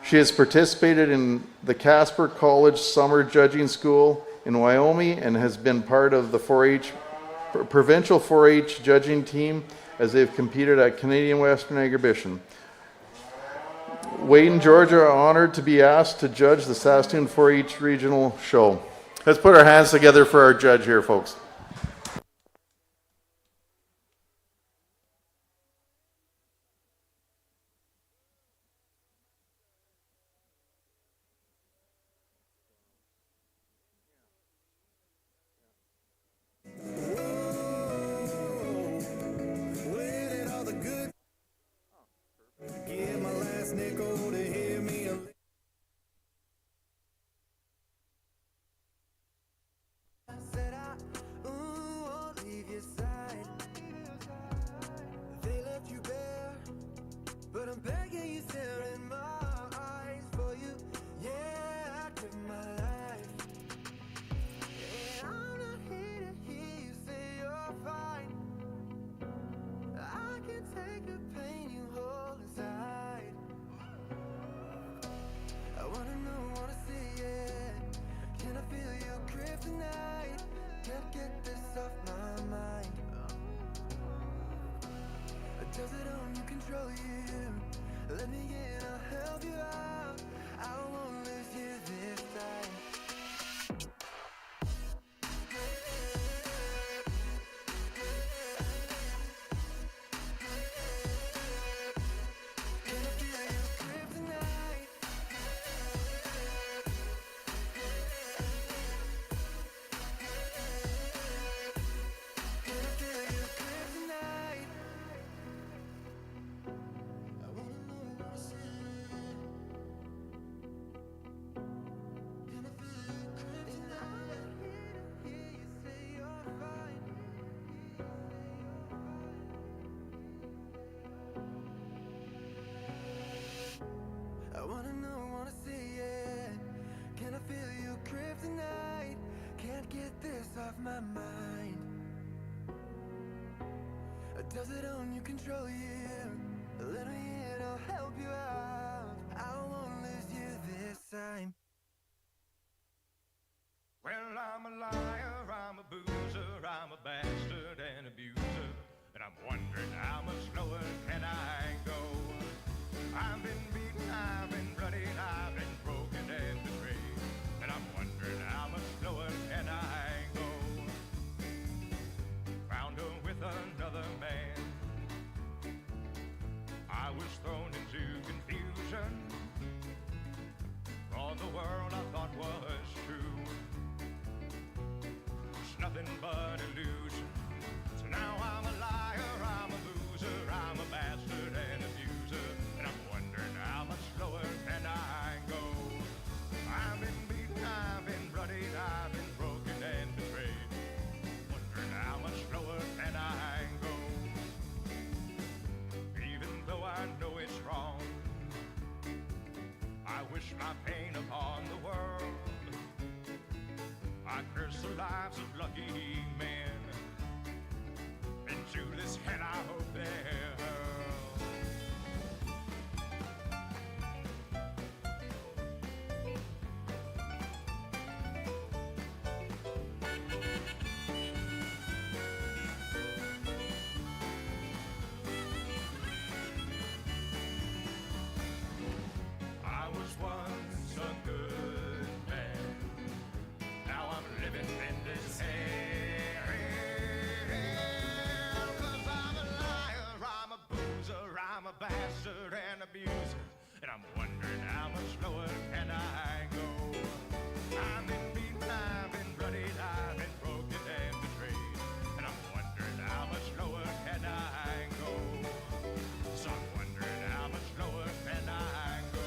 She has participated in the Casper College Summer Judging School in Wyoming and has been part of the 4-H provincial 4-H judging team as they've competed at Canadian Western Agribition. Wade and Georgia are honored to be asked to judge the Saskatoon 4-H regional show. Let's put our hands together for our judge here, folks. Does it only control you? Let me in, I'll help you out. I won't lose you this time. Can I feel your grip tonight? Can I feel your grip tonight? I wanna know, wanna see it. Can I feel your grip tonight? Can't get this off my mind. Does it own you, control you? Let me in, I'll help you out. I won't lose you this time. Well, I'm a liar, I'm a boozer, I'm a bastard and abuser, and I'm wondering how much lower can I go? I've been beaten, I've been bloodied, I've been broken and betrayed, and I'm wondering how much lower can I go? Found her with another man. I was thrown into confusion. All the world I thought was true, it's nothing but illusion. So now I'm a liar, I'm a loser, I'm a bastard and abuser, and I'm wondering how much lower can I go? I've been beaten, I've been bloodied, I've been broken and betrayed, wondering how much lower can I go? Even though I know it's wrong, I wish my pain upon the world. I curse the lives of lucky men. Into this hell I hope they're hurled. I was once a good man. Now I'm living in this hell. 'Cause I'm a liar, I'm a boozer, I'm a bastard and abuser, and I'm wondering how much lower can I go? I've been beaten, I've been bloodied, I've been broken and betrayed, and I'm wondering how much lower can I go? So I'm wondering how much lower can I go?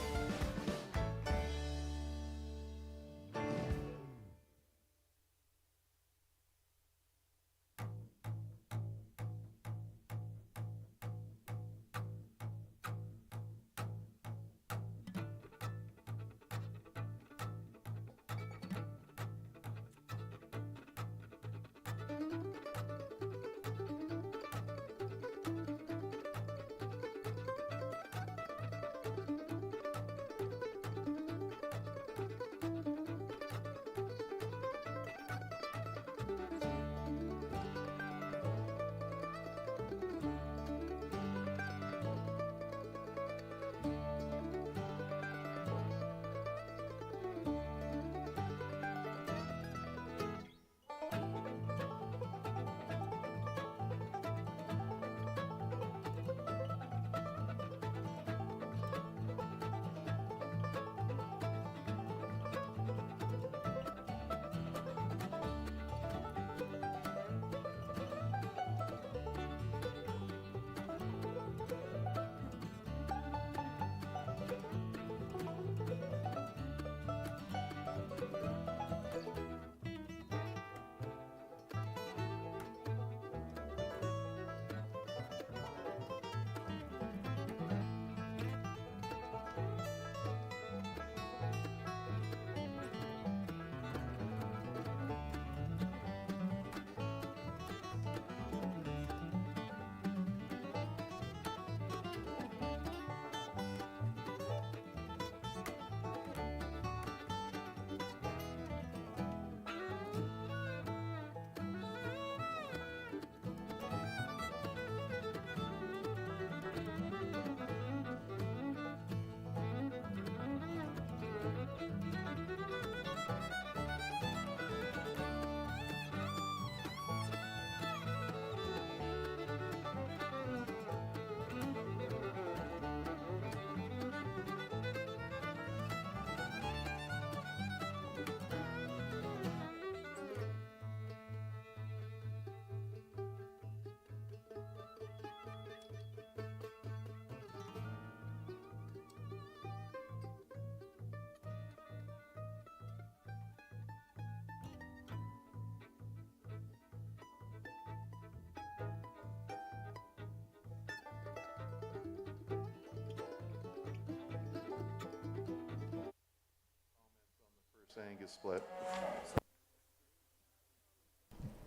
Angus split.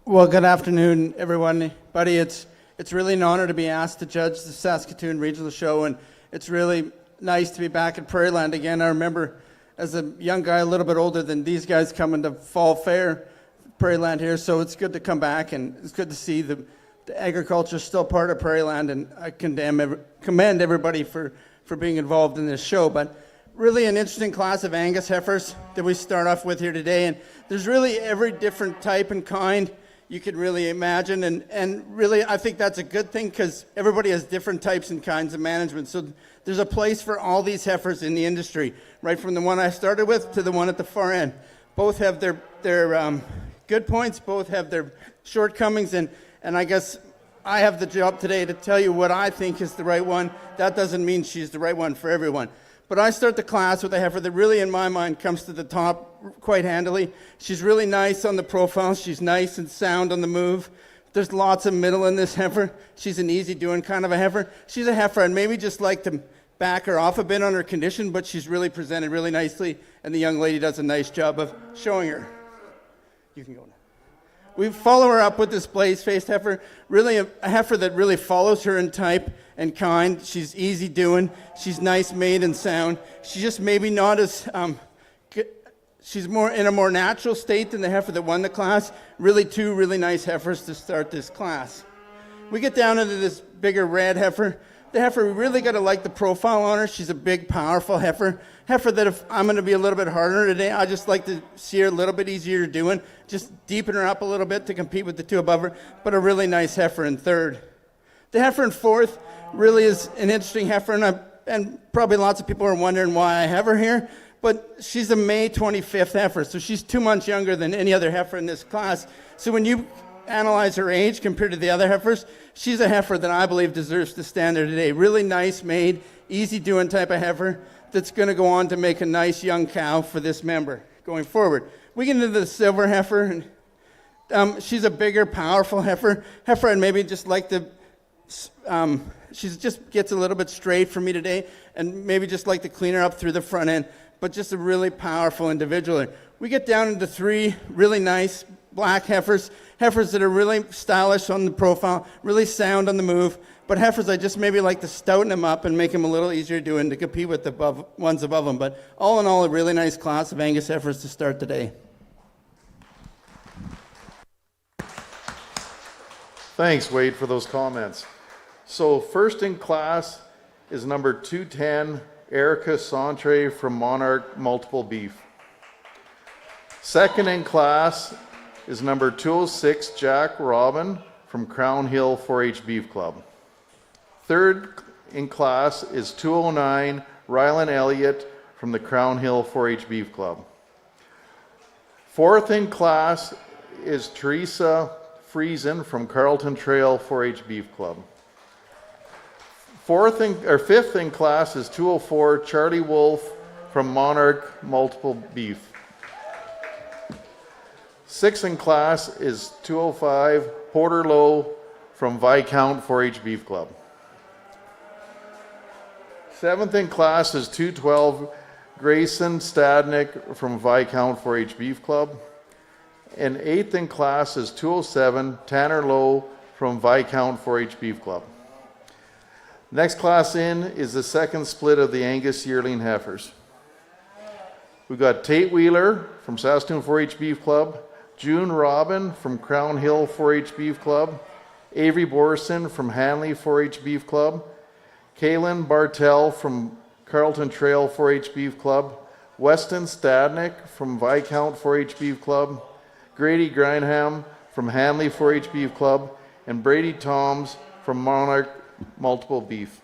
Well, good afternoon, everyone. Buddy, it's really an honor to be asked to judge the Saskatoon Regional Show, and it's really nice to be back at Prairieland again. I remember as a young guy, a little bit older than these guys, coming to Fall Fair, Prairieland here, so it's good to come back, and it's good to see the agriculture still part of Prairieland, and I commend everybody for being involved in this show. But really an interesting class of Angus heifers that we start off with here today, and there's really every different type and kind you could really imagine, and really I think that's a good thing because everybody has different types and kinds of management, so there's a place for all these heifers in the industry, right from the one I started with to the one at the far end. Both have their good points, both have their shortcomings, and I guess I have the job today to tell you what I think is the right one. That doesn't mean she's the right one for everyone. But I start the class with a heifer that really, in my mind, comes to the top quite handily. She's really nice on the profile. She's nice and sound on the move. There's lots of middle in this heifer. She's an easy-doing kind of a heifer. She's a heifer, and maybe just like to back her off a bit on her condition, but she's really presented really nicely, and the young lady does a nice job of showing her. You can go now. We follow her up with this blaze-faced heifer, really a heifer that really follows her in type and kind. She's easy doing. She's nice made and sound. She's just maybe not as, she's more in a more natural state than the heifer that won the class. Really two really nice heifers to start this class. We get down into this bigger red heifer. The heifer, we really got to like the profile on her. She's a big, powerful heifer. Heifer that if I'm going to be a little bit harder today, I just like to see her a little bit easier doing. Just deepen her up a little bit to compete with the two above her, but a really nice heifer in third. The heifer in fourth really is an interesting heifer, and probably lots of people are wondering why I have her here, but she's a May 25th heifer, so she's 2 months younger than any other heifer in this class. So when you analyze her age compared to the other heifers, she's a heifer that I believe deserves to stand there today. Really nice made, easy doing type of heifer that's going to go on to make a nice young cow for this member going forward. We get into the silver heifer, and she's a bigger, powerful heifer, and maybe just like to, she just gets a little bit straight for me today, and maybe just like to clean her up through the front end, but just a really powerful individual. We get down into three really nice black heifers that are really stylish on the profile, really sound on the move, but heifers I just maybe like to stouten them up and make them a little easier to do and to compete with the ones above them. But all in all, a really nice class of Angus heifers to start the day. Thanks, Wade, for those comments. So first in class is number 210, Erica Santre from Monarch Multiple Beef. Second in class is number 206, Jack Robin from Crown Hill 4-H Beef Club. Third in class is 209, Rylan Elliott from the Crown Hill 4-H Beef Club. Fourth in class is Teresa Friesen from Carlton Trail 4-H Beef Club. Fifth in class is 204, Charlie Wolf from Monarch Multiple Beef. Sixth in class is 205, Porter Lowe from Viscount 4-H Beef Club. Seventh in class is 212, Grayson Stadnick from Viscount 4-H Beef Club. And eighth in class is 207, Tanner Lowe from Viscount 4-H Beef Club. Next class in is the second split of the Angus yearling heifers. We've got Tate Wheeler from Saskatoon 4-H Beef Club, June Robin from Crown Hill 4-H Beef Club, Avery Borson from Hanley 4-H Beef Club, Kaylin Bartell from Carlton Trail 4-H Beef Club, Weston Stadnick from Viscount 4-H Beef Club, Grady Grindham from Hanley 4-H Beef Club, and Brady Toms from Monarch Multiple Beef.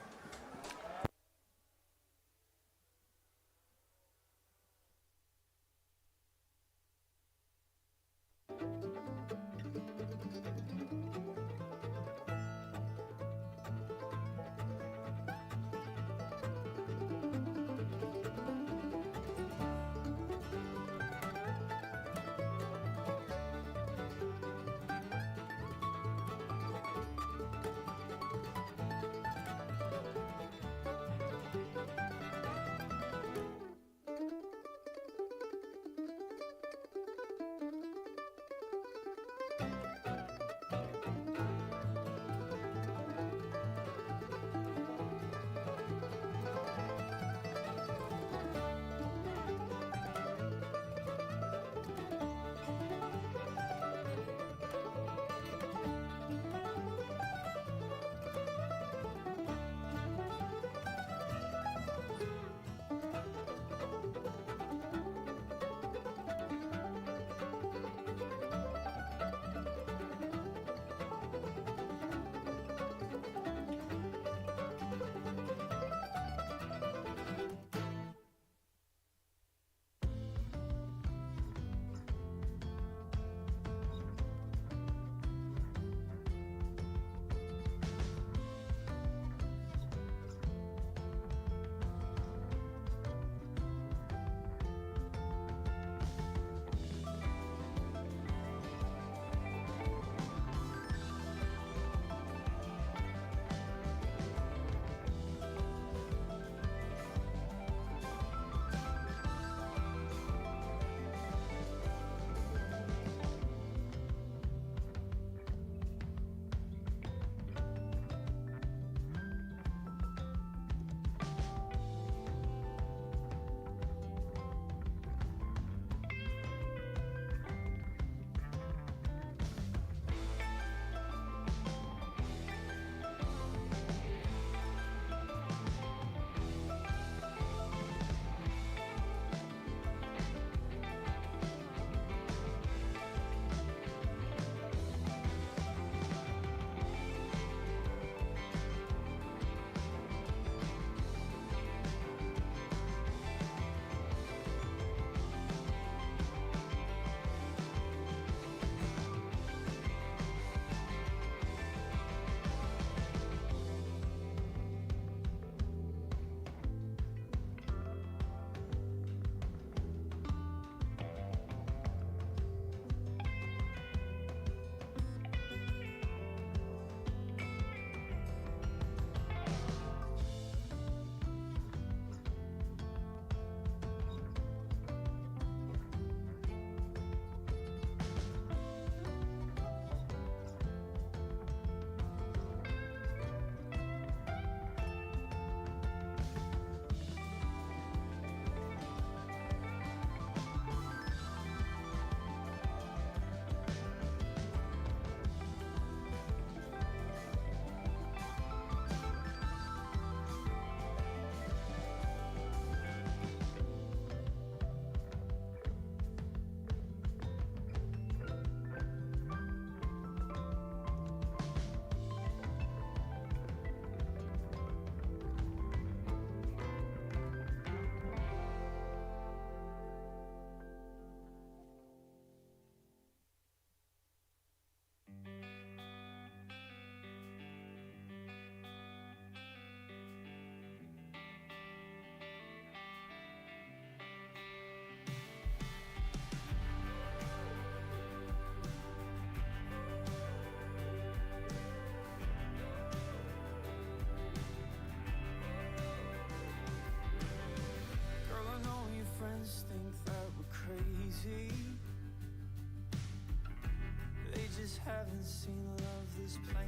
haven't seen love this plainly.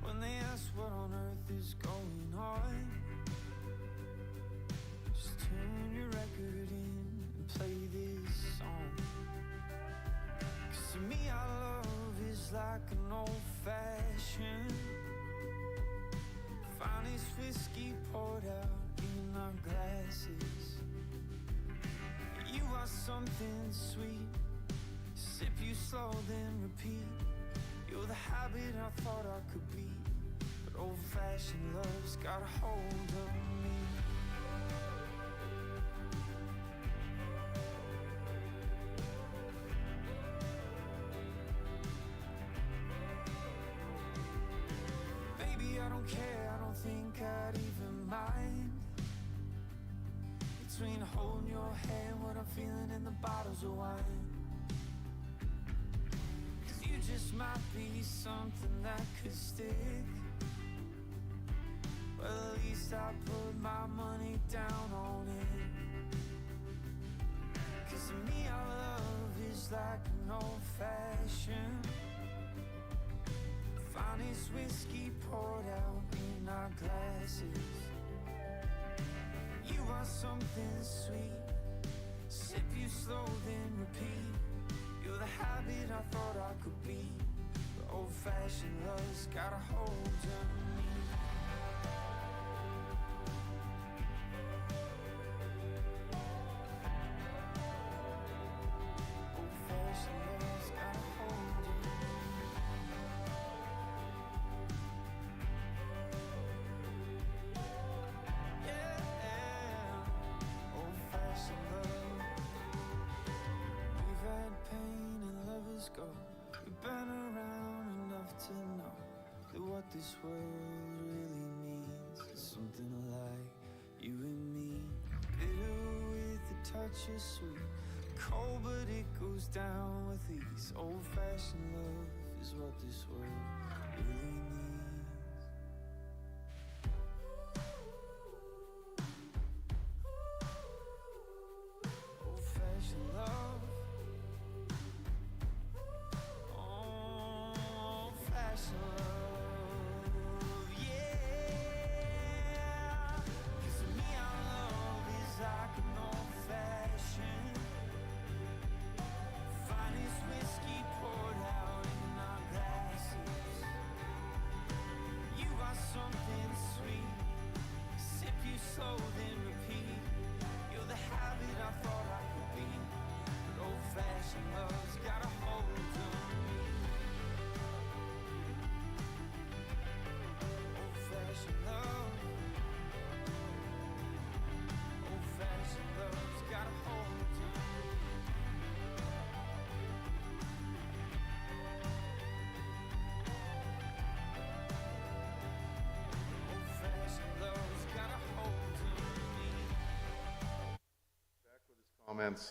When they ask what on earth is going on, just tune your record in and play this song. 'Cause to me our love is like an old-fashioned finest whiskey poured out in our glasses. You are something sweet, sip you slow then repeat. You're the habit I thought I could be, but old-fashioned love's got a hold of me. Baby, I don't care, I don't think I'd even mind. Between holding your hand, what I'm feeling in the bottles of wine. 'Cause you just might be something that could stick. Well, at least I put my money down on it. 'Cause to me our love is like an old-fashioned finest whiskey poured out in our glasses. You are something sweet, sip you slow then repeat. You're the habit I thought I could be, but old-fashioned love's got a hold of me. Old-fashioned love's got a hold of me. Old-fashioned love. We've had pain and lovers go. We've been around enough to know that what this world really means is something like you and me. Bitter with a touch of sweet, cold but it goes down with ease. Old-fashioned love is what this world really needs. Old-fashioned love. Old-fashioned love, yeah. 'Cause to me our love is like an old-fashioned finest whiskey poured out in our glasses. You are something sweet, sip you slow then repeat. You're the habit I thought I could be, but old-fashioned love's got a hold of me. Old-fashioned love. Old-fashioned love's got a hold of me. Old-fashioned love's got a hold of me. Comments.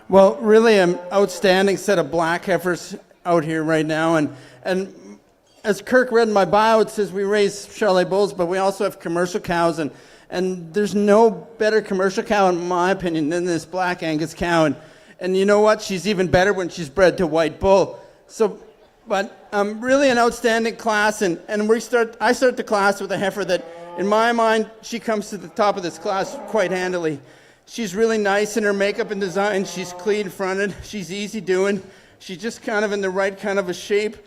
Well, really an outstanding set of black heifers out here right now. And as Kirk read in my bio, it says we raise Charolais bulls, but we also have commercial cows. And there's no better commercial cow, in my opinion, than this black Angus cow. And you know what? She's even better when she's bred to white bull. So, but really an outstanding class. And I start the class with a heifer that, in my mind, she comes to the top of this class quite handily. She's really nice in her makeup and design. She's clean fronted. She's easy doing. She's just kind of in the right kind of a shape.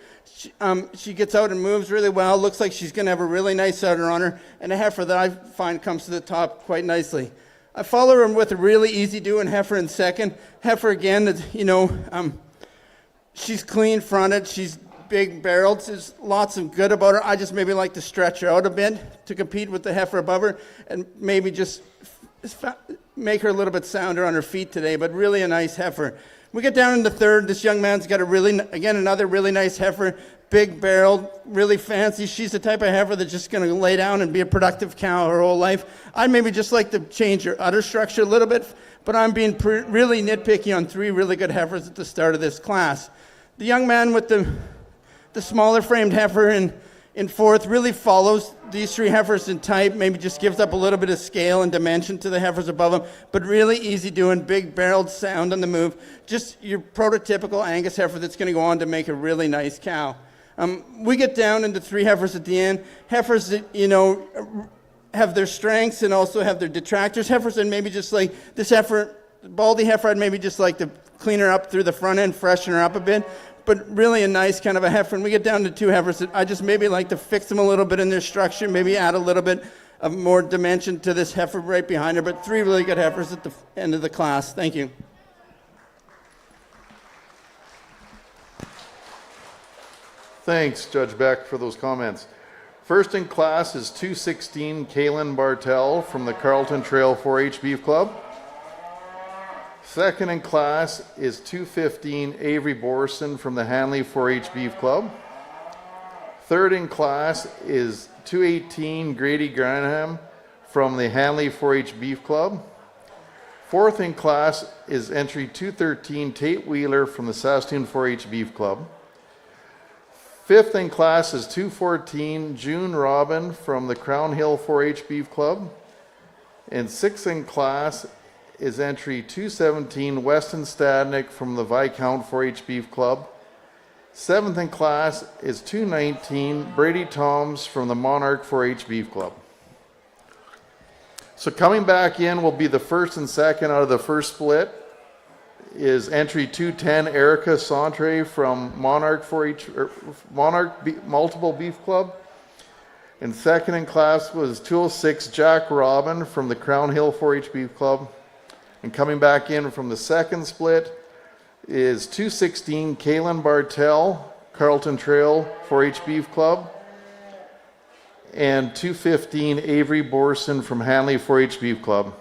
She gets out and moves really well. Looks like she's going to have a really nice udder on her. And a heifer that I find comes to the top quite nicely. I follow her with a really easy doing heifer in second. Heifer again, she's clean fronted. She's big barreled. There's lots of good about her. I just maybe like to stretch her out a bit to compete with the heifer above her and maybe just make her a little bit sounder on her feet today, but really a nice heifer. We get down into third. This young man's got another really nice heifer, big barreled, really fancy. She's the type of heifer that's just going to lay down and be a productive cow her whole life. I'd maybe just like to change her udder structure a little bit, but I'm being really nitpicky on 3 really good heifers at the start of this class. The young man with the smaller framed heifer in in fourth, really follows these three heifers in type, maybe just gives up a little bit of scale and dimension to the heifers above them, but really easy doing, big barreled sound on the move. Just your prototypical Angus heifer that's going to go on to make a really nice cow. We get down into three heifers at the end. Heifers that, you know, have their strengths and also have their detractors. Heifers that maybe just like this heifer, baldy heifer, I'd maybe just like to clean her up through the front end, freshen her up a bit, but really a nice kind of a heifer. And we get down to two heifers that I just maybe like to fix them a little bit in their structure, maybe add a little bit of more dimension to this heifer right behind her, but three really good heifers at the end of the class. Thank you. Thanks, Judge Beck, for those comments. First in class is 216 Kaylin Bartel from the Carlton Trail 4-H Beef Club. Second in class is 215 Avery Borson from the Hanley 4-H Beef Club. Third in class is 218 Grady Granham from the Hanley 4-H Beef Club. Fourth in class is entry 213 Tate Wheeler from the Saskatoon 4-H Beef Club. Fifth in class is 214 June Robin from the Crown Hill 4-H Beef Club. And sixth in class is entry 217 Weston Stadnick from the Viscount 4-H Beef Club. Seventh in class is 219 Brady Toms from the Monarch 4-H Beef Club. So coming back in will be the first and second out of the first split is entry 210 Erica Santre from Monarch 4-H Multiple Beef Club. And second in class was 206 Jack Robin from the Crown Hill 4-H Beef Club. And coming back in from the second split is 216 Kaylin Bartel, Carlton Trail 4-H Beef Club. And 215 Avery Borson from Hanley 4-H Beef Club.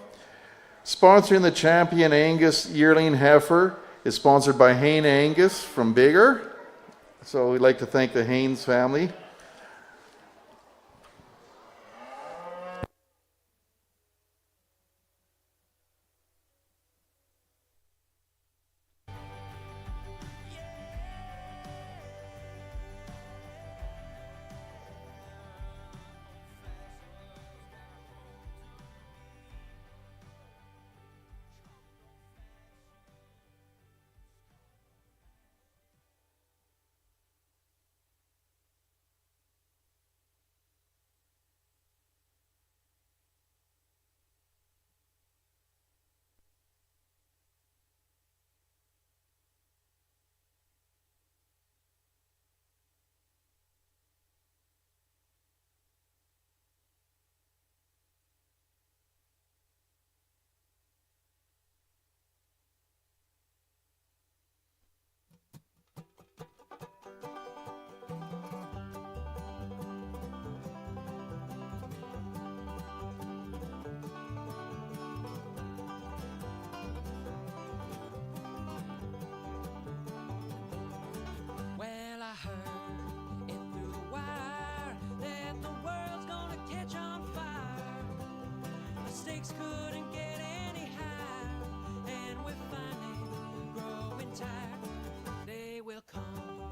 Sponsoring the Champion Angus Yearling Heifer is sponsored by Hayne Angus from Bigger. So we'd like to thank the Haynes family. stakes couldn't get any higher, and we're finally growing tired. Day will come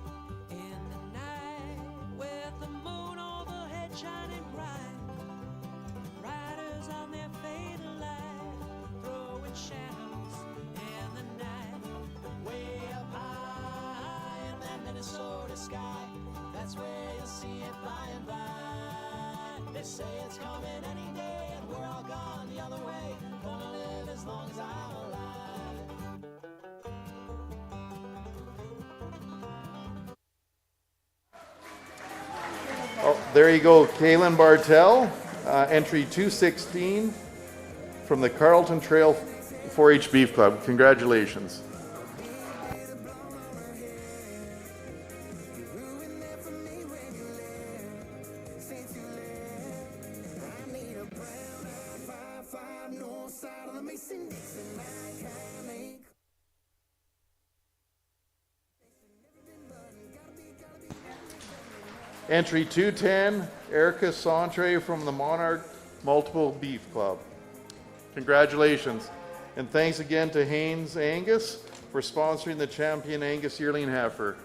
in the night with the moon overhead shining bright. Riders on their fatal line, throwing shadows in the night. Way up high in that Minnesota sky, that's where you'll see it by and by. They say it's coming any day, and we're all gone the other way. Gonna live as long as I'm alive. Oh, there you go, Kaylin Bartel, entry 216 from the Carlton Trail 4-H Beef Club. Congratulations. Entry 210, Erica Santre from the Monarch Multiple Beef Club. Congratulations. And thanks again to Haynes Angus for sponsoring the Champion Angus Yearling Heifer.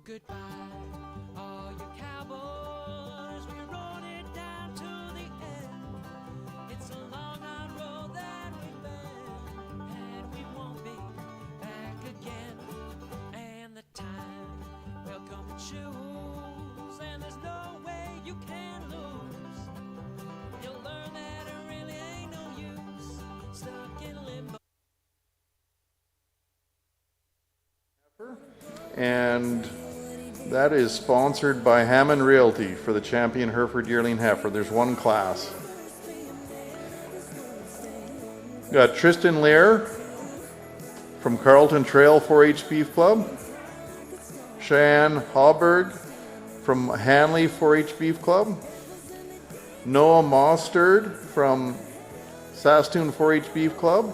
goodbye, all you cowboys. We rode it down to the end. It's a long, hard road that we've been, and we won't be back again. And the time will come to choose, and there's no way you can lose. You'll learn that it really ain't no use stuck in limbo. And that is sponsored by Hammond Realty for the Champion Hereford Yearling Heifer. There's one class. Got Tristan Lair from Carlton Trail 4-H Beef Club. Cheyenne Hauberg from Hanley 4-H Beef Club. Noah Mostard from Saskatoon 4-H Beef Club.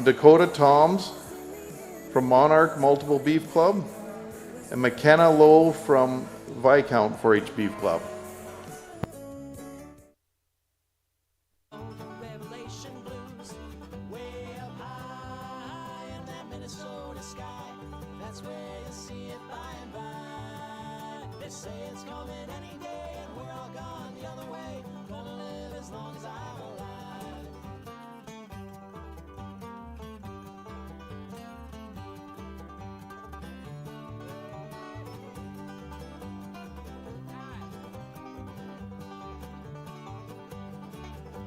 Dakota Toms from Monarch Multiple Beef Club. And McKenna Lowe from Viscount 4-H Beef Club. Revelation blues, way up high in that Minnesota sky. That's where you see it by and by. They say it's coming any day, and we're all gone the other way. Gonna live as long as I'm alive.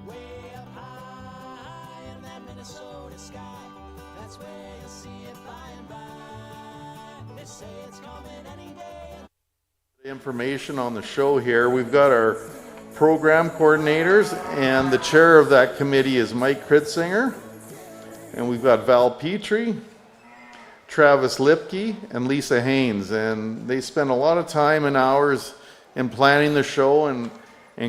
Way up high in that Minnesota sky. That's where you'll see it by and by. They say it's coming any day. Information on the show here. We've got our program coordinators, and the chair of that committee is Mike Kritzinger. And we've got Val Petrie, Travis Lipke, and Lisa Haynes. And they spend a lot of time and hours in planning the show and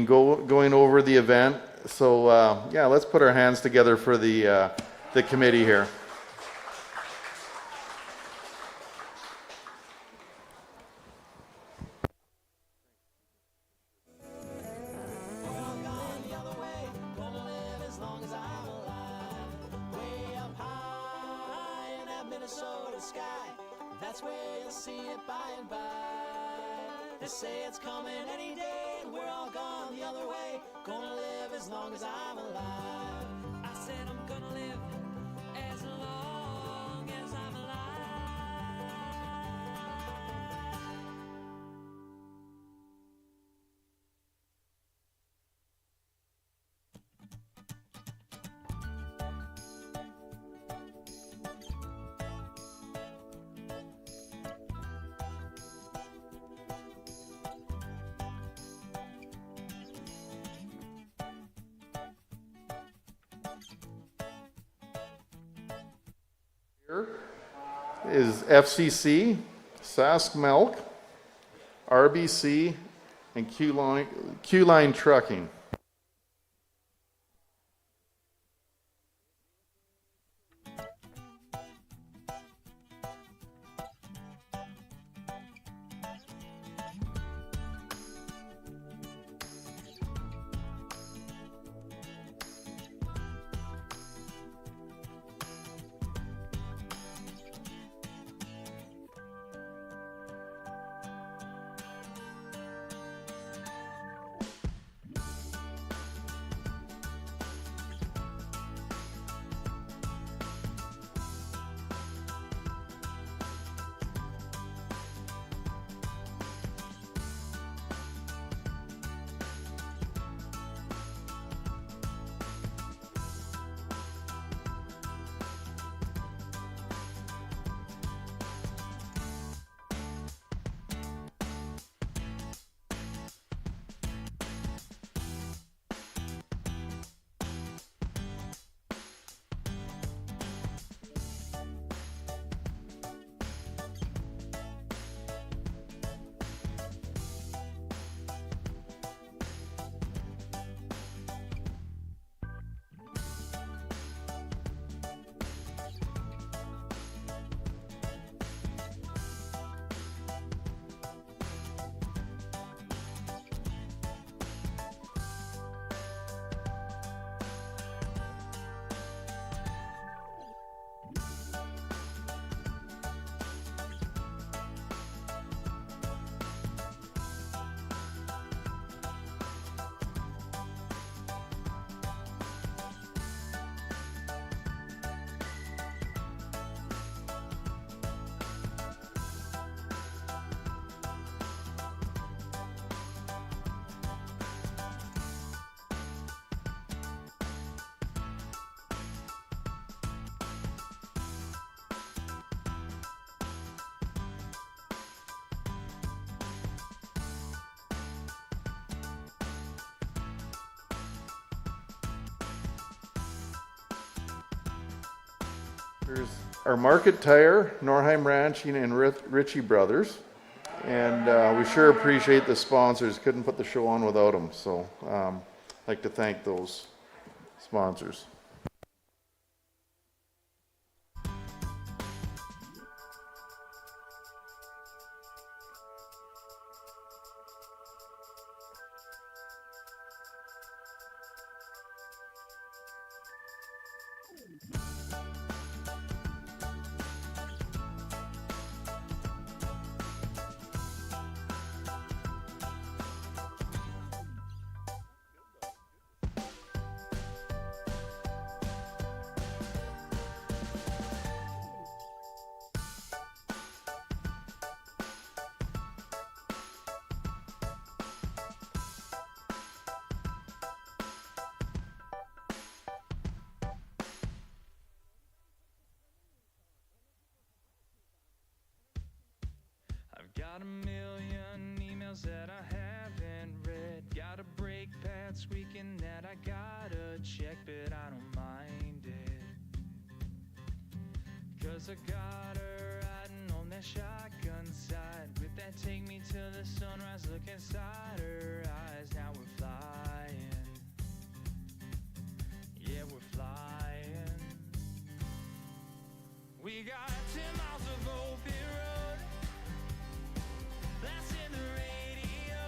going over the event. So yeah, let's put our hands together for the committee here. Minnesota sky, that's where you'll see it by and by. They say it's coming any day, and we're all gone the other way. Gonna live as long as I'm alive. I said I'm gonna live as long as I'm alive. Here is FCC, Sask Milk, RBC, and Q-Line Trucking. Our Market Tire, Norheim Ranching, and Ritchie Brothers. And we sure appreciate the sponsors. Couldn't put the show on without them. So I'd like to thank those sponsors. I've got a million emails that I haven't read. Got a brake pad squeaking that I gotta check, but I don't mind it. 'Cause I got her riding on that shotgun side. With that take me to the sunrise, look inside her eyes. Now we're flying. Yeah, we're flying. We got 10 miles of open road. That's in the radio.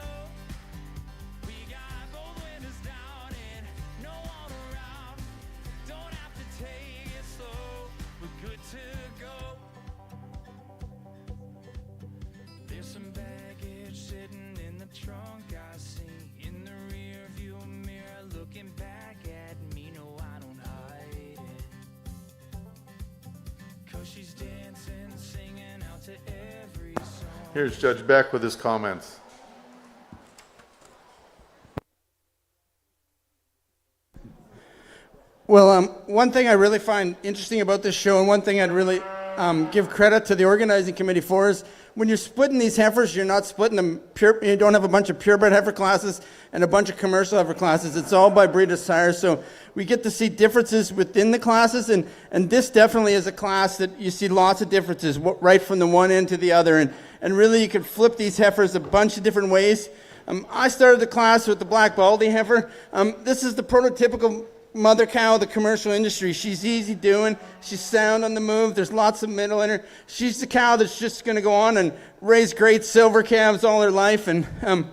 We got both windows down and no one around. Don't have to take it slow. We're good to go. There's some baggage sitting in the trunk I see. In the rear view mirror looking back at me. No, I don't hide it. 'Cause she's dancing, singing out to every song. Here's Judge Beck with his comments. Well, one thing I really find interesting about this show, and one thing I'd really give credit to the organizing committee for, is when you're splitting these heifers, you're not splitting them pure. You don't have a bunch of purebred heifer classes and a bunch of commercial heifer classes. It's all by breed of sire, so we get to see differences within the classes, and this definitely is a class that you see lots of differences right from the one end to the other, and really you can flip these heifers a bunch of different ways. I started the class with the black baldy heifer. This is the prototypical mother cow of the commercial industry. She's easy doing. She's sound on the move. There's lots of middle in her. She's the cow that's just going to go on and raise great silver calves all her life. And a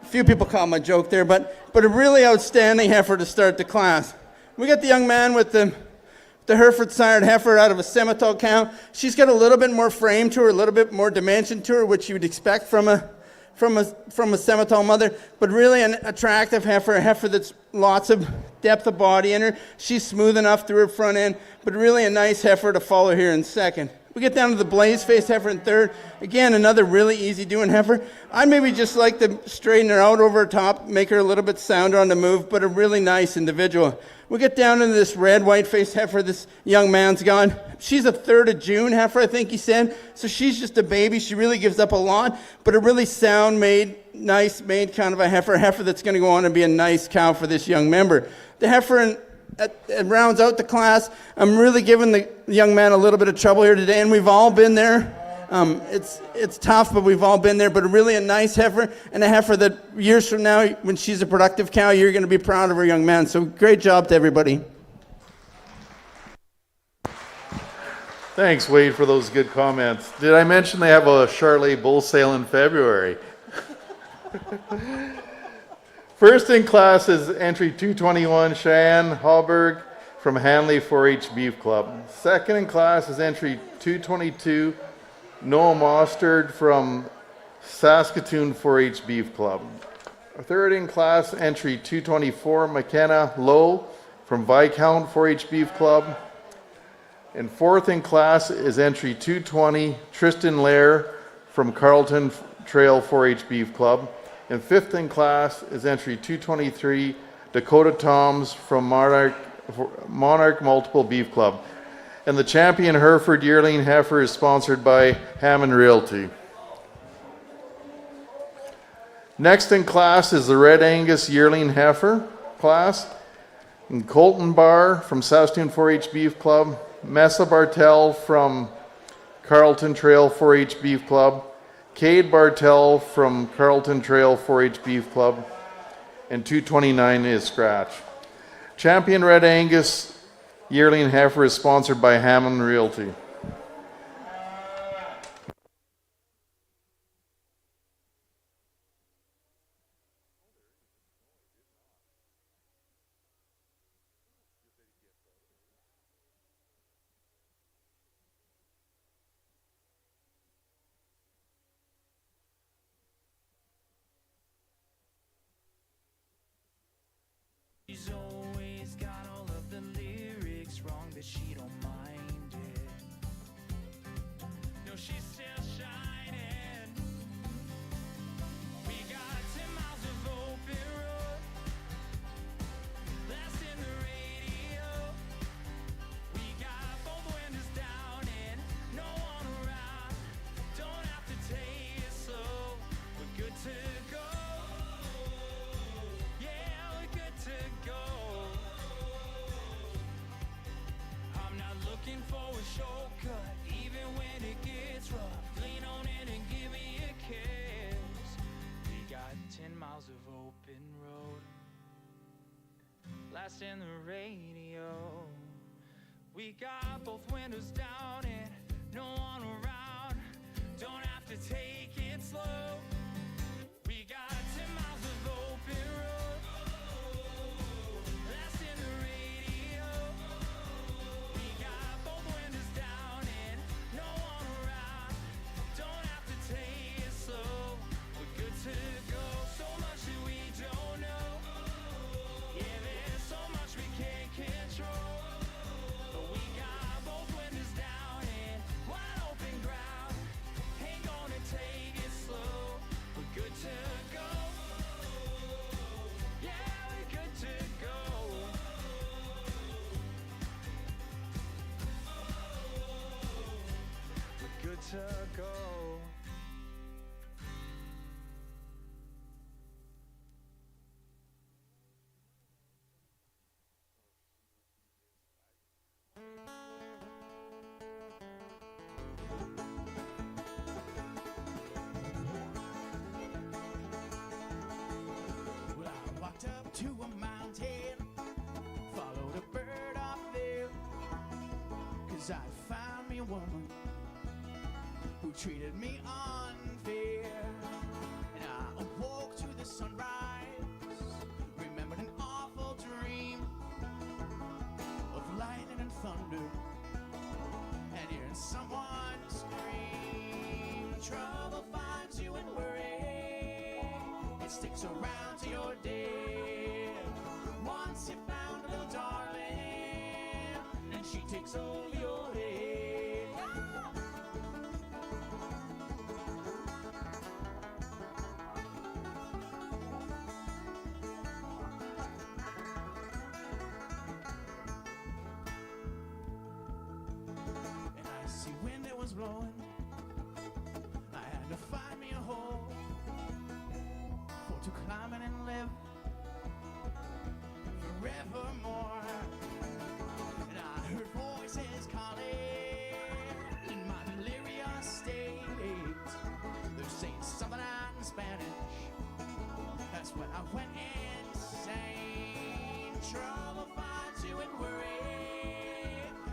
few people caught my joke there, but a really outstanding heifer to start the class. We got the young man with the Hereford sired heifer out of a Semitole cow. She's got a little bit more frame to her, a little bit more dimension to her, which you would expect from a Semitole mother, but really an attractive heifer, a heifer that's lots of depth of body in her. She's smooth enough through her front end, but really a nice heifer to follow here in second. We get down to the blaze-faced heifer in third. Again, another really easy-doing heifer. I maybe just like to straighten her out over top, make her a little bit sounder on the move, but a really nice individual. We get down into this red, white-faced heifer this young man's got. She's a 3rd of June heifer, I think he said. So she's just a baby. She really gives up a lot, but a really sound-made, nice-made kind of a heifer that's going to go on and be a nice cow for this young member. The heifer it rounds out the class. I'm really giving the young man a little bit of trouble here today, and we've all been there. It's tough, but we've all been there. But really a nice heifer, and a heifer that years from now, when she's a productive cow, you're going to be proud of her, young man. So great job to everybody. Thanks, Wade, for those good comments. Did I mention they have a Charlet bull sale in February? First in class is entry 221, Cheyenne Hallberg from Hanley 4-H Beef Club. Second in class is entry 222, Noah Mostard from Saskatoon 4-H Beef Club. Third in class, entry 224, McKenna Lowe from Viscount 4-H Beef Club. And fourth in class is entry 220, Tristan Lair from Carlton Trail 4-H Beef Club. And fifth in class is entry 223, Dakota Toms from Monarch Multiple Beef Club. And the champion Hereford yearling heifer is sponsored by Hammond Realty. Next in class is the Red Angus yearling heifer class. And Colton Barr from Saskatoon 4-H Beef Club. Messa Bartel from Carlton Trail 4-H Beef Club, Cade Bartel from Carlton Trail 4-H Beef Club, and 229 is scratch. Champion Red Angus yearling heifer is sponsored by Hammond Realty. She's always got all of the lyrics wrong, but she don't mind it. No, she's still shining. We got 10 miles of open road, blasting the radio. We got both windows down and no one around. Don't have to take it slow. We're good to go. Looking for a shortcut, even when it gets rough. Lean on in and give me a kiss. We got 10 miles of open road, blasting the radio. We got both windows down and no one around. Don't have to take it slow. We got 10 miles of open road, blasting the radio. We got both windows down and no one around. Don't have to take it slow. We're good to go. So much that we don't know. Yeah, there's so much we can't control. But we got both windows down and wide open ground. Ain't gonna take it slow. We're good to go. Yeah, we're good to go. We're good to go. Well, I walked up to a mountain, followed a bird off there, 'cause I found me a woman who treated me unfair. And I awoke to the sunrise, remembered an awful dream of lightning and thunder, and hearing someone scream. Trouble finds you in worry, it sticks around to your day. Once you found a little darling, and she takes over your head. And I see wind that was blowing, I had to find me a hole for to climb in and live forevermore. And I heard voices calling in my delirious state. They're saying something out in Spanish. That's when I went insane. Trouble finds you in worry,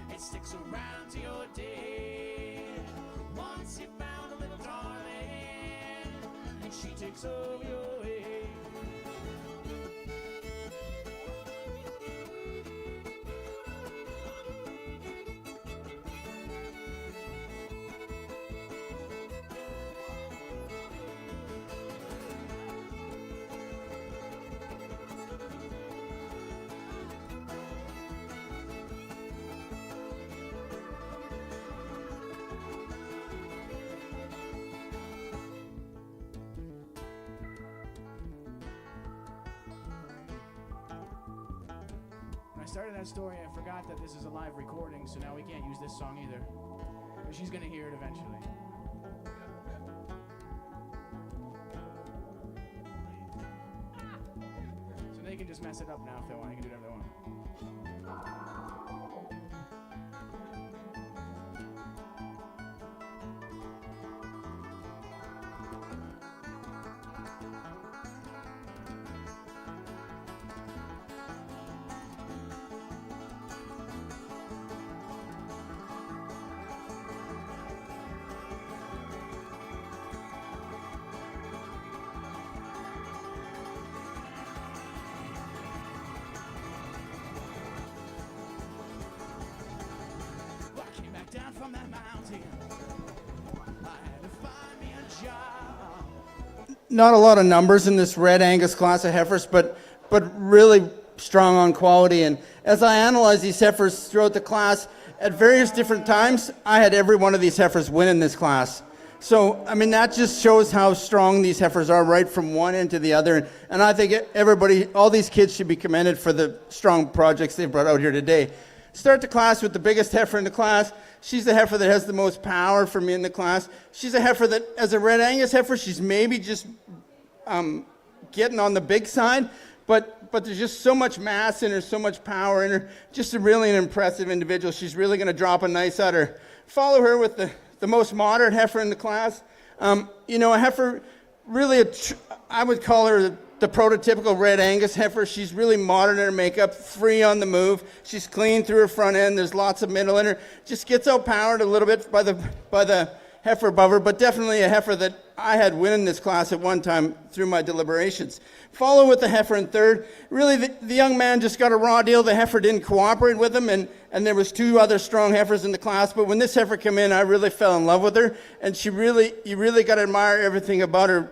it sticks around to your day. Once you found a little darling, and she takes over your head. When I started that story, I forgot that this is a live recording, so now we can't use this song either. But she's gonna hear it eventually. So they can just mess it up now if they want. They can do whatever they want. from that mountain. I had to find me a job. Not a lot of numbers in this Red Angus class of heifers, but really strong on quality. And as I analyzed these heifers throughout the class, at various different times, I had every one of these heifers win in this class. So, I mean, that just shows how strong these heifers are right from one end to the other. And I think everybody, all these kids should be commended for the strong projects they've brought out here today. Start the class with the biggest heifer in the class. She's the heifer that has the most power for me in the class. She's a heifer that, as a Red Angus heifer, she's maybe just getting on the big side, but there's just so much mass in her, so much power in her. Just an impressive individual. She's really going to drop a nice udder. Follow her with the most modern heifer in the class. You know, a heifer, really, I would call her the prototypical Red Angus heifer. She's really modern in her makeup, free on the move. She's clean through her front end. There's lots of middle in her. Just gets outpowered a little bit by the heifer above her, but definitely a heifer that I had winning this class at one time through my deliberations. Follow with the heifer in third. Really, the young man just got a raw deal. The heifer didn't cooperate with him, and there was two other strong heifers in the class. But when this heifer came in, I really fell in love with her, and you really got to admire everything about her.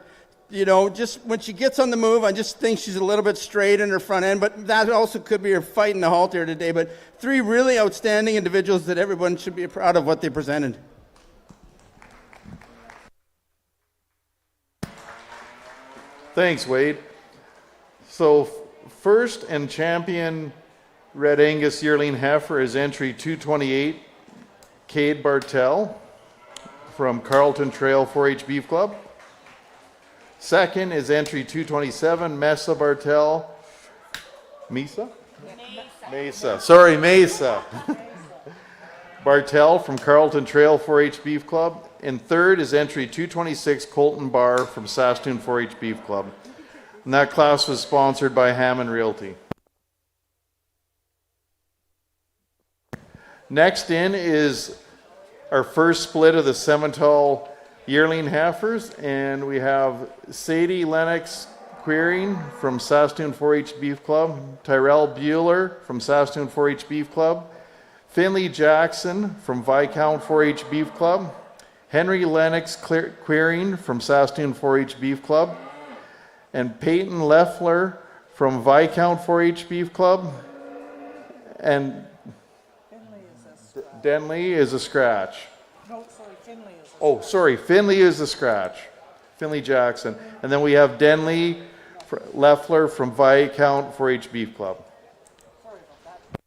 You know, just when she gets on the move, I just think she's a little bit straight in her front end, but that also could be her fight in the halter today. But three really outstanding individuals that everyone should be proud of what they presented. Thanks, Wade. So first and champion Red Angus yearling heifer is entry 228, Cade Bartel from Carlton Trail 4-H Beef Club. Second is entry 227, Mesa Bartel. Mesa. Bartel from Carlton Trail 4-H Beef Club. And third is entry 226, Colton Barr from Saskatoon 4-H Beef Club. And that class was sponsored by Hammond Realty. Next in is our first split of the Simmental yearling heifers, and we have Sadie Lennox Queering from Saskatoon 4-H Beef Club, Tyrell Bueller from Saskatoon 4-H Beef Club, Finley Jackson from Viscount 4-H Beef Club, Henry Lennox Queering from Saskatoon 4-H Beef Club, and Peyton Leffler from Viscount 4-H Beef Club, and Denley is a scratch. No, sorry, Finley is. Oh, sorry, Finley is the scratch. Finley Jackson. And then we have Denley Leffler from Viscount 4-H Beef Club. Sorry about that.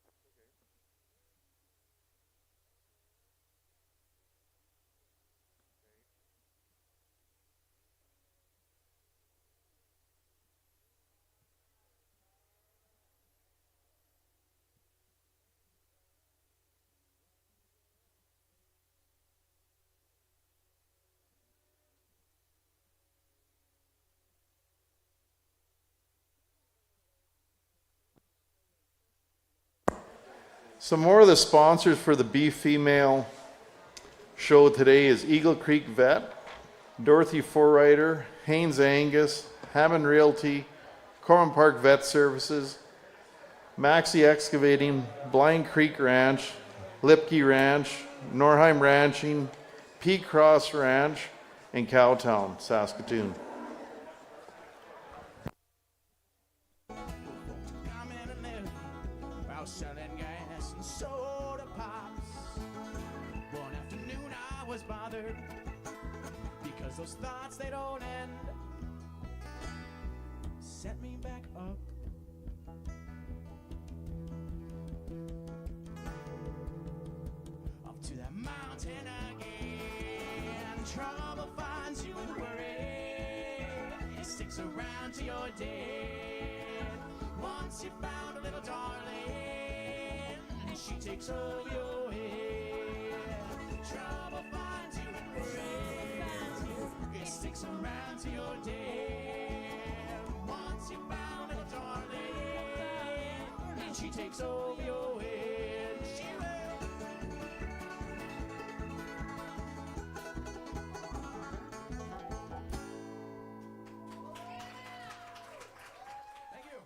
Some more of the sponsors for the Beef Female show today is Eagle Creek Vet, Dorothy Forrider, Haynes Angus, Hammond Realty, Corman Park Vet Services, Maxi Excavating, Blind Creek Ranch, Lipke Ranch, Norheim Ranching, Peak Cross Ranch, and Cowtown, Saskatoon. Selling gas and soda pops. One afternoon I was bothered because those thoughts, they don't end. Set me back up. Up to that mountain again. Trouble finds you and worry. It sticks around to your dead. Once you found a little darling, she takes over your head. Trouble finds you and worry. It sticks around to your day. Once you found a little darling, and she takes over your head. She will. Thank you.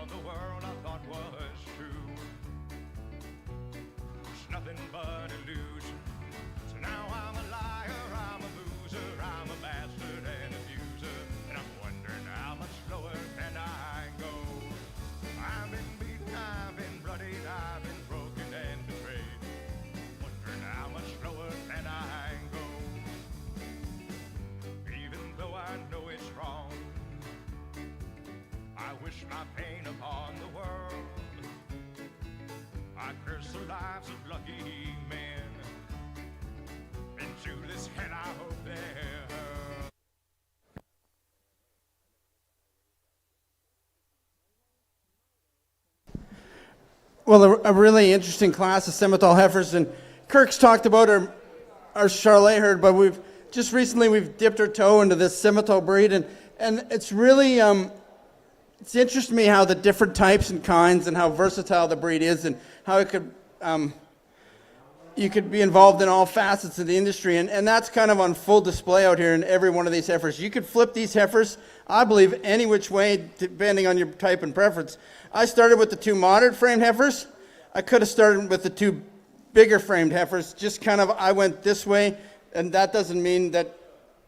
all the world I thought was true. It's nothing but illusion. So now I'm a liar, I'm a loser, I'm a bastard and abuser, and I'm wondering how much lower can I go? I've been beaten, I've been bloodied, I've been broken and betrayed. Wondering how much lower can I go? Even though I know it's wrong, I wish my pain upon the world. I curse the lives of lucky men. Into this hell I hope they're hurled. Well, a really interesting class of Simmental heifers, and Kirk's talked about our Charolais herd, but we've just recently dipped our toe into this Simmental breed, and it's really it's interested me how the different types and kinds and how versatile the breed is, and how it could you could be involved in all facets of the industry, and that's kind of on full display out here in every one of these heifers. You could flip these heifers, I believe, any which way, depending on your type and preference. I started with the two moderate framed heifers. I could have started with the two bigger framed heifers. Just kind of, I went this way, and that doesn't mean that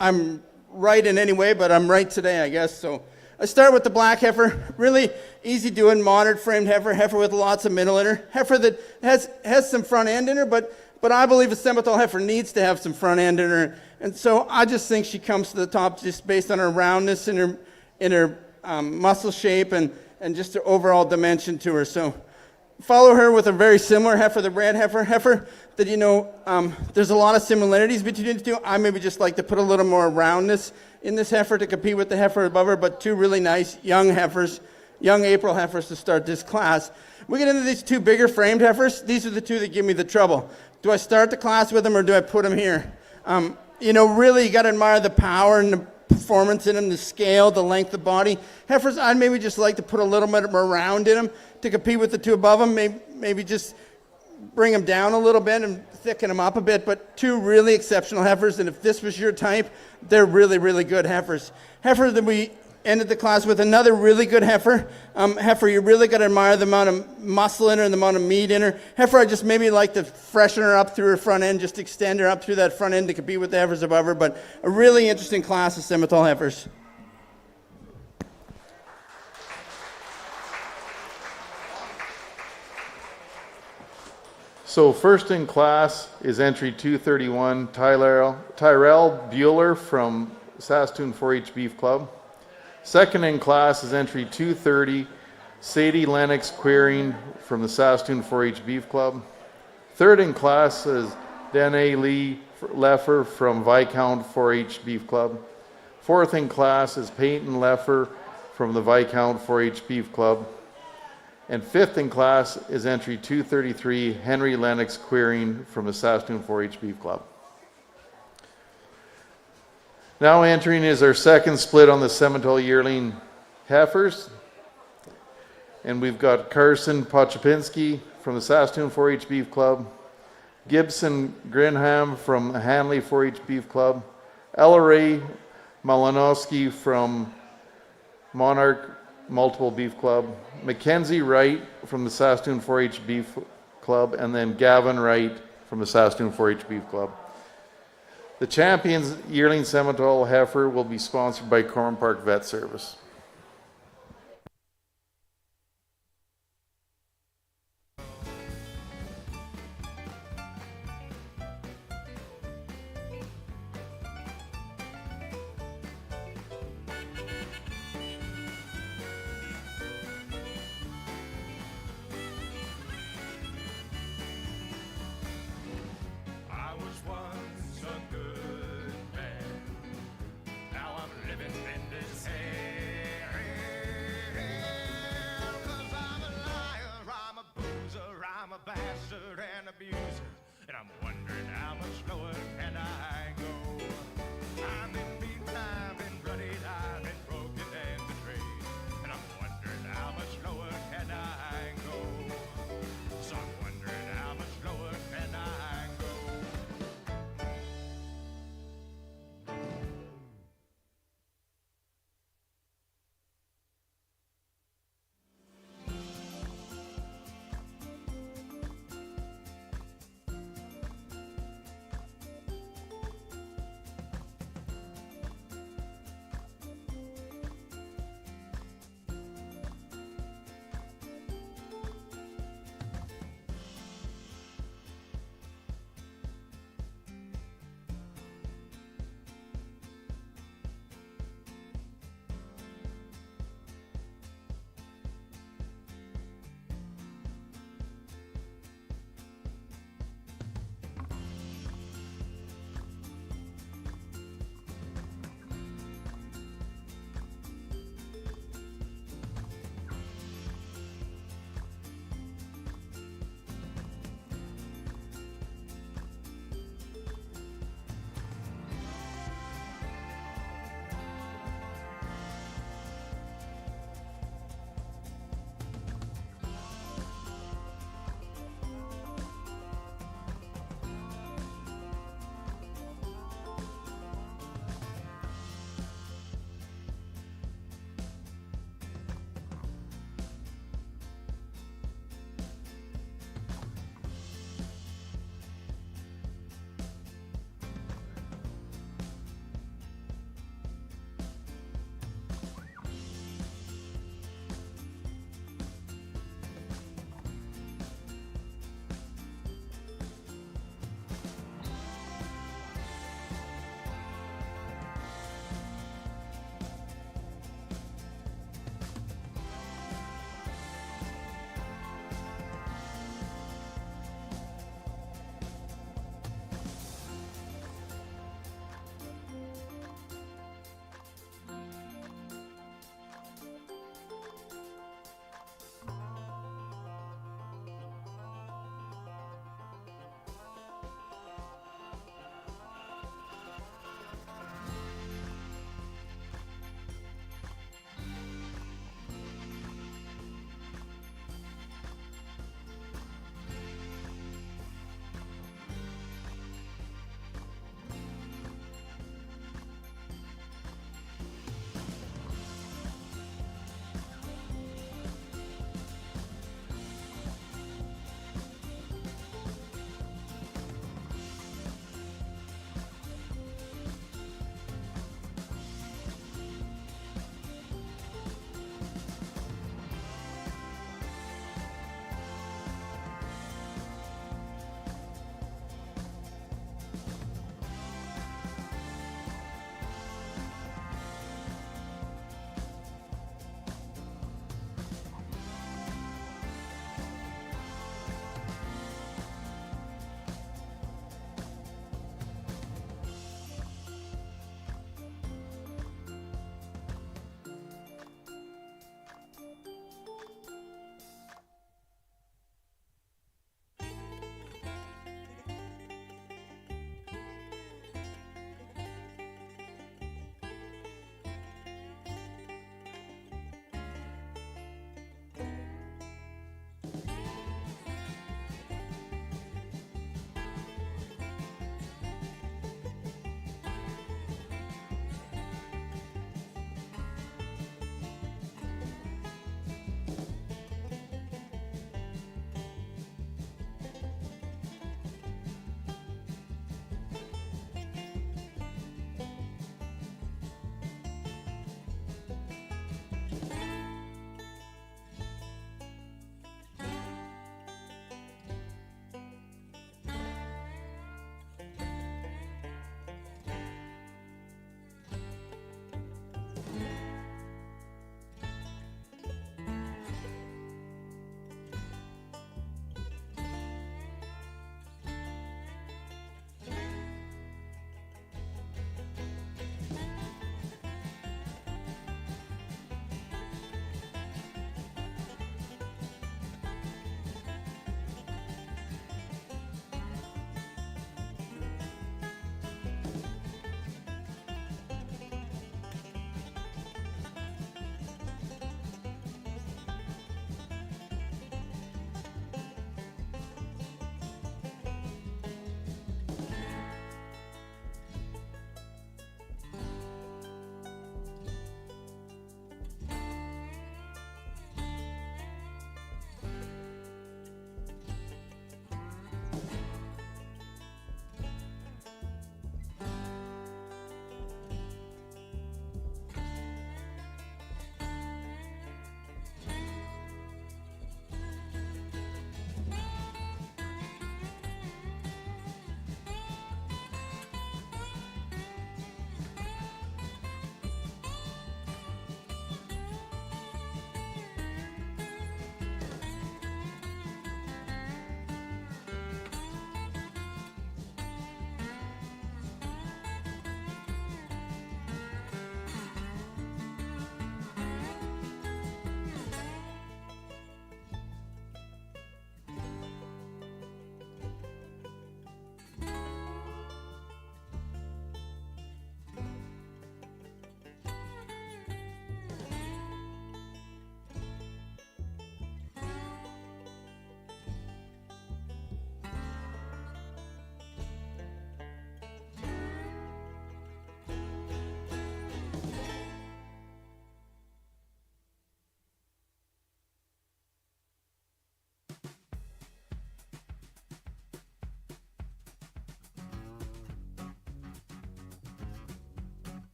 I'm right in any way, but I'm right today, I guess. So I start with the black heifer, really easy doing, moderate framed heifer with lots of middle in her, heifer that has some front end in her, but I believe a Simmental heifer needs to have some front end in her, and so I just think she comes to the top just based on her roundness and her muscle shape and just her overall dimension to her. So follow her with a very similar heifer, the red heifer that, you know, there's a lot of similarities between the two. I maybe just like to put a little more roundness in this heifer to compete with the heifer above her, but two really nice young heifers, young April heifers to start this class. We get into these two bigger framed heifers. These are the two that give me the trouble. Do I start the class with them or do I put them here? You know, really you got to admire the power and the performance in them, the scale, the length of body. Heifers, I'd maybe just like to put a little bit more round in them to compete with the two above them. Maybe just bring them down a little bit and thicken them up a bit, but two really exceptional heifers, and if this was your type, they're really, really good heifers. Heifer that we ended the class with, another really good heifer. Heifer, you really got to admire the amount of muscle in her and the amount of meat in her. Heifer, I just maybe like to freshen her up through her front end, just extend her up through that front end to compete with the heifers above her, but a really interesting class of Simmental heifers. So first in class is entry 231, Tyrell Bueller from Saskatoon 4-H Beef Club. Second in class is entry 230, Sadie Lennox Queering from the Saskatoon 4-H Beef Club. Third in class is Danae Lee Leffer from Viscount 4-H Beef Club. Fourth in class is Peyton Leffer from the Viscount 4-H Beef Club. And fifth in class is entry 233, Henry Lennox Queering from the Saskatoon 4-H Beef Club. Now entering is our second split on the Simmental yearling heifers. And we've got Carson Pochopinski from the Saskatoon 4-H Beef Club, Gibson Grinham from Hanley 4-H Beef Club, Ella Ray Malinowski from Monarch Multiple Beef Club, Mackenzie Wright from the Saskatoon 4-H Beef Club, and then Gavin Wright from the Saskatoon 4-H Beef Club. The Champions Yearling Simmental heifer will be sponsored by Corn Park Vet Service. I was once a good man. Now I'm living in this hell.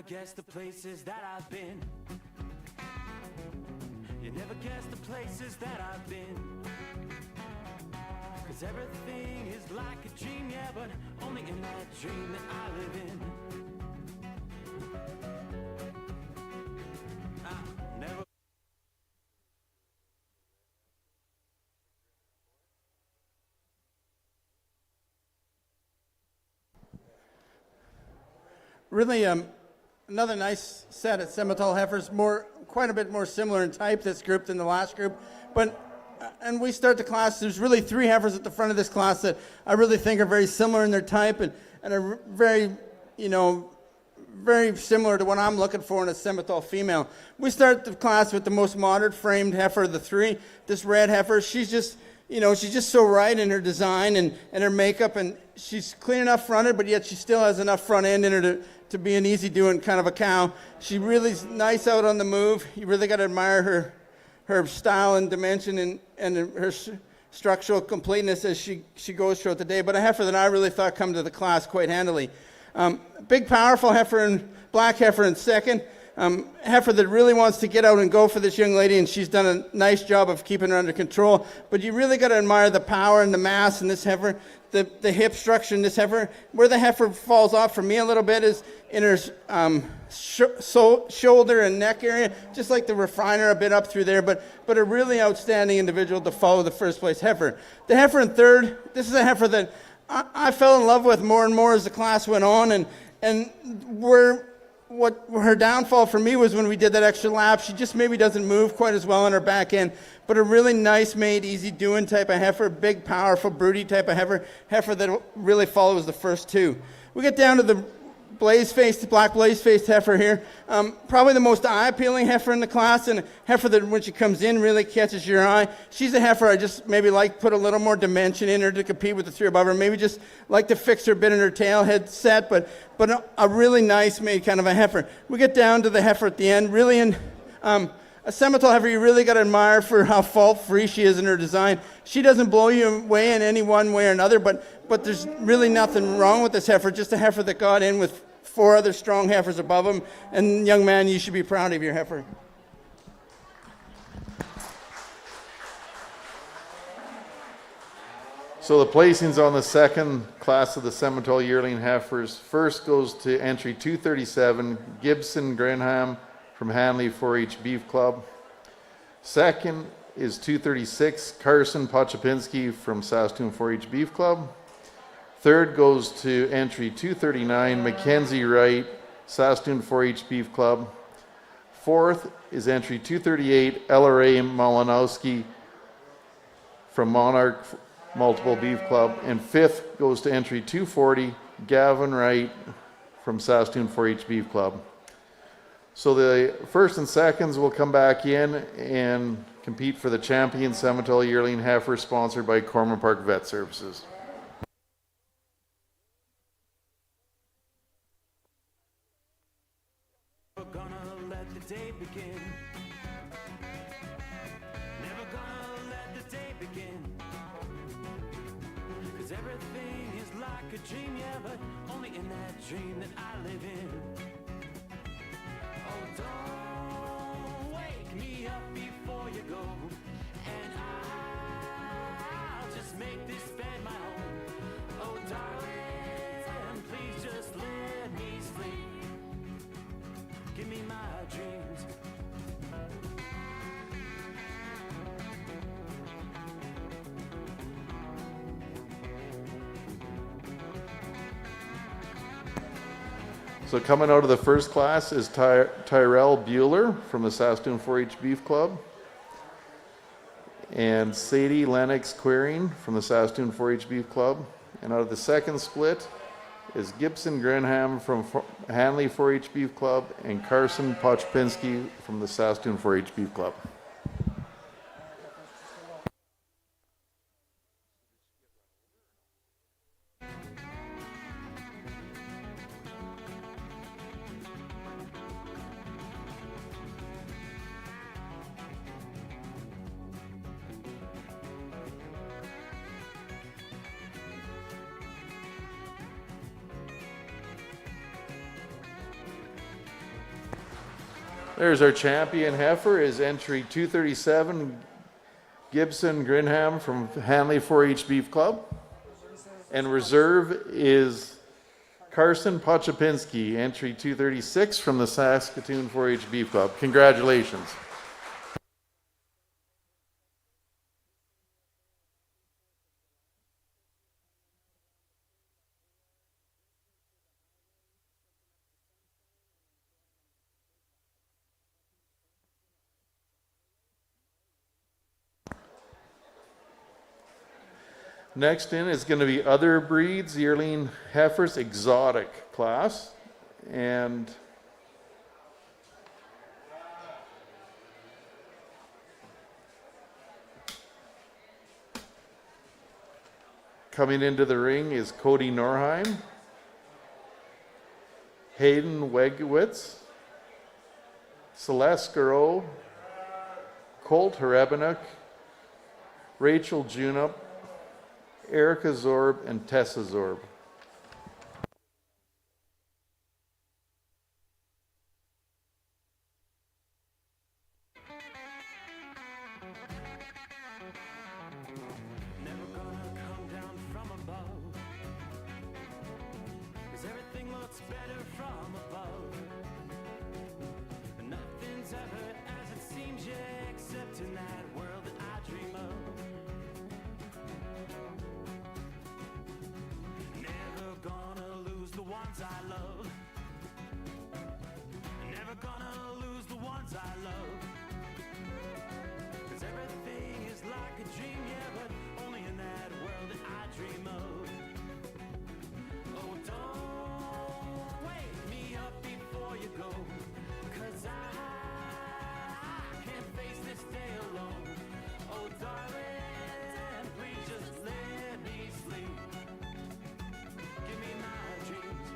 guess the places that I've been. You never guess the places that I've been. 'Cause everything is like a dream, yeah, but only in that dream that I live in. I never. Really, another nice set of Simmental heifers, quite a bit more similar in type, this group, than the last group. But, and we start the class, there's really 3 heifers at the front of this class that I really think are very similar in their type and are very, very similar to what I'm looking for in a Simmental female. We start the class with the most modern framed heifer of the 3, this red heifer. She's just, she's just so right in her design and her makeup, and she's clean enough fronted, but yet she still has enough front end in her to be an easy doing kind of a cow. She really's nice out on the move. You really got to admire her style and dimension and her structural completeness as she goes throughout the day. But a heifer that I really thought come to the class quite handily. Big, powerful heifer and black heifer in second. Heifer that really wants to get out and go for this young lady, and she's done a nice job of keeping her under control. But you really got to admire the power and the mass in this heifer, the hip structure in this heifer. Where the heifer falls off for me a little bit is in her shoulder and neck area, just like the refiner a bit up through there, but a really outstanding individual to follow the first place heifer. The heifer in third, this is a heifer that I fell in love with more and more as the class went on, and what her downfall for me was when we did that extra lap. She just maybe doesn't move quite as well on her back end, but a really nice made, easy doing type of heifer, big, powerful, broody type of heifer that really follows the first 2. We get down to the black blaze-faced heifer here. Probably the most eye-appealing heifer in the class, and a heifer that when she comes in really catches your eye. She's a heifer I just maybe like put a little more dimension in her to compete with the 3 above her. Maybe just like to fix her a bit in her tail head set, but a really nice made kind of a heifer. We get down to the heifer at the end, really in a Simmental heifer you really got to admire for how fault-free she is in her design. She doesn't blow you away in any one way or another, but there's really nothing wrong with this heifer, just a heifer that got in with 4 other strong heifers above him. And young man, you should be proud of your heifer. So the placings on the second class of the Simmental yearling heifers. First goes to entry 237, Gibson Grenham from Hanley 4-H Beef Club. Second is 236, Carson Pochopinski from Saskatoon 4-H Beef Club. Third goes to entry 239, Mackenzie Wright, Saskatoon 4-H Beef Club. Fourth is entry 238, LRA Malinowski from Monarch Multiple Beef Club. And fifth goes to entry 240, Gavin Wright from Saskatoon 4-H Beef Club. So the first and seconds will come back in and compete for the champion Simmental yearling heifer sponsored by Corman Park Vet Services. Never gonna let the day begin. Never gonna let the day begin. 'Cause everything is like a dream, yeah, but only in that dream that I live in. Oh, don't wake me up before you go, and I'll just make this bed my home. Oh, darling, please just let me sleep. Give me my dreams. So coming out of the first class is Tyrell Bueller from the Saskatoon 4-H Beef Club, and Sadie Lennox Queering from the Saskatoon 4-H Beef Club. And out of the second split is Gibson Grenham from Hanley 4-H Beef Club and Carson Pochopinski from the Saskatoon 4-H Beef Club. There's our champion heifer, is entry 237, Gibson Grinham from Hanley 4-H Beef Club. And reserve is Carson Pochapinski, entry 236 from the Saskatoon 4-H Beef Club. Congratulations. Next in is going to be other breeds, yearling heifers, exotic class. And coming into the ring is Cody Norheim, Hayden Wegwitz, Celeste Garreau, Colt Hrebenuk, Rachel Junup, Erica Zorb, and Tessa Zorb. Never gonna come down from above, 'cause everything looks better from above. Nothing's ever as it seems, yeah, except in that world that I dream of. Never gonna lose the ones I love. Never gonna lose the ones I love. 'Cause everything is like a dream, yeah, but only in that world that I dream of. Oh, don't wake me up before you go, 'cause I can't face this day alone. Oh, darling, please just let me sleep. Give me my dreams.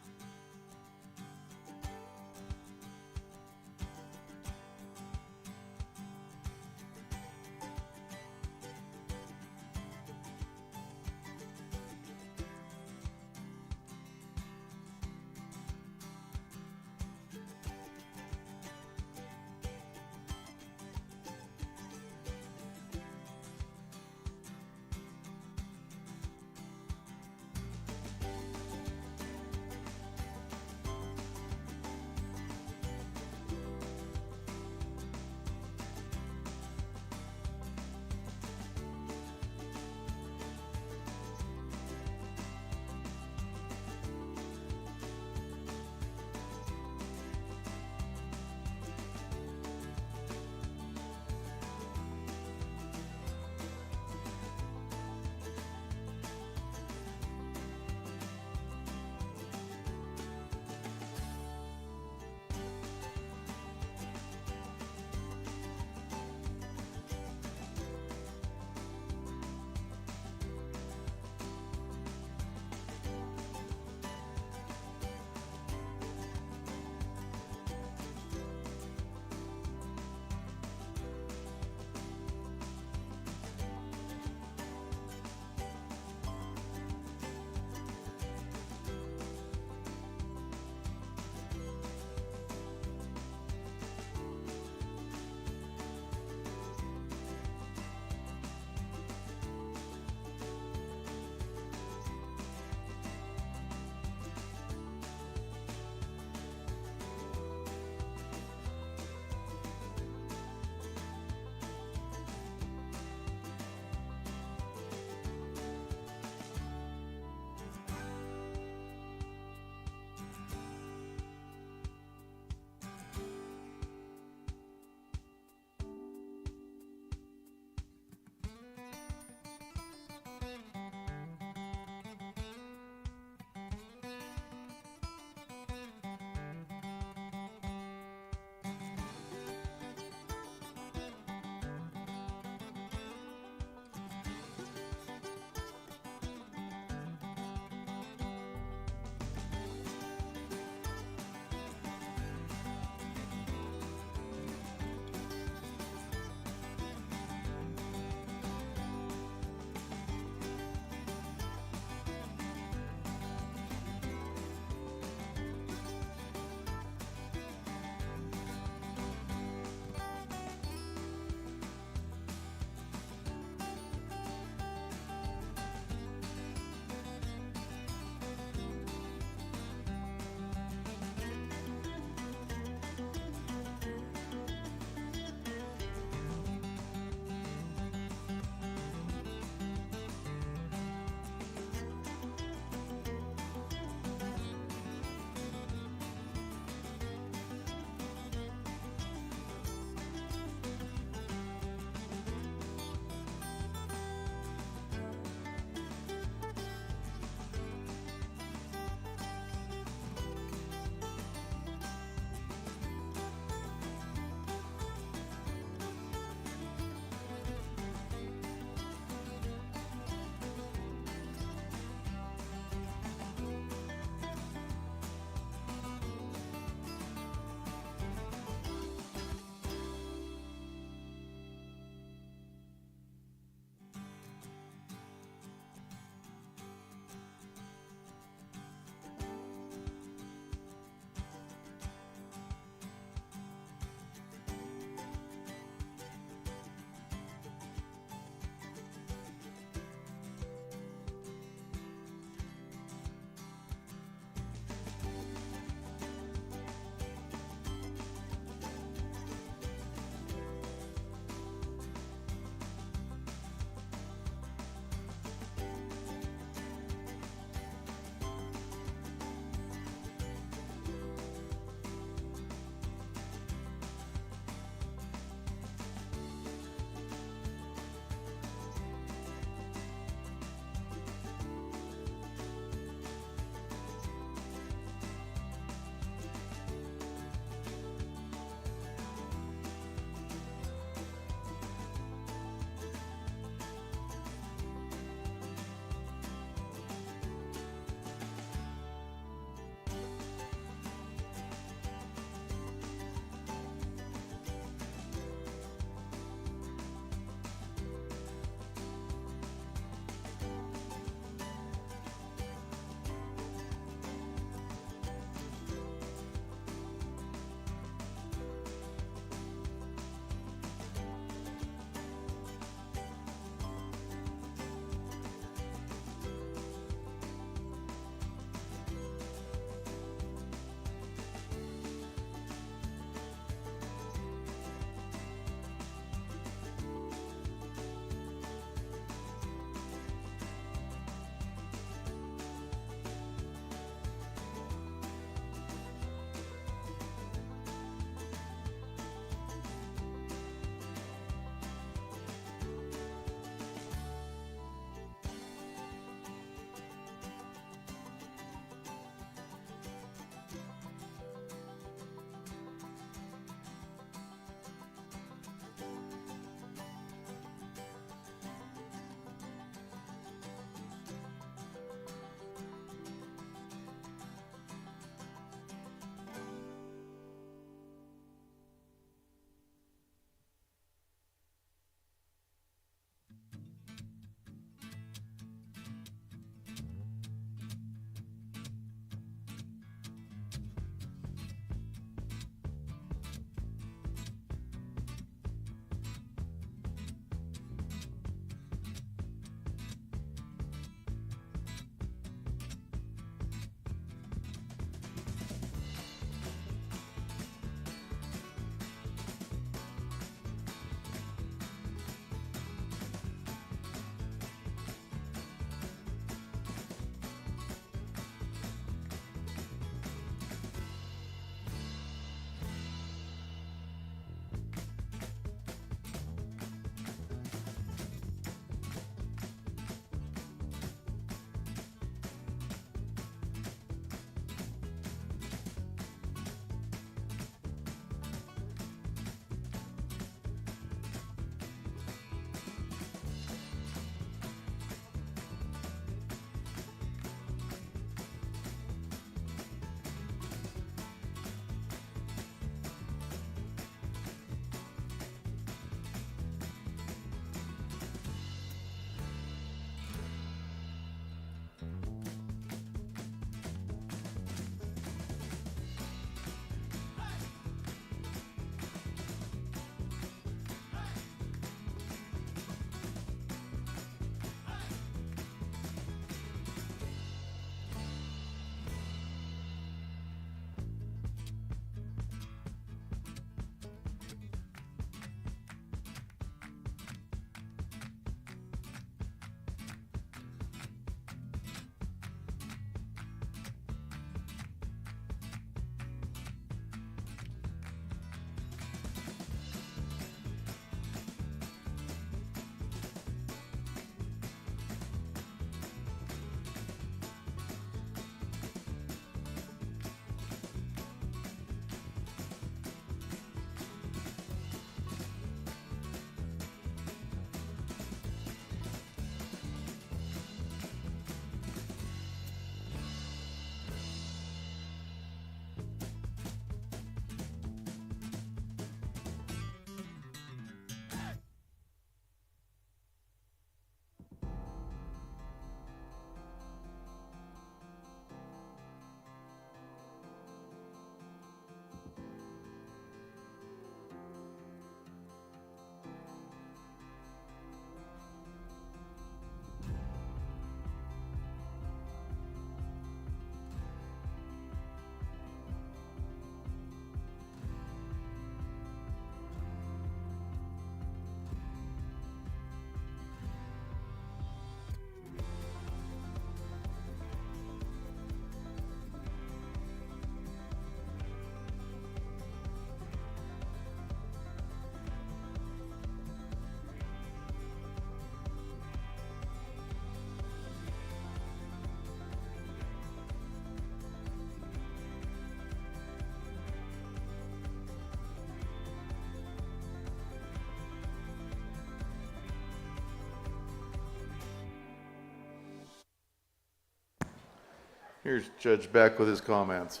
Here's Judge Beck with his comments.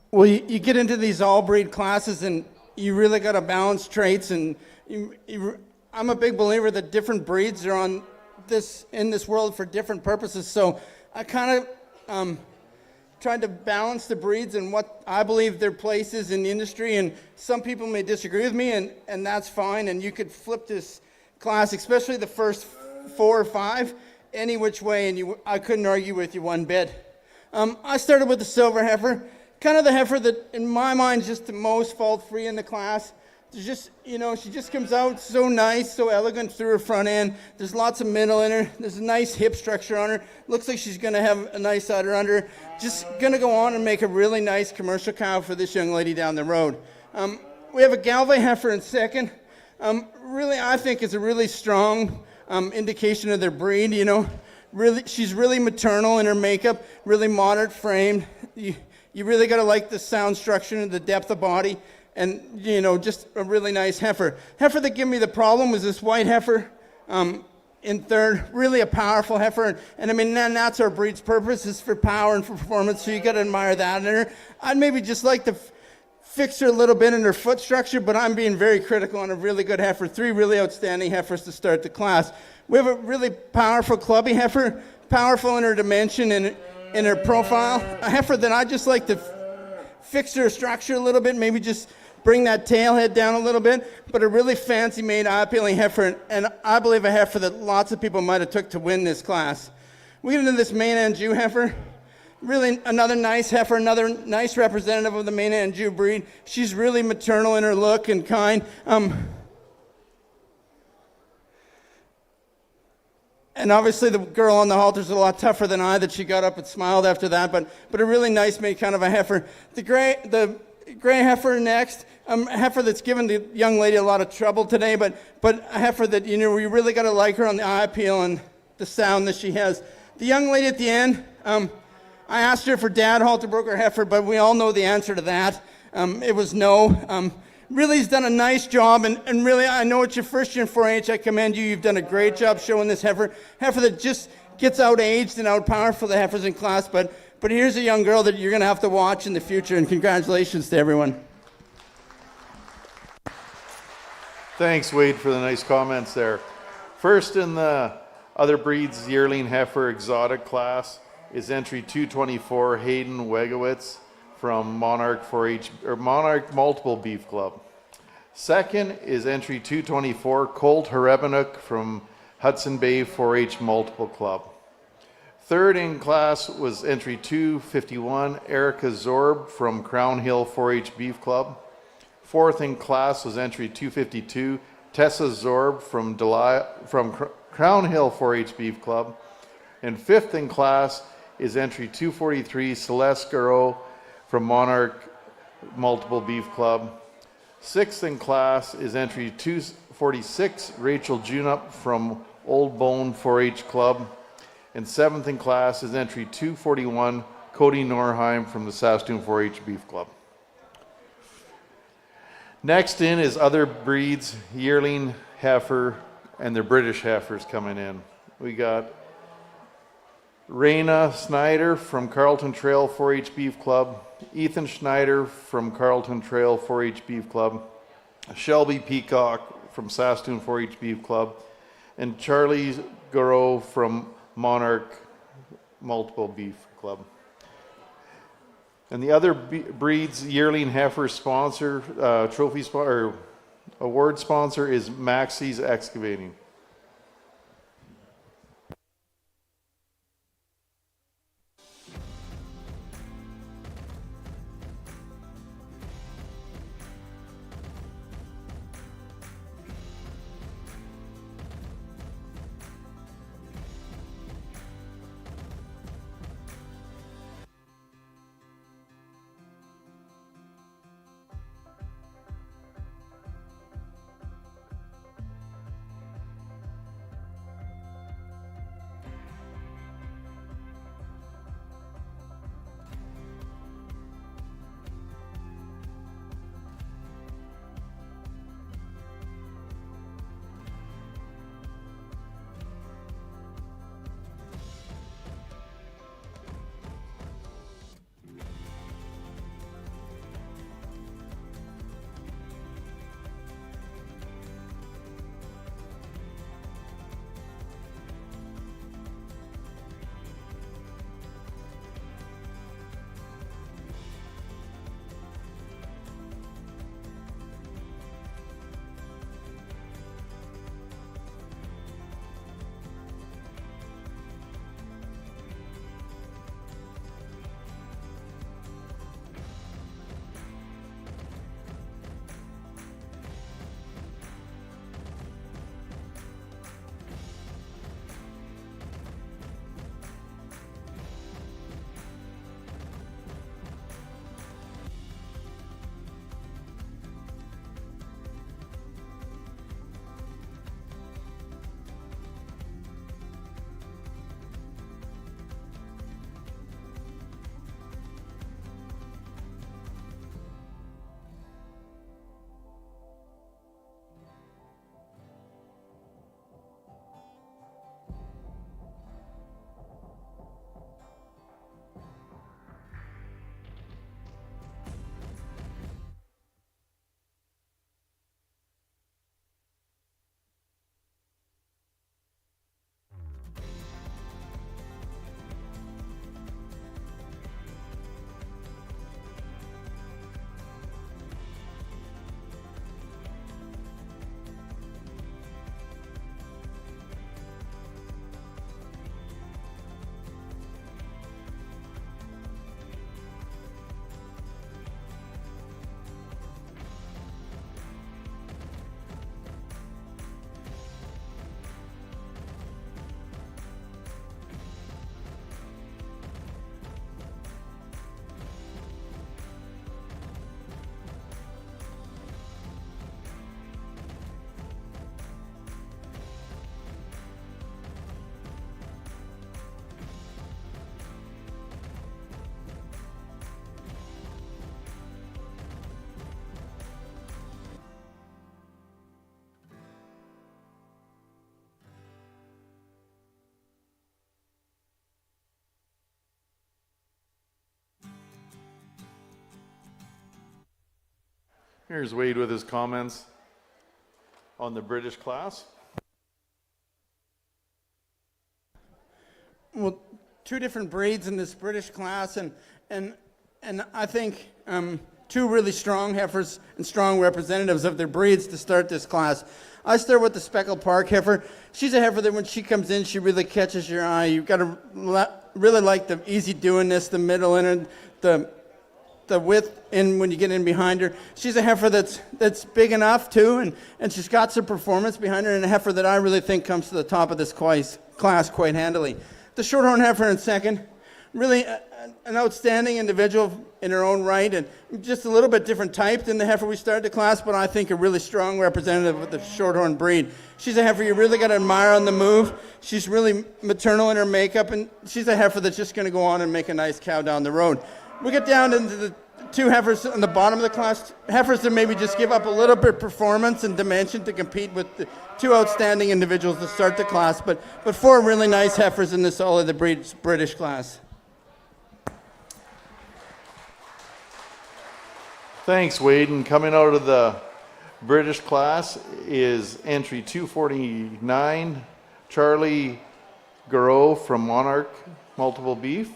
Well, you get into these all breed classes and you really got to balance traits, and I'm a big believer that different breeds are on in this world for different purposes. So I kind of tried to balance the breeds and what I believe their place is in the industry. And some people may disagree with me, and that's fine. And you could flip this class, especially the first 4 or 5, any which way, and I couldn't argue with you one bit. I started with the silver heifer, kind of the heifer that, in my mind, is just the most fault-free in the class. There's just, she just comes out so nice, so elegant through her front end. There's lots of middle in her. There's a nice hip structure on her. Looks like she's going to have a nice udder under her. Just going to go on and make a really nice commercial cow for this young lady down the road. We have a Galway heifer in second. Really, I think is a really strong indication of their breed. Really, she's really maternal in her makeup, really moderate framed. You really got to like the sound structure and the depth of body. And, just a really nice heifer. Heifer that gave me the problem was this white heifer in third. Really a powerful heifer. And I mean, that's our breed's purpose, is for power and for performance. So you got to admire that in her. I'd maybe just like to fix her a little bit in her foot structure, but I'm being very critical on a really good heifer. 3 really outstanding heifers to start the class. We have a really powerful clubby heifer, powerful in her dimension and in her profile. A heifer that I just like to fix her structure a little bit, maybe just bring that tail head down a little bit, but a really fancy made eye-appealing heifer, and I believe a heifer that lots of people might have took to win this class. We get into this Maine Anjou heifer. Really another nice heifer, another nice representative of the Maine Anjou breed. She's really maternal in her look and kind. And obviously the girl on the halter's a lot tougher than I, that she got up and smiled after that, but a really nice made kind of a heifer. The gray heifer next, a heifer that's given the young lady a lot of trouble today, but a heifer that, we really got to like her on the eye appeal and the sound that she has. The young lady at the end, I asked her for dad halter broker heifer, but we all know the answer to that. It was no. Really, he's done a nice job, and really, I know it's your first year in 4-H. I commend you. You've done a great job showing this heifer that just gets out-aged and out-powered for the heifers in class, but here's a young girl that you're going to have to watch in the future, and congratulations to everyone. Thanks, Wade, for the nice comments there. First in the other breeds yearling heifer exotic class is entry 224 Hayden Wegowitz from Monarch 4-H or Monarch Multiple Beef Club. Second is entry 224 Colt Harebinuk from Hudson Bay 4-H Multiple Club. Third in class was entry 251 Erica Zorb from Crown Hill 4-H Beef Club. Fourth in class was entry 252 Tessa Zorb from Crown Hill 4-H Beef Club. And fifth in class is entry 243 Celeste Garreau from Monarch Multiple Beef Club. Sixth in class is entry 246 Rachel Junup from Old Bone 4-H Club. And seventh in class is entry 241 Cody Norheim from the Saskatoon 4-H Beef Club. Next in is other breeds, yearling heifer, and their British heifers coming in. We got Raina Snyder from Carlton Trail 4-H Beef Club, Ethan Schneider from Carlton Trail 4-H Beef Club, Shelby Peacock from Saskatoon 4-H Beef Club, and Charlie Garreau from Monarch Multiple Beef Club. And the other breeds yearling heifer sponsor, trophy sponsor, or award sponsor is Maxie's Excavating. Here's Wade with his comments on the British class. Well, two different breeds in this British class, and I think two really strong heifers and strong representatives of their breeds to start this class. I start with the Speckled Park heifer. She's a heifer that when she comes in, she really catches your eye. You've got to really like the easy doingness, the middle in her, the width in when you get in behind her. She's a heifer that's big enough too, and she's got some performance behind her, and a heifer that I really think comes to the top of this class quite handily. The Shorthorn heifer in second, really an outstanding individual in her own right, and just a little bit different type than the heifer we started the class, but I think a really strong representative of the Shorthorn breed. She's a heifer you really got to admire on the move. She's really maternal in her makeup, and she's a heifer that's just going to go on and make a nice cow down the road. We get down into the two heifers on the bottom of the class, heifers that maybe just give up a little bit of performance and dimension to compete with the two outstanding individuals to start the class, but four really nice heifers in this all of the breeds British class. Thanks, Wade. And coming out of the British class is entry 249, Charlie Garreau from Monarch Multiple Beef.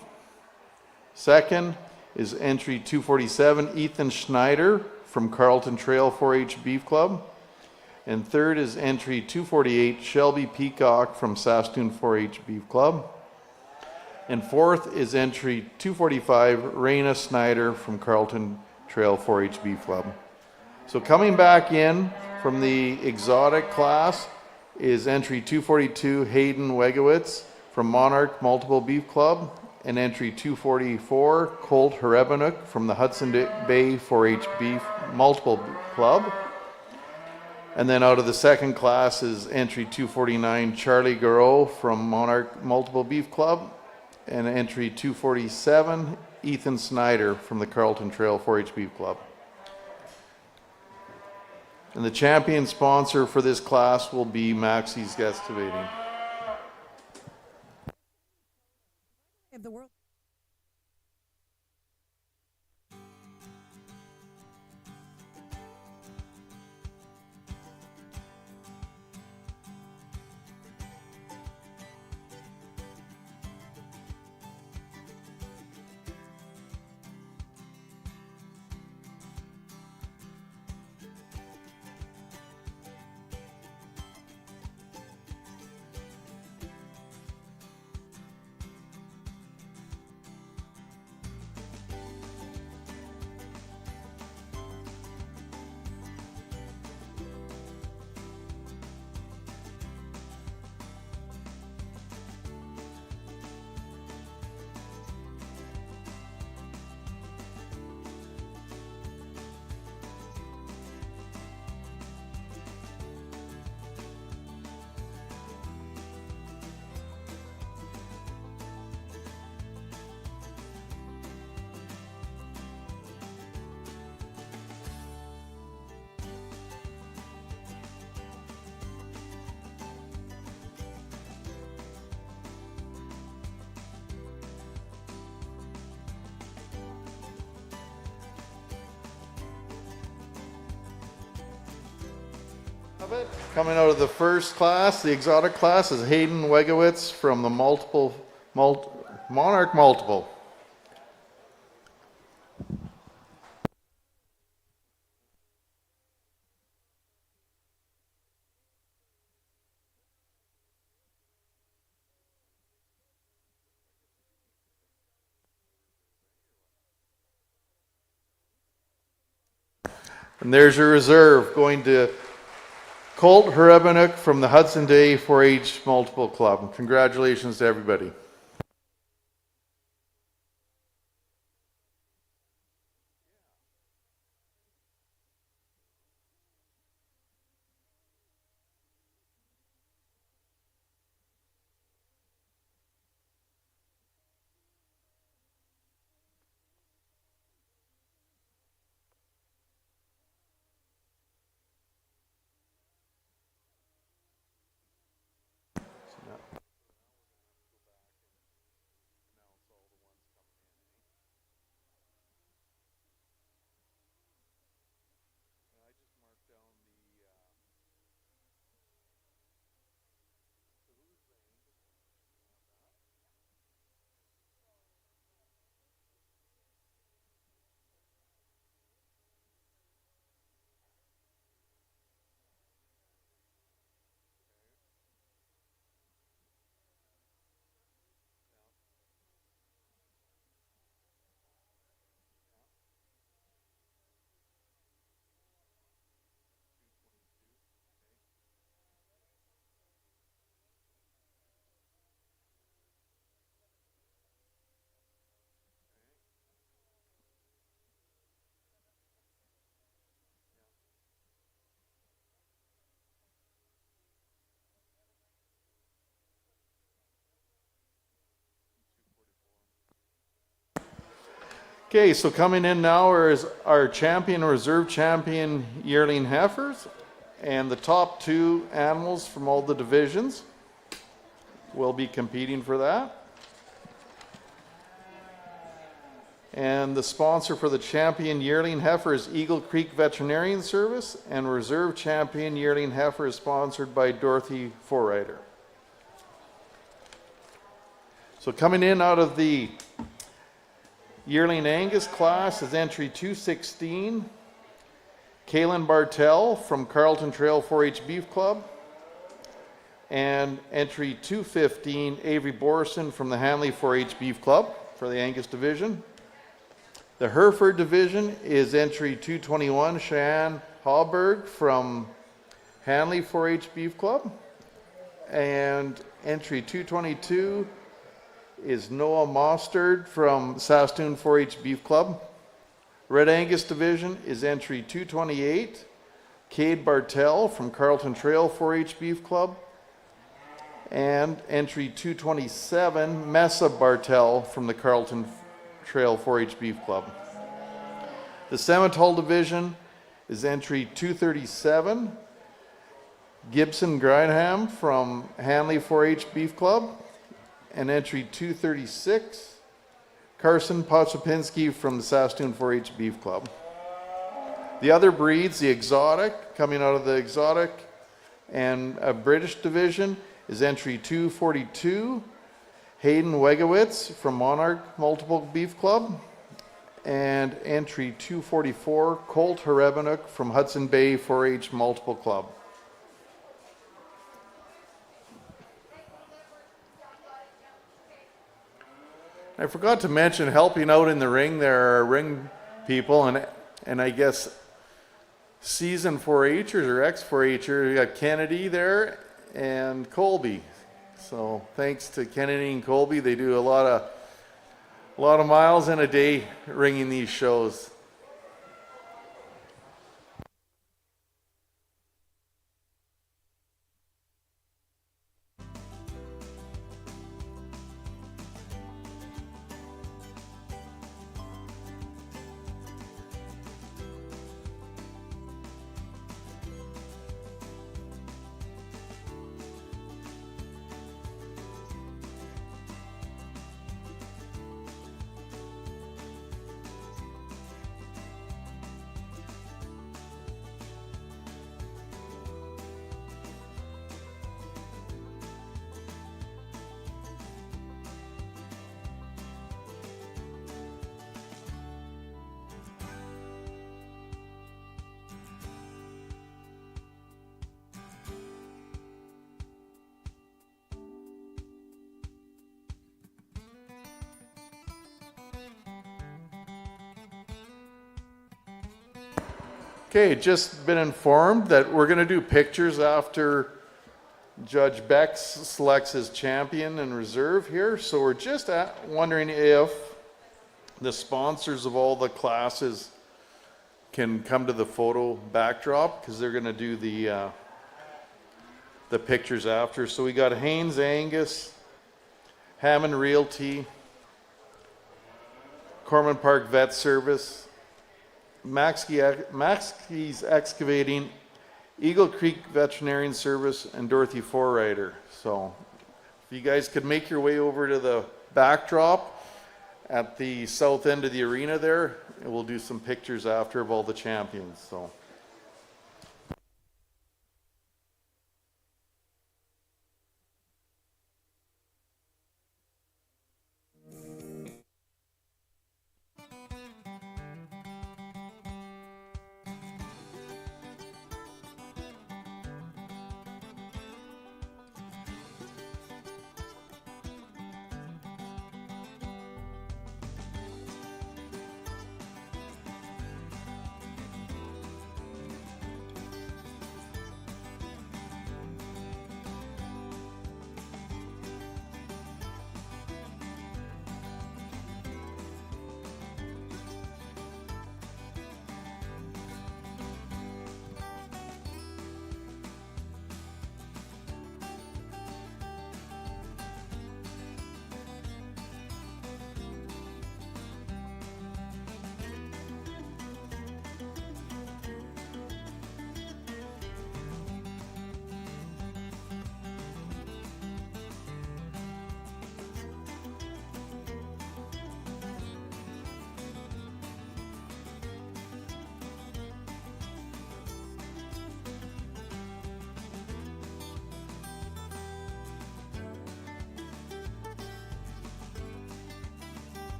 Second is entry 247, Ethan Schneider from Carlton Trail 4-H Beef Club. And third is entry 248, Shelby Peacock from Saskatoon 4-H Beef Club. And fourth is entry 245, Raina Snyder from Carlton Trail 4-H Beef Club. So coming back in from the exotic class is entry 242, Hayden Wegowitz from Monarch Multiple Beef Club. And entry 244, Colt Herebenuk from the Hudson Bay 4-H Beef Multiple Club. And then out of the second class is entry 249, Charlie Garreau from Monarch Multiple Beef Club. And entry 247, Ethan Snyder from the Carlton Trail 4-H Beef Club. And the champion sponsor for this class will be Maxie's Guestivating. Of the world. Coming out of the first class, the exotic class, is Hayden Wegowitz from the Monarch Multiple. And there's your reserve going to Colt Herebenuk from the Hudson Bay 4-H Multiple Club. Congratulations to everybody. Okay, so coming in now is our champion, reserve champion yearling heifers, and the top 2 animals from all the divisions will be competing for that. And the sponsor for the champion yearling heifer is Eagle Creek Veterinarian Service, and reserve champion yearling heifer is sponsored by Dorothy Forrider. So coming in out of the yearling Angus class is entry 216, Kaylin Bartell from Carlton Trail 4-H Beef Club, and entry 215, Avery Borson from the Hanley 4-H Beef Club for the Angus division. The Hereford division is entry 221, Cheyenne Hallberg from Hanley 4-H Beef Club, and entry 222 is Noah Mostard from Saskatoon 4-H Beef Club. Red Angus division is entry 228, Cade Bartell from Carlton Trail 4-H Beef Club, and entry 227, Mesa Bartell from the Carlton Trail 4-H Beef Club. The Simmental division is entry 237, Gibson Grindham from Hanley 4-H Beef Club, and entry 236, Carson Pochopinski from the Saskatoon 4-H Beef Club. The other breeds, the exotic, coming out of the exotic and a British division, is entry 242, Hayden Wegowitz from Monarch Multiple Beef Club, and entry 244, Colt Harebenuk from Hudson Bay 4-H Multiple Club. I forgot to mention, helping out in the ring, there are ring people, and I guess seasoned 4-Hers or ex-4-Hers. We got Kennedy there and Colby. So thanks to Kennedy and Colby, they do a lot of miles in a day ringing these shows. Okay, just been informed that we're going to do pictures after Judge Beck selects his champion and reserve here. So we're just wondering if the sponsors of all the classes can come to the photo backdrop, because they're going to do the pictures after. So we got Haynes Angus, Hammond Realty, Corman Park Vet Service, Maxke's Excavating, Eagle Creek Veterinarian Service, and Dorothy Forrider. So if you guys could make your way over to the backdrop at the south end of the arena there, and we'll do some pictures after of all the champions. So.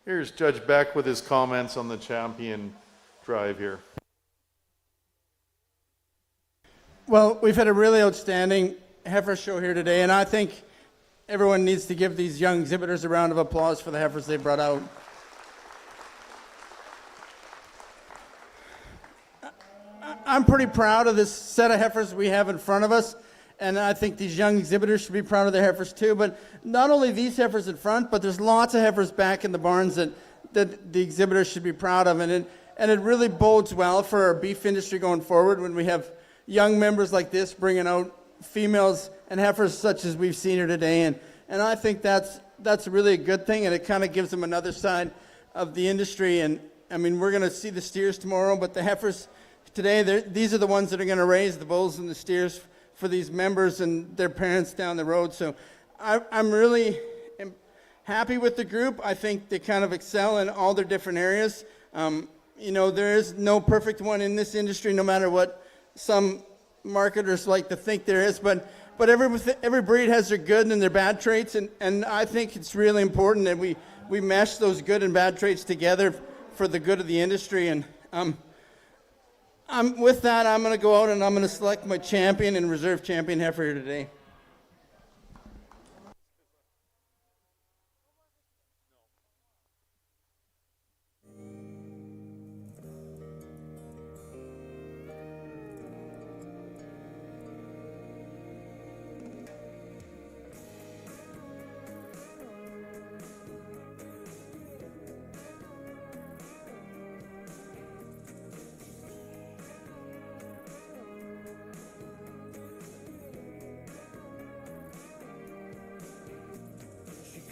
Here's Judge Beck with his comments on the champion drive here. Well, we've had a really outstanding heifer show here today, and I think everyone needs to give these young exhibitors a round of applause for the heifers they brought out. I'm pretty proud of this set of heifers we have in front of us, and I think these young exhibitors should be proud of their heifers too. But not only these heifers in front, but there's lots of heifers back in the barns that the exhibitors should be proud of, and it really bodes well for our beef industry going forward when we have young members like this bringing out females and heifers such as we've seen here today, and I think that's really a good thing, and it kind of gives them another side of the industry. And I mean, we're going to see the steers tomorrow, but the heifers today, these are the ones that are going to raise the bulls and the steers for these members and their parents down the road. So I'm really happy with the group. I think they kind of excel in all their different areas. You know, there is no perfect one in this industry, no matter what some marketers like to think there is, but every breed has their good and their bad traits, and I think it's really important that we mesh those good and bad traits together for the good of the industry. And with that, I'm going to go out and I'm going to select my champion and reserve champion heifer here today.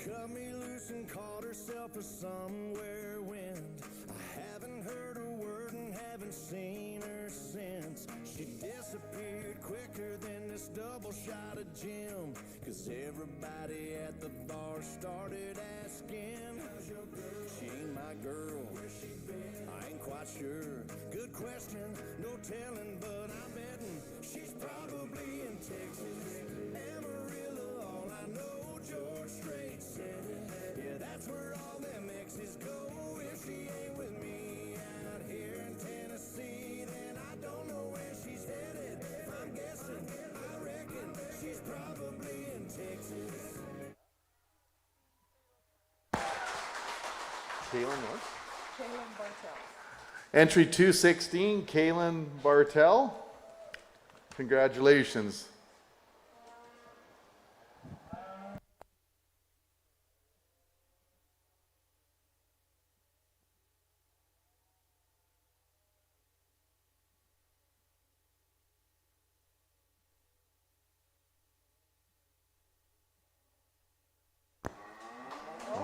Cut me loose and called herself a somewhere wind. I haven't heard a word and haven't seen her since. She disappeared quicker than this double shot of gin. Cause everybody at the bar started asking, how's your girl? She ain't my girl. Where's she been? I ain't quite sure. Good question, no telling, but I'm betting she's probably in Texas. Amarillo, all I know, George Strait said it. Yeah, that's where all them exes go. If she ain't with me out here in Tennessee, then I don't know where she's headed. If I'm guessing, I reckon she's probably in Texas. Kaylin what? Kaylin Bartel. Entry 216, Kaylin Bartel. Congratulations.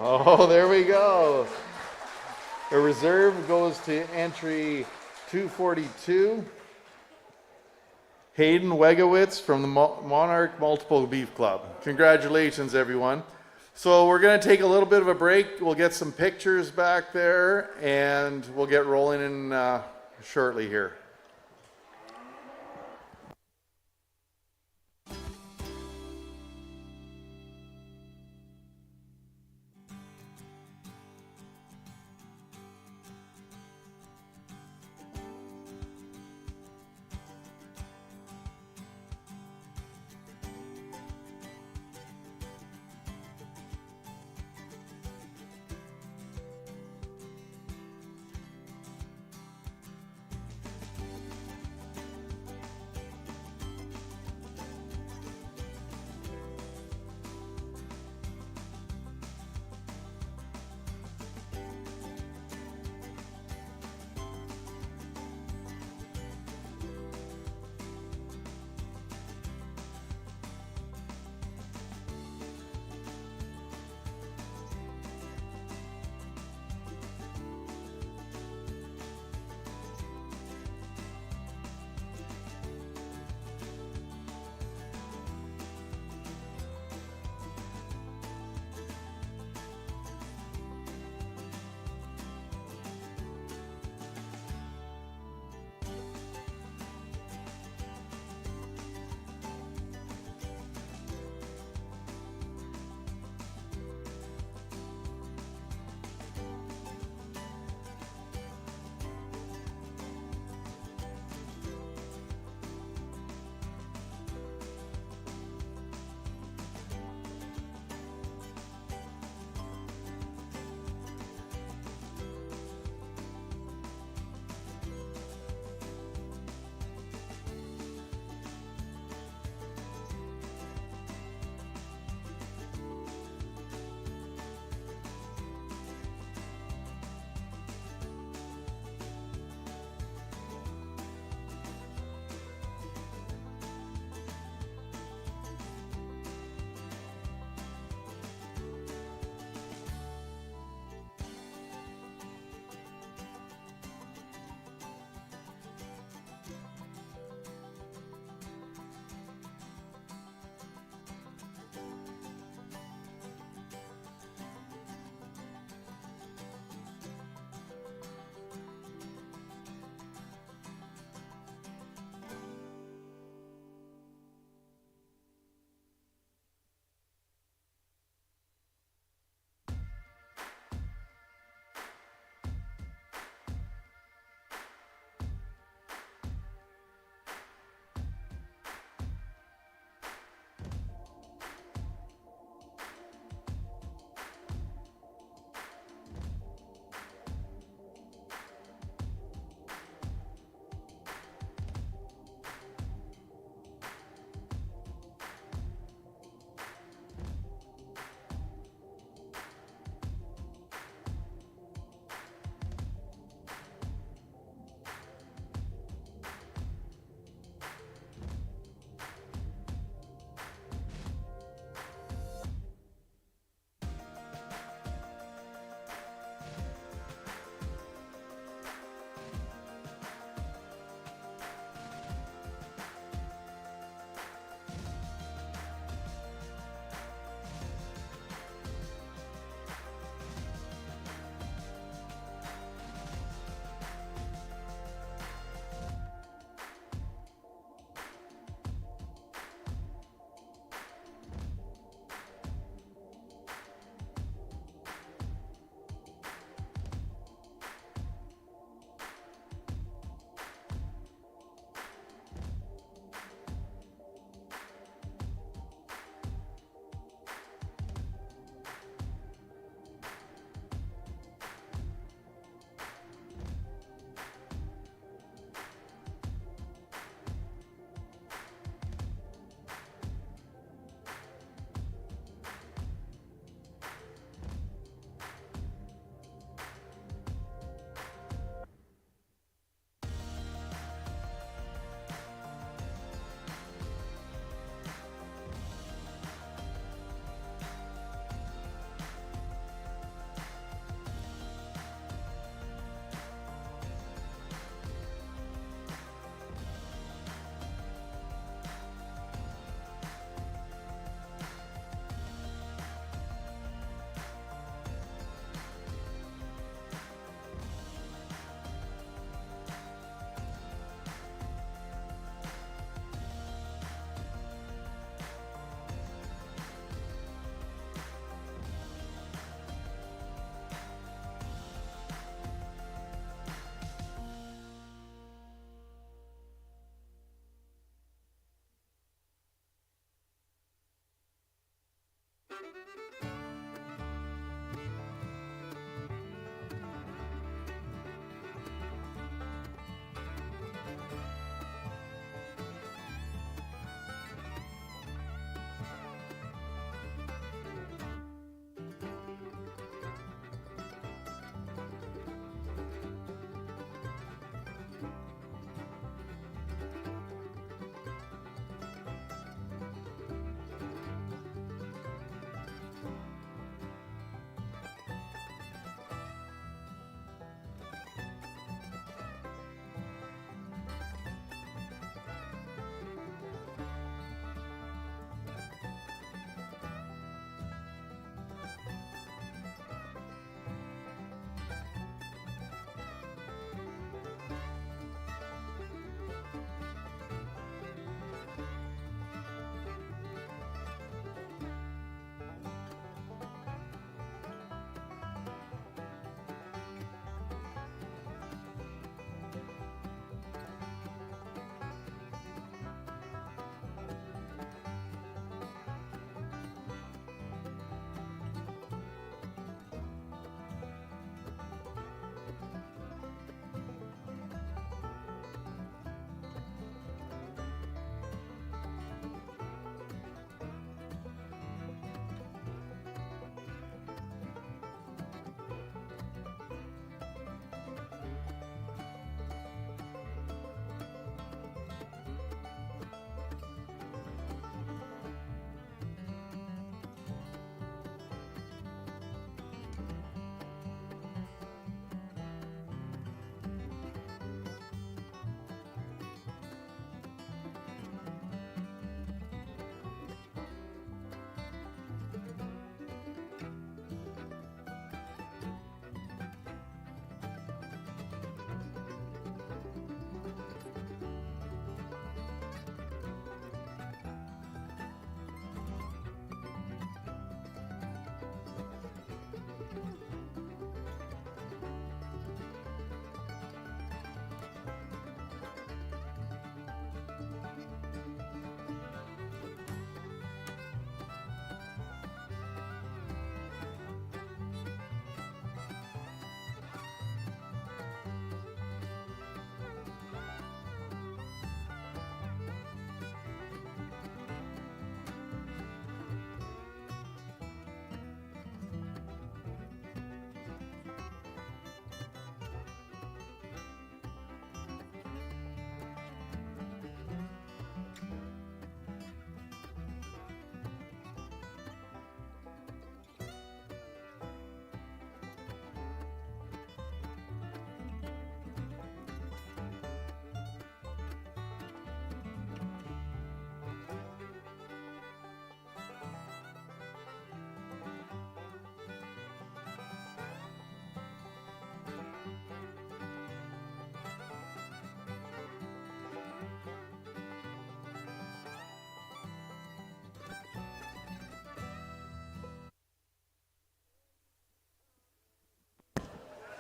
Oh, there we go. A reserve goes to entry 242. Hayden Wegowitz from the Monarch Multiple Beef Club. Congratulations, everyone. So we're going to take a little bit of a break. We'll get some pictures back there, and we'll get rolling in shortly here.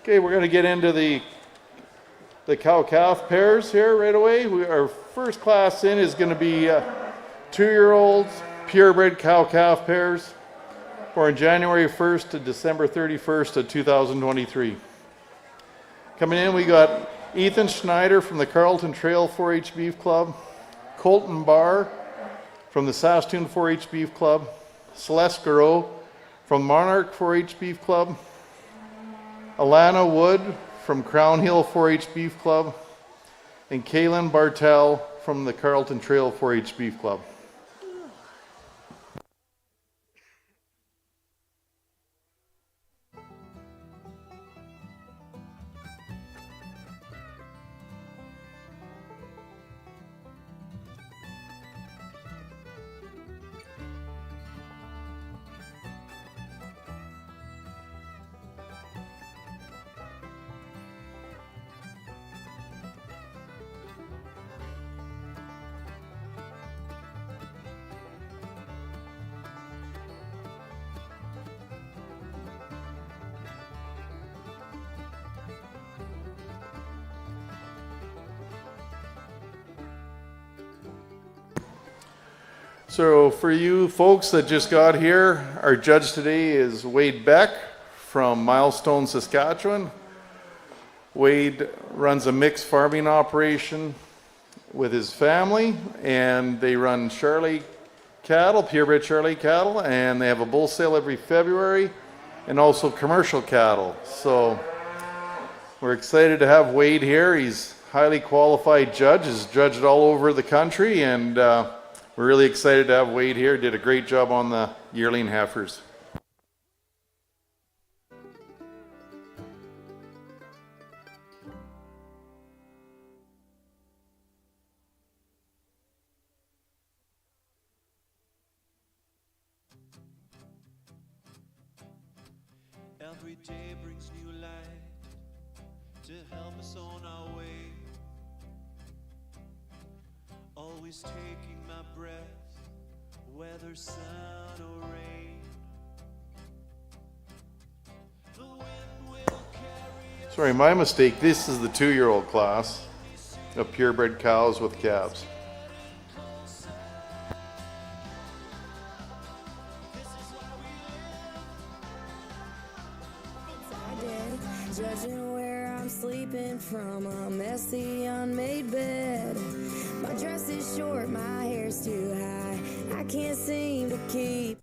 Okay, we're going to get into the cow-calf pairs here right away. Our first class in is going to be 2-year-olds, purebred cow-calf pairs, born January 1st to December 31st of 2023. Coming in, we got Ethan Schneider from the Carleton Trail 4-H Beef Club, Colton Barr from the Saskatoon 4-H Beef Club, Celeste Garreau from Monarch 4-H Beef Club, Alana Wood from Crown Hill 4-H Beef Club, and Kaylin Bartel from the Carleton Trail 4-H Beef Club. So for you folks that just got here, our judge today is Wade Beck from Milestone, Saskatchewan. Wade runs a mixed farming operation with his family, and they run Charolais cattle, purebred Charolais cattle, and they have a bull sale every February, and also commercial cattle. So we're excited to have Wade here. He's a highly qualified judge, has judged all over the country, and we're really excited to have Wade here. Did a great job on the yearling heifers. Every day brings new light to help us on our way. Always taking my breath, whether sun or rain. The wind will carry us. Sorry, my mistake. This is the 2-year-old class of purebred cows with calves. Judging where I'm sleeping from a messy, unmade bed. My dress is short, my hair's too high. I can't seem to keep.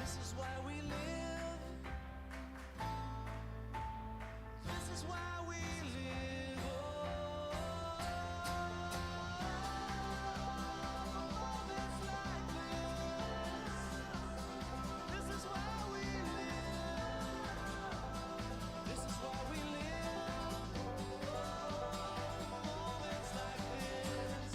This is why we live. This is why we live. This is why we live. This is why we live. Moments like this.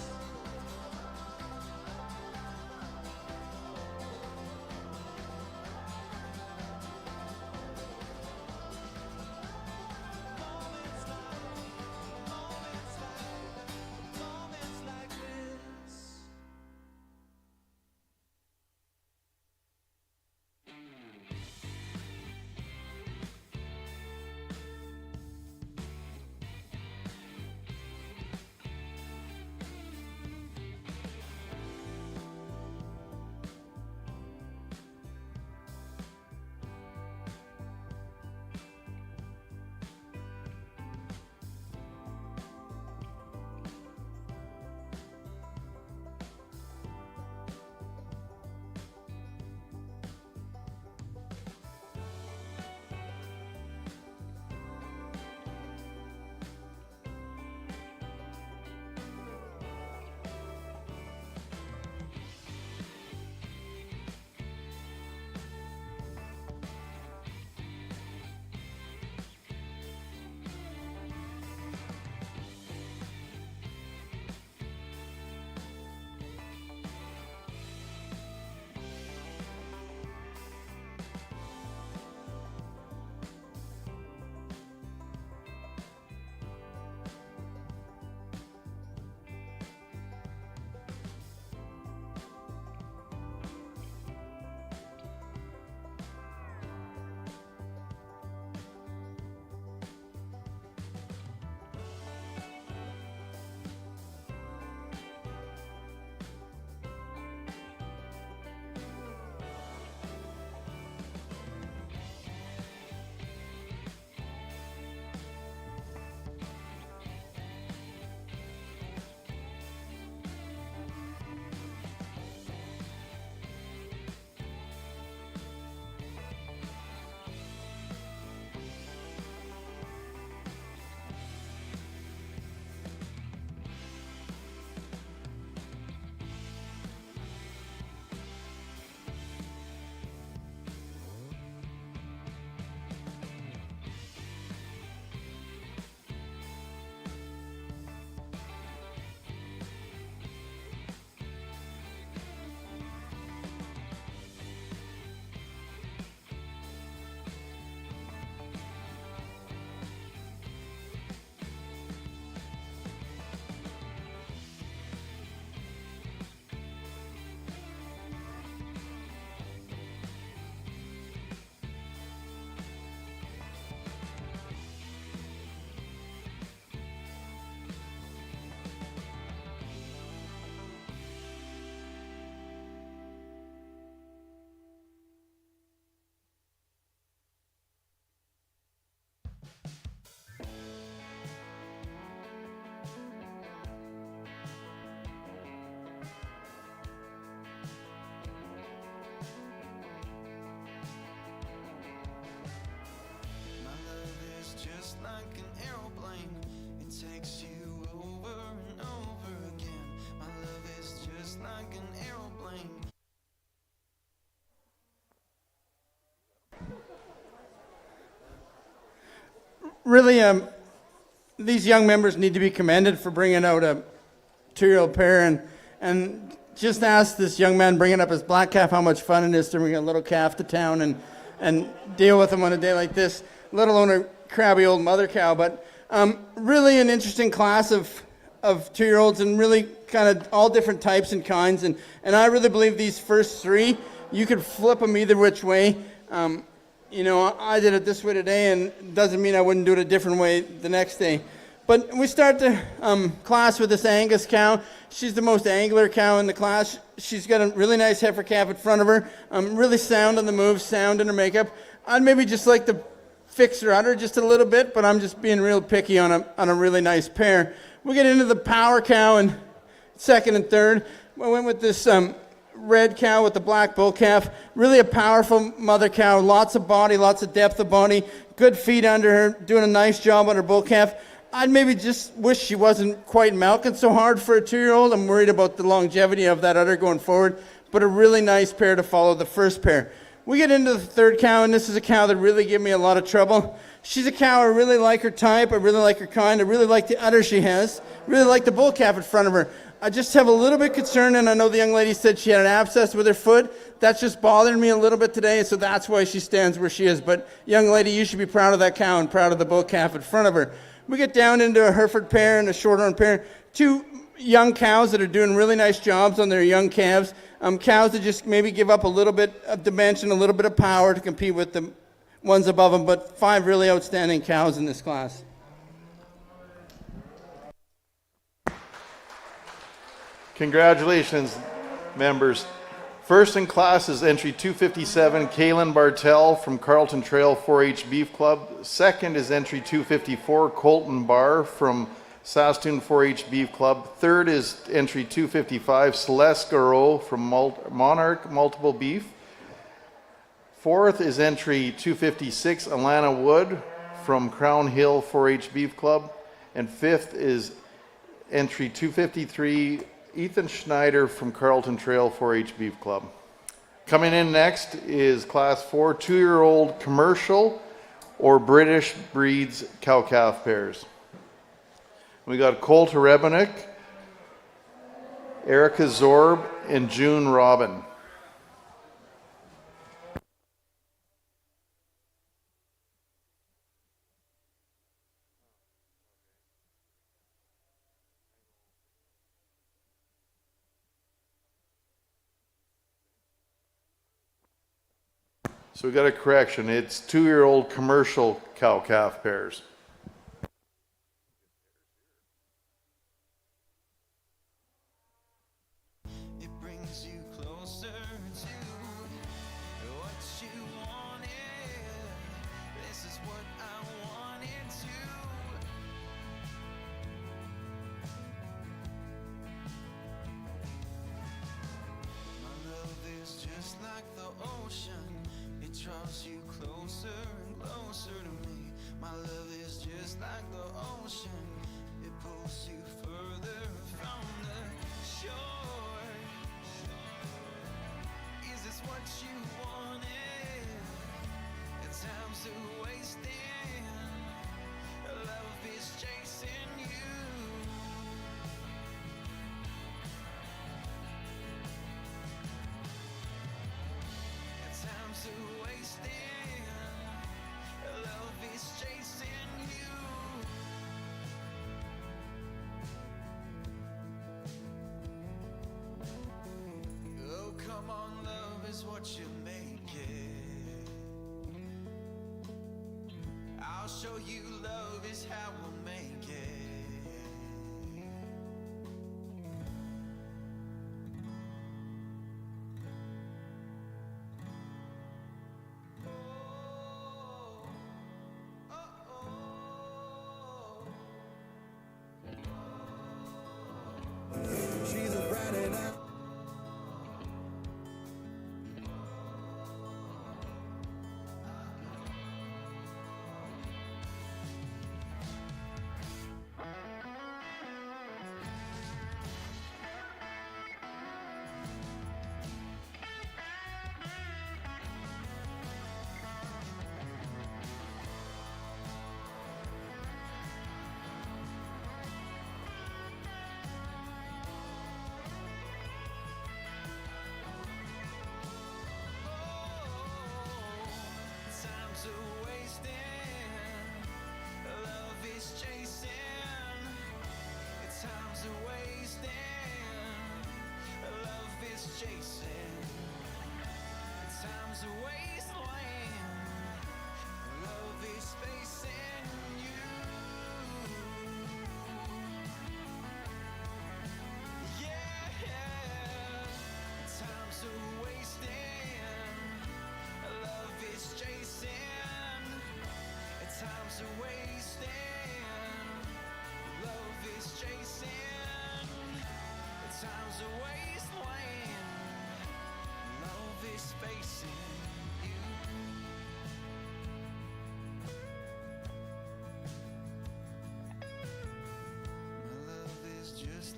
like an aeroplane. It takes you over and over again. My love is just like an aeroplane. Really, these young members need to be commended for bringing out a 2-year-old pair and just ask this young man bringing up his black calf how much fun it is to bring a little calf to town and deal with him on a day like this, let alone a crabby old mother cow. But really an interesting class of 2-year-olds, and really kind of all different types and kinds. And I really believe these first 3, you could flip them either which way. You know, I did it this way today, and it doesn't mean I wouldn't do it a different way the next day. But we start the class with this Angus cow. She's the most angular cow in the class. She's got a really nice heifer calf in front of her. Really sound on the move, sound in her makeup. I'd maybe just like to fix her udder just a little bit, but I'm just being real picky on a really nice pair. We get into the power cow in second and third. I went with this red cow with the black bull calf. Really a powerful mother cow. Lots of body, lots of depth of body. Good feet under her. Doing a nice job on her bull calf. I'd maybe just wish she wasn't quite milking so hard for a 2-year-old. I'm worried about the longevity of that udder going forward. But a really nice pair to follow the first pair. We get into the third cow, and this is a cow that really gave me a lot of trouble. She's a cow, I really like her type. I really like her kind. I really like the udder she has. Really like the bull calf in front of her. I just have a little bit concerned, and I know the young lady said she had an abscess with her foot. That's just bothering me a little bit today, so that's why she stands where she is. But young lady, you should be proud of that cow and proud of the bull calf in front of her. We get down into a Hereford pair and a shorthorn pair. 2 young cows that are doing really nice jobs on their young calves. Cows that just maybe give up a little bit of dimension, a little bit of power to compete with the ones above them, but 5 really outstanding cows in this class. Congratulations, members. First in class is entry 257, Kaylin Bartel from Carlton Trail 4-H Beef Club. Second is entry 254, Colton Barr from Saskatoon 4-H Beef Club. Third is entry 255, Celeste Garreau from Monarch Multiple Beef. Fourth is entry 256, Alana Wood from Crown Hill 4-H Beef Club. And fifth is entry 253, Ethan Schneider from Carlton Trail 4-H Beef Club. Coming in next is class 4, 2-year-old commercial or British breeds cow-calf pairs. We got Cole Terebenik, Erica Zorb, and June Robin. So we got a correction. It's 2-year-old commercial cow-calf pairs. It brings you closer to what you wanted. This is what I wanted to. My love is just like the ocean. It draws you closer and closer to me. My love is just like the ocean. It pulls you further from the shore. Is this what you wanted? Time's a wasting. Love is chasing you. Time's a wasting. Love is chasing you. Oh, come on, love is what you make it. I'll show you love is how we'll make it. She's a Friday night.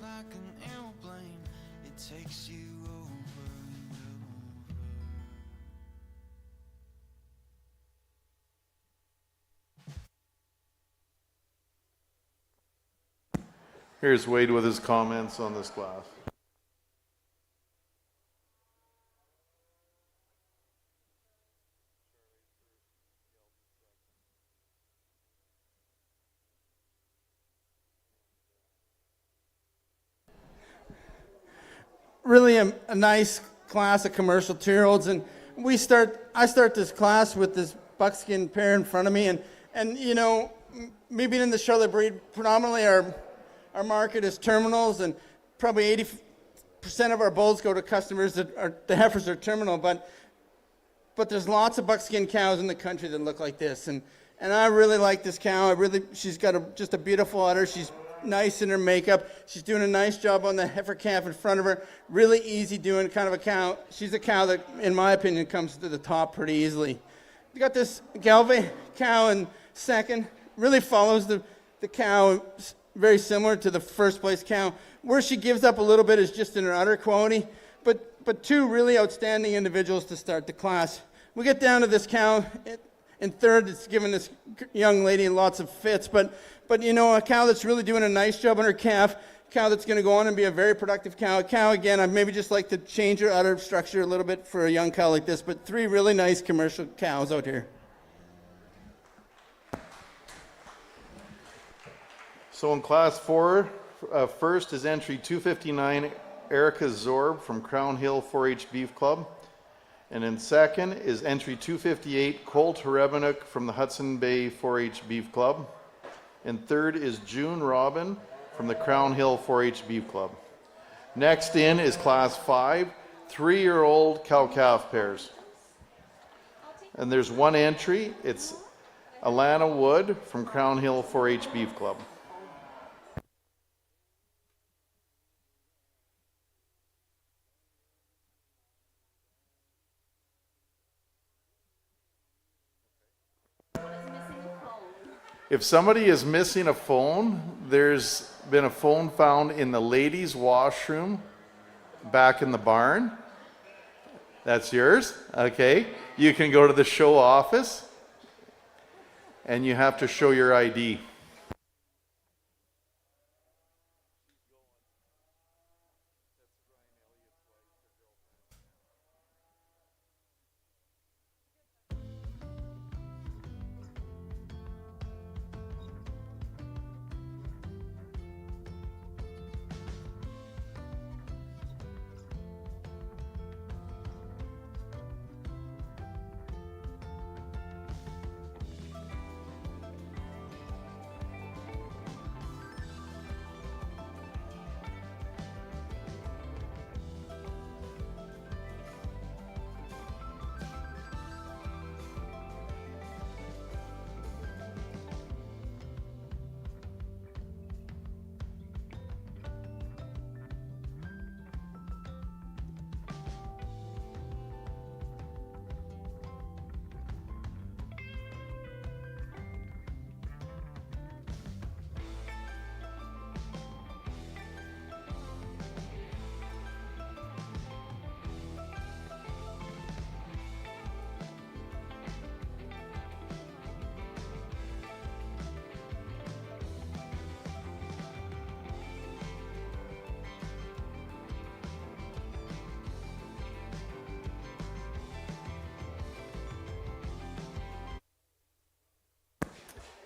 like an airplane, it takes you over and over. Here's Wade with his comments on this class. Really a nice class of commercial 2-year-olds, and I start this class with this buckskin pair in front of me, and you know, me being in the Charlotte breed, predominantly our market is terminals, and probably 80% of our bulls go to customers that are, the heifers are terminal, but there's lots of buckskin cows in the country that look like this, and I really like this cow. She's got just a beautiful udder. She's nice in her makeup. She's doing a nice job on the heifer calf in front of her. Really easy doing kind of a cow. She's a cow that, in my opinion, comes to the top pretty easily. You got this Galve cow in second. Really follows the cow, very similar to the first place cow. Where she gives up a little bit is just in her udder quality, but two really outstanding individuals to start the class. We get down to this cow in third. It's giving this young lady lots of fits, but you know, a cow that's really doing a nice job on her calf, a cow that's going to go on and be a very productive cow. A cow, again, I'd maybe just like to change her udder structure a little bit for a young cow like this, but three really nice commercial cows out here. So in class 4, first is entry 259, Erica Zorb from Crown Hill 4-H Beef Club. And in second is entry 258, Colt Herebenuk from the Hudson Bay 4-H Beef Club. And third is June Robin from the Crown Hill 4-H Beef Club. Next in is class 5, 3-year-old cow-calf pairs. And there's one entry. It's Alana Wood from Crown Hill 4-H Beef Club. If somebody is missing a phone, there's been a phone found in the ladies' washroom back in the barn. That's yours? Okay. You can go to the show office and you have to show your ID.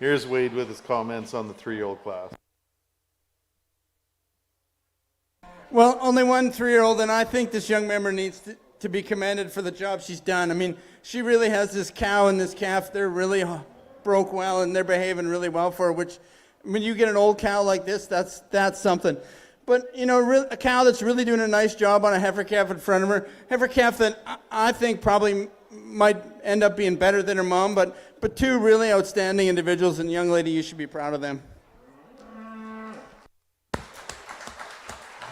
Here's Wade with his comments on the 3-year-old class. Well, only one 3-year-old, and I think this young member needs to be commended for the job she's done. I mean, she really has this cow and this calf. They're really broke well, and they're behaving really well for her, which, when you get an old cow like this, that's something. But, you know, a cow that's really doing a nice job on a heifer calf in front of her, heifer calf that I think probably might end up being better than her mom, but two really outstanding individuals, and young lady, you should be proud of them.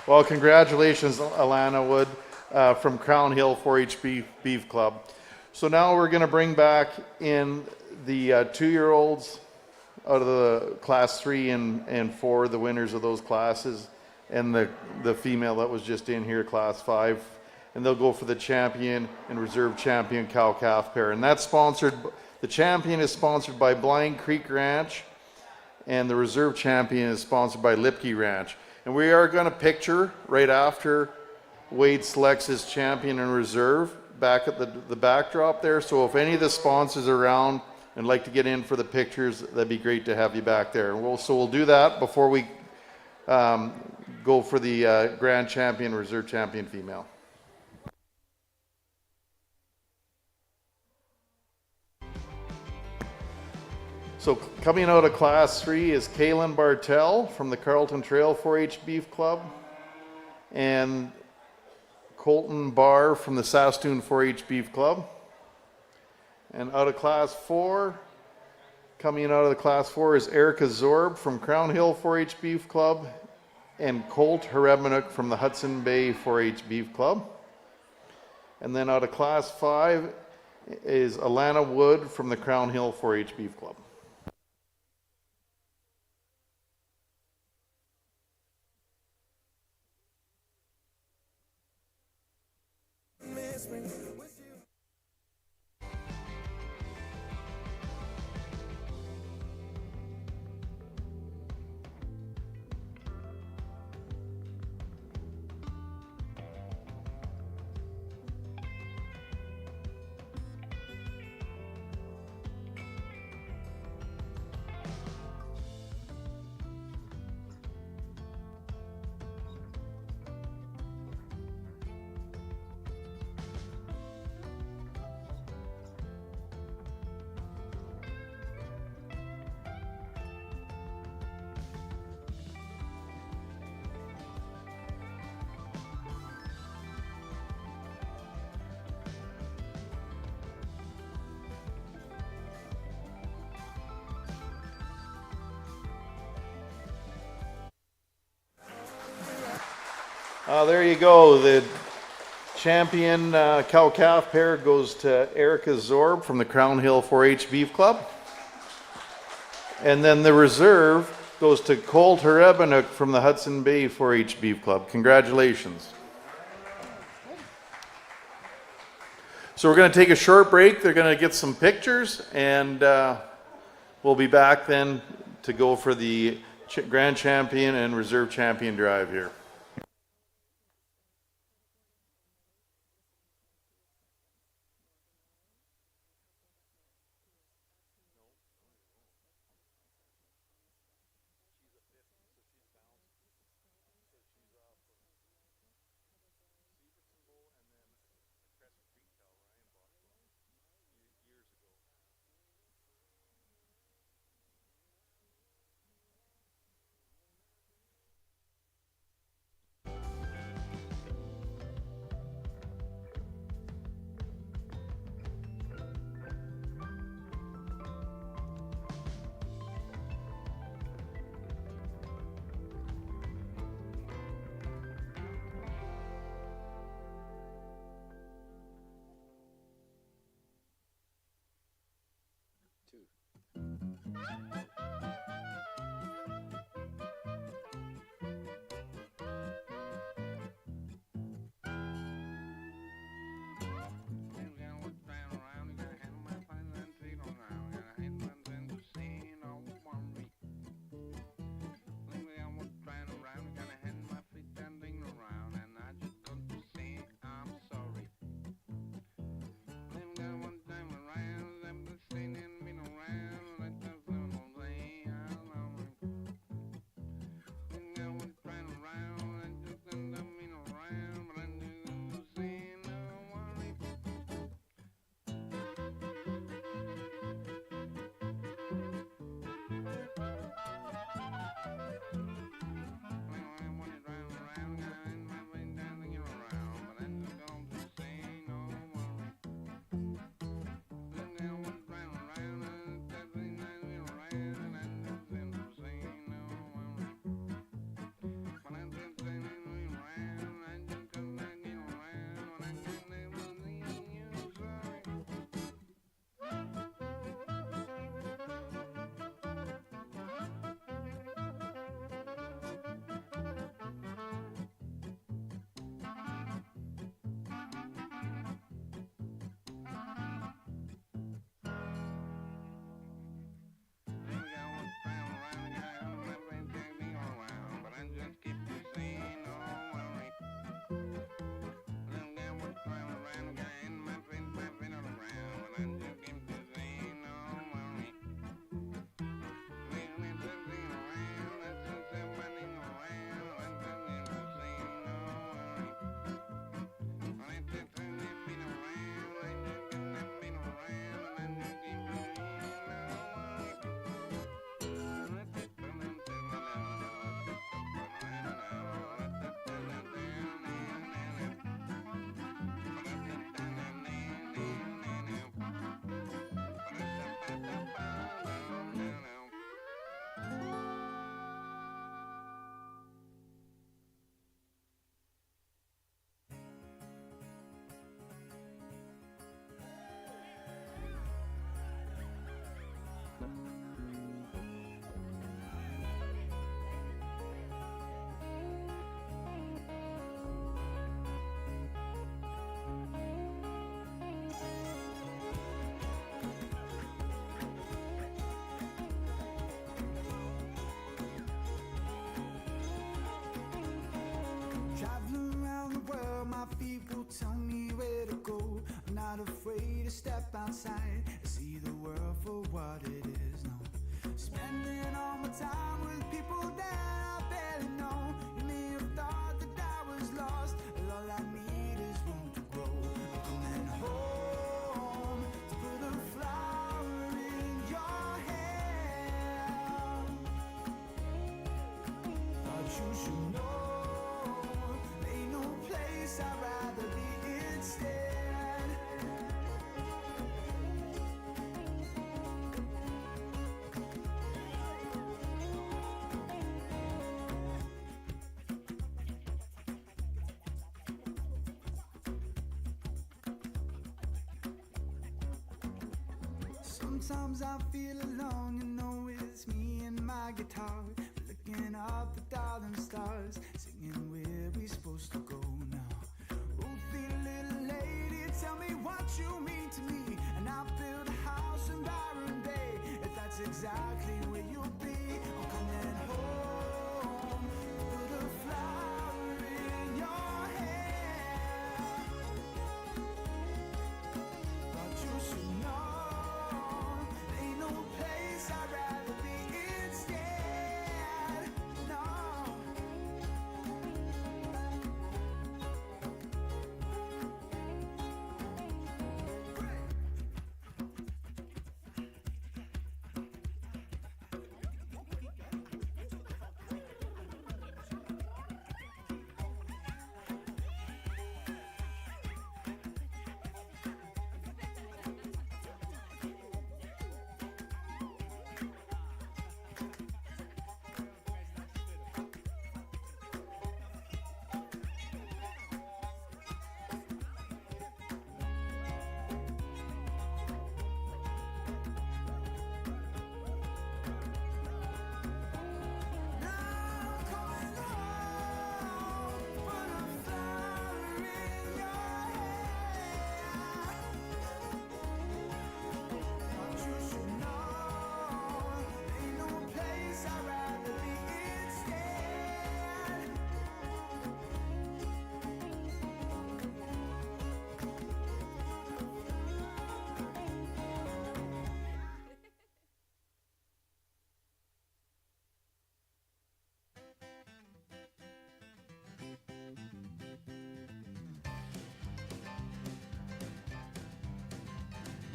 Well, congratulations, Alana Wood from Crown Hill 4-H Beef Club. So now we're going to bring back in the 2-year-olds out of the class 3 and 4, the winners of those classes. and the female that was just in here, Class 5. And they'll go for the champion and reserve champion cow-calf pair. And that's sponsored, the champion is sponsored by Blind Creek Ranch, and the reserve champion is sponsored by Lipke Ranch. And we are going to picture right after Wade selects his champion and reserve back at the backdrop there. So if any of the sponsors are around and like to get in for the pictures, that'd be great to have you back there. And we'll do that before we go for the grand champion, reserve champion female. So coming out of Class 3 is Kaylin Bartel from the Carlton Trail 4-H Beef Club, and Colton Barr from the Saskatoon 4-H Beef Club. And out of Class 4, coming out of the Class 4 is Erica Zorb from Crown Hill 4-H Beef Club, and Colt Harebinuk from the Hudson Bay 4-H Beef Club. And then out of Class 5 is Alana Wood from the Crown Hill 4-H Beef Club. There you go. The champion cow-calf pair goes to Erica Zorb from the Crown Hill 4-H Beef Club. And then the reserve goes to Colt Harebinuk from the Hudson Bay 4-H Beef Club. Congratulations. So we're going to take a short break. They're going to get some pictures, and we'll be back then to go for the grand champion and reserve champion drive here. my feet will tell me where to go. I'm not afraid to step outside and see the world for what it is. No, spending all my time with people that I barely know. You may have thought that I was lost, but all I need is room to grow. I'm coming home to put a flower in your hair. But you should know, ain't no place I'd rather be instead. Sometimes I feel alone, you know it's me and my guitar, looking up at all them stars, singing where we supposed to go now. Ruthie, little lady, tell me what you mean to me, and I'll build a house in Byron Bay, if that's exactly where you'll be. I'm coming home, put a flower in your hair. But you should know, ain't no place I'd rather be instead. No.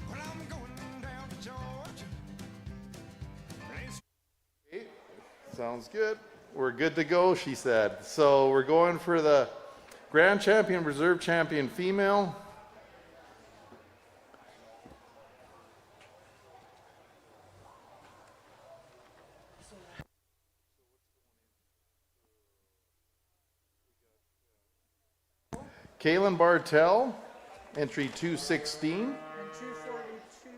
Well, I'm going down to Georgia. Sounds good. We're good to go, she said. So we're going for the Grand Champion, Reserve Champion female. Kaylin Bartel, entry 216. And 242.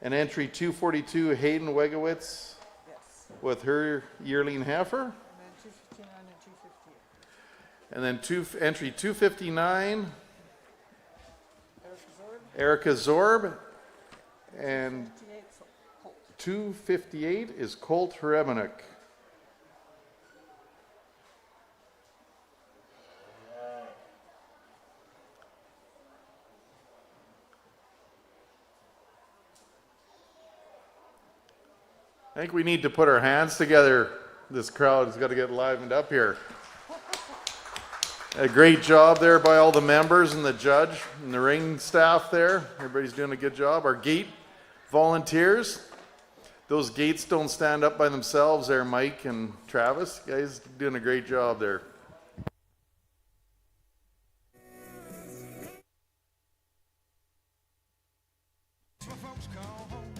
And entry 242, Hayden Wegowitz Yes. with her yearling heifer. And then 259 and 258. And then entry 259, Erica Erica Zorb. Zorb. And 58 Colt. 258 is Colt Hrebenik. I think we need to put our hands together. This crowd has got to get livened up here. A great job there by all the members and the judge and the ring staff there. Everybody's doing a good job. Our gate volunteers. Those gates don't stand up by themselves there, Mike and Travis. You guys doing a great job there. My folks call home,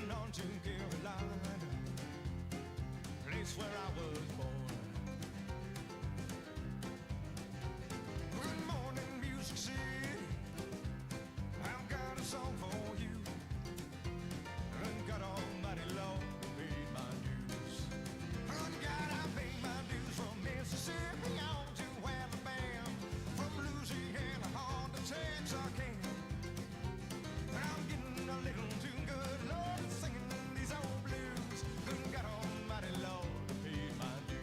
and on to Carolina, place where I was born. Good morning, Music City. I've got a song for you, and God Almighty Lord paid my dues. Good God, I paid my dues from Mississippi on to Alabama, from Louisiana on to Texarkana. I'm getting a little too good, Lord, singing these old blues. Good God Almighty, Lord, paid my dues.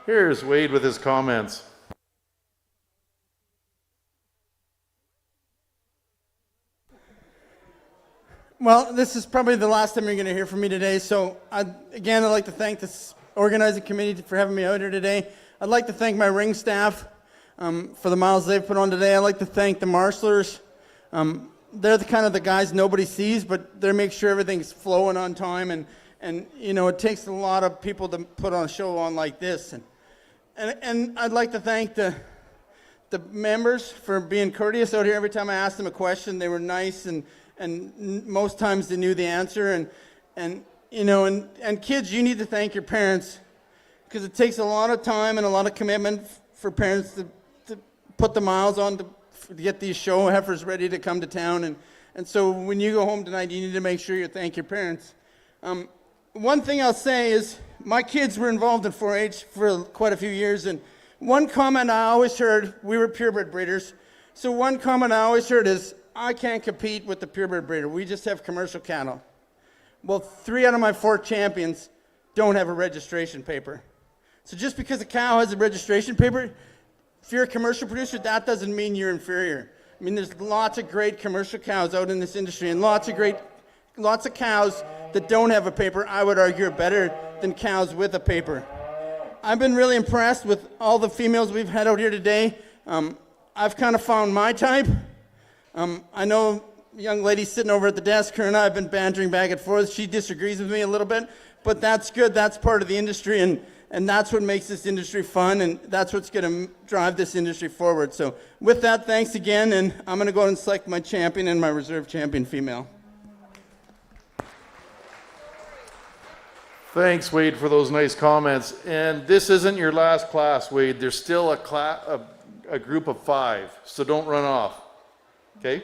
Here's Wade with his comments. Well, this is probably the last time you're going to hear from me today. So, I'd like to thank this organizing committee for having me out here today. I'd like to thank my ring staff for the miles they've put on today. I'd like to thank the marshalers. They're the guys nobody sees, but they make sure everything's flowing on time. And you know, it takes a lot of people to put on a show on like this. And I'd like to thank the members for being courteous out here. Every time I asked them a question, they were nice, and most times they knew the answer. And you know, and kids, you need to thank your parents, because it takes a lot of time and a lot of commitment for parents to put the miles on to get these show heifers ready to come to town. And so when you go home tonight, you need to make sure you thank your parents. One thing I'll say is my kids were involved in 4-H for quite a few years, and one comment I always heard, we were purebred breeders, so one comment I always heard is, I can't compete with the purebred breeder. We just have commercial cattle. Well, 3 out of my 4 champions don't have a registration paper. So just because a cow has a registration paper, if you're a commercial producer, that doesn't mean you're inferior. I mean, there's lots of great commercial cows out in this industry, and lots of cows that don't have a paper, I would argue, are better than cows with a paper. I've been really impressed with all the females we've had out here today. I've kind of found my type. I know a young lady sitting over at the desk, her and I have been bantering back and forth. She disagrees with me a little bit, but that's good. That's part of the industry, and that's what makes this industry fun, and that's what's going to drive this industry forward. So with that, thanks again, and I'm going to go and select my champion and my reserve champion female. Thanks, Wade, for those nice comments. And this isn't your last class, Wade. There's still a group of 5, so don't run off. Okay?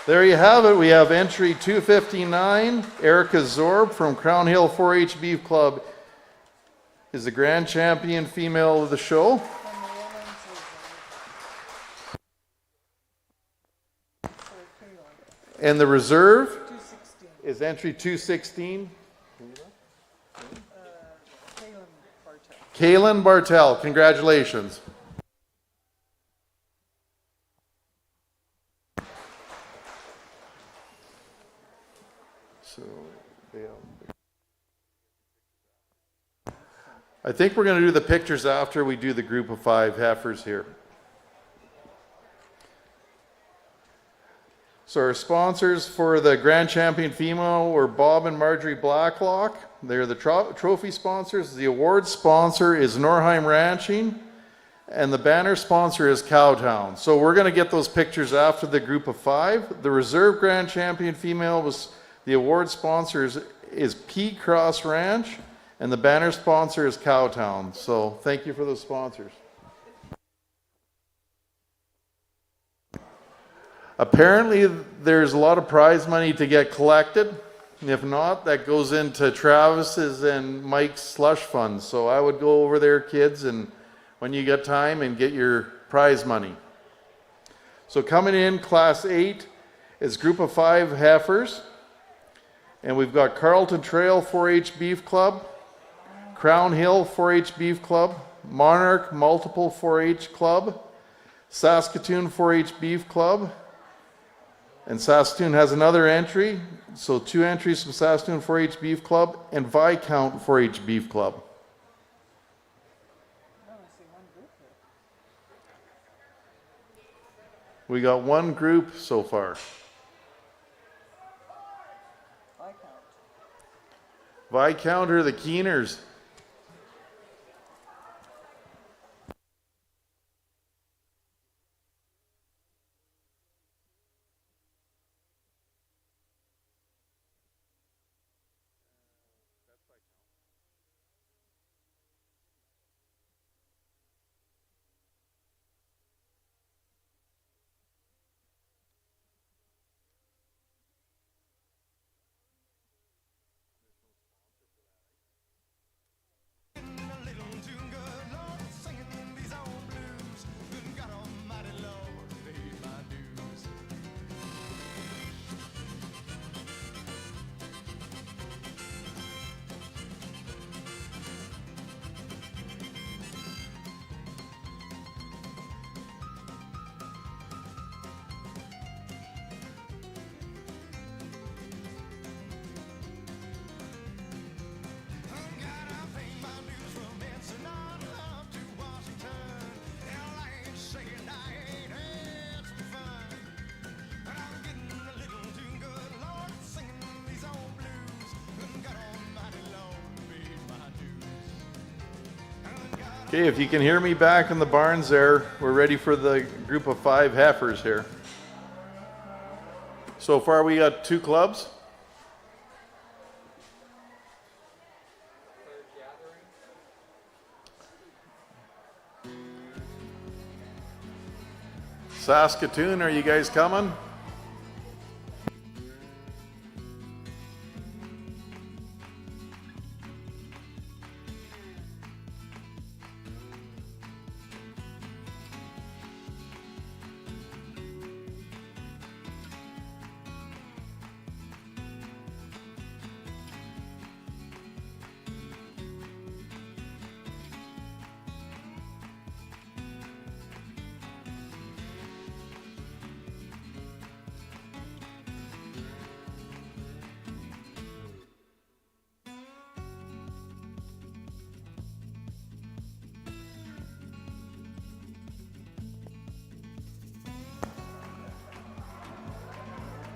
There you have it. We have entry 259. Erica Zorb from Crown Hill 4-H Beef Club is the grand champion female of the show. And the reserve is entry 216. Kaylin Bartel. Congratulations. I think we're going to do the pictures after we do the group of 5 heifers here. So our sponsors for the Grand Champion Female were Bob and Marjorie Blacklock. They're the trophy sponsors. The award sponsor is Norheim Ranching, and the banner sponsor is Cowtown. So we're going to get those pictures after the group of 5. The Reserve Grand Champion Female was the award sponsor is P Cross Ranch, and the banner sponsor is Cowtown. So thank you for those sponsors. Apparently there's a lot of prize money to get collected. And if not, that goes into Travis's and Mike's slush funds. So I would go over there, kids, and when you get time, and get your prize money. So coming in, class 8 is group of 5 heifers. And we've got Carlton Trail 4-H Beef Club, Crown Hill 4-H Beef Club, Monarch Multiple 4-H Club, Saskatoon 4-H Beef Club, and Saskatoon has another entry, so 2 entries from Saskatoon 4-H Beef Club and Viscount 4-H Beef Club. We got 1 group so far. Viscount are the Keeners. Okay, if you can hear me back in the barns there, we're ready for the group of 5 heifers here. So far we got 2 clubs. Saskatoon, are you guys coming?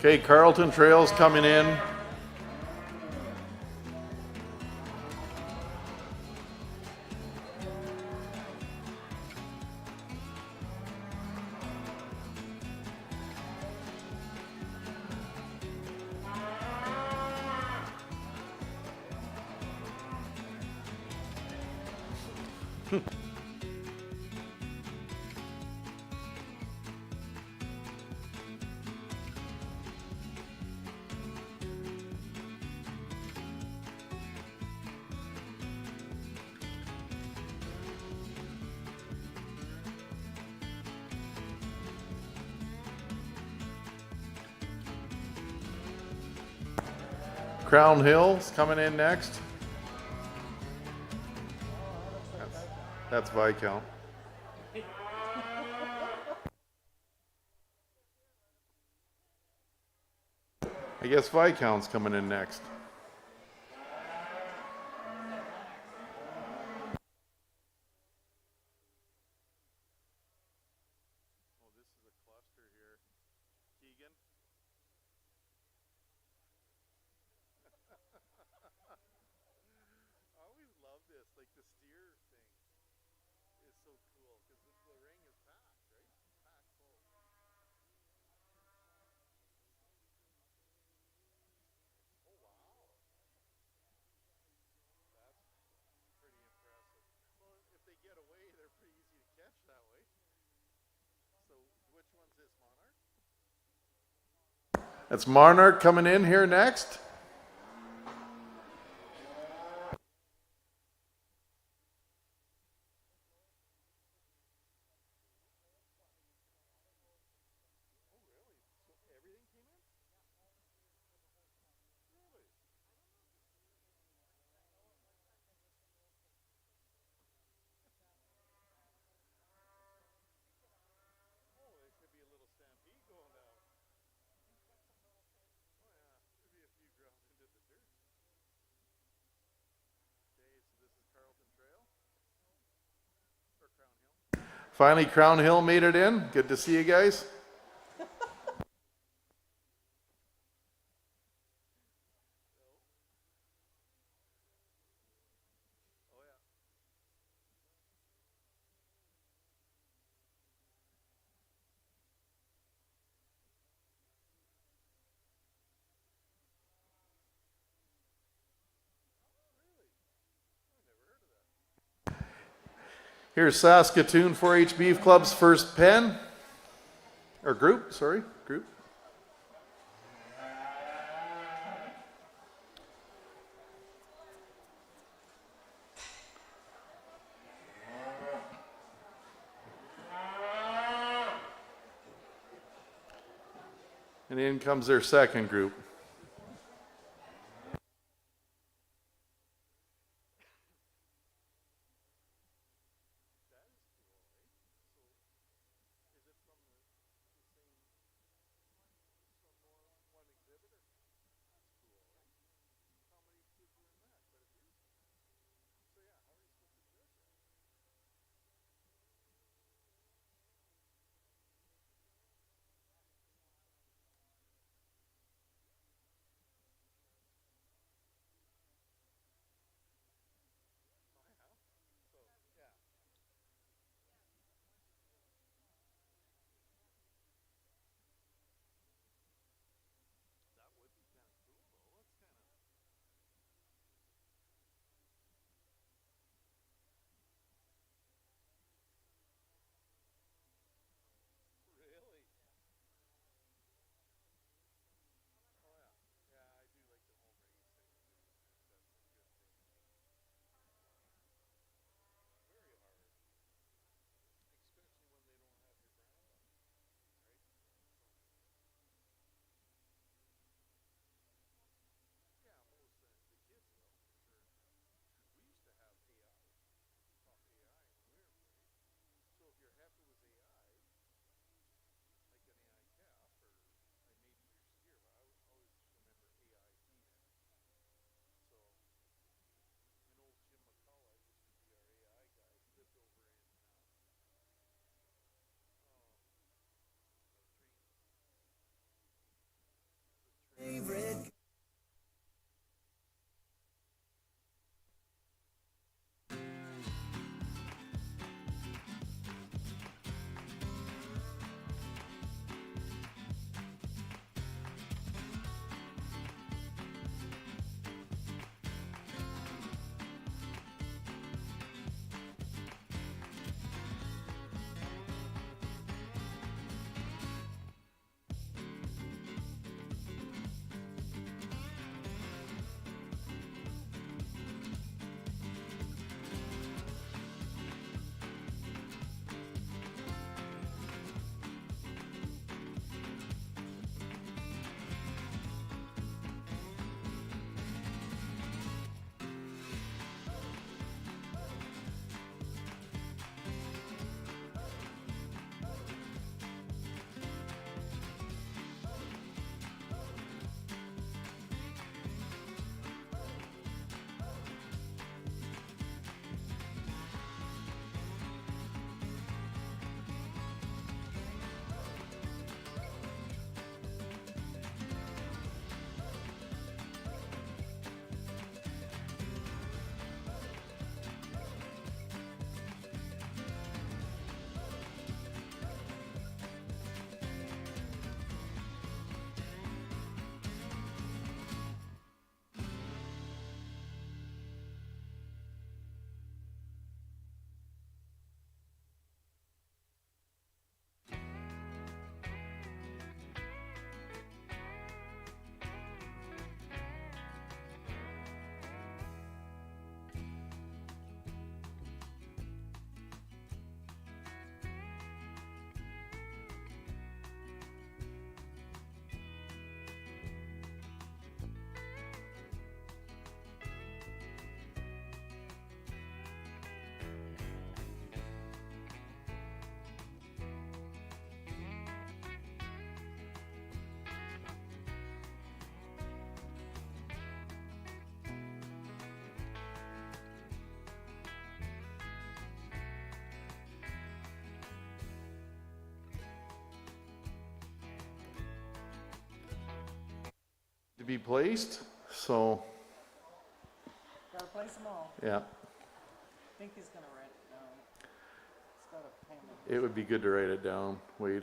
Okay, Carlton Trail's coming in. Crown Hill's coming in next. That's Viscount. I guess Viscount's coming in next. That's Monarch coming in here next. Finally, Crown Hill made it in. Good to see you guys. Here's Saskatoon 4-H Beef Club's first pen, or group, sorry, group. And in comes their second group. to be placed. So, Gotta place them all. yeah, I think he's gonna write it down. He's got a pen. it would be good to write it down, Wade.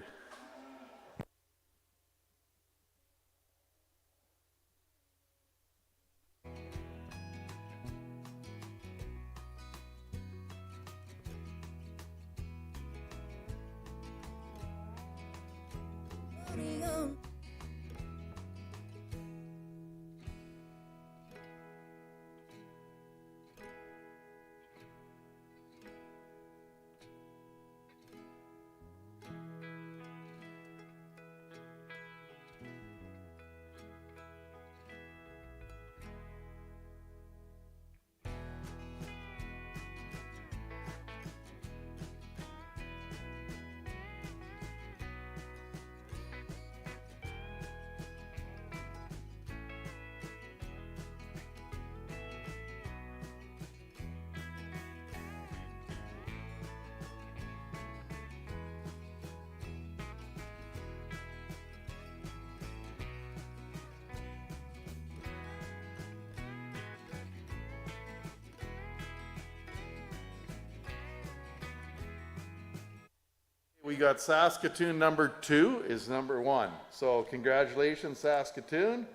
We got Saskatoon number 2 is number 1. So congratulations, Saskatoon.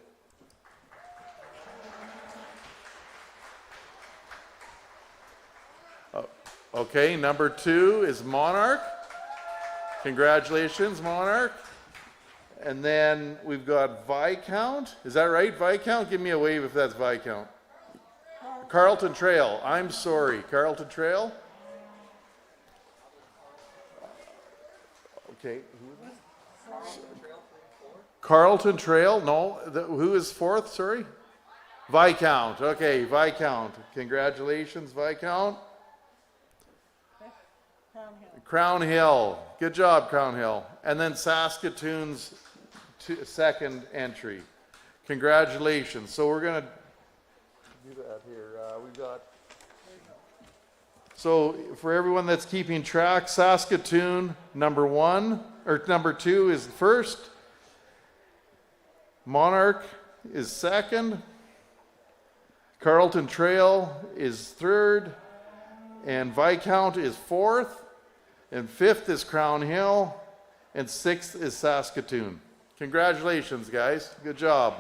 Okay, number 2 is Monarch. Congratulations, Monarch. And then we've got Viscount. Is that right, Viscount? Give me a wave if that's Viscount. Carlton Trail. I'm sorry, Carlton Trail. Okay. Carlton Trail. No, who is 4th? Sorry. Viscount. Okay, Viscount. Congratulations, Viscount. Crown Hill. Good job, Crown Hill. And then Saskatoon's 2nd entry. Congratulations. So we're going to do that here. We've got. So for everyone that's keeping track, Saskatoon number 1 or number 2 is first. Monarch is 2nd. Carlton Trail is 3rd. And Viscount is 4th. And 5th is Crown Hill. And 6th is Saskatoon. Congratulations, guys. Good job.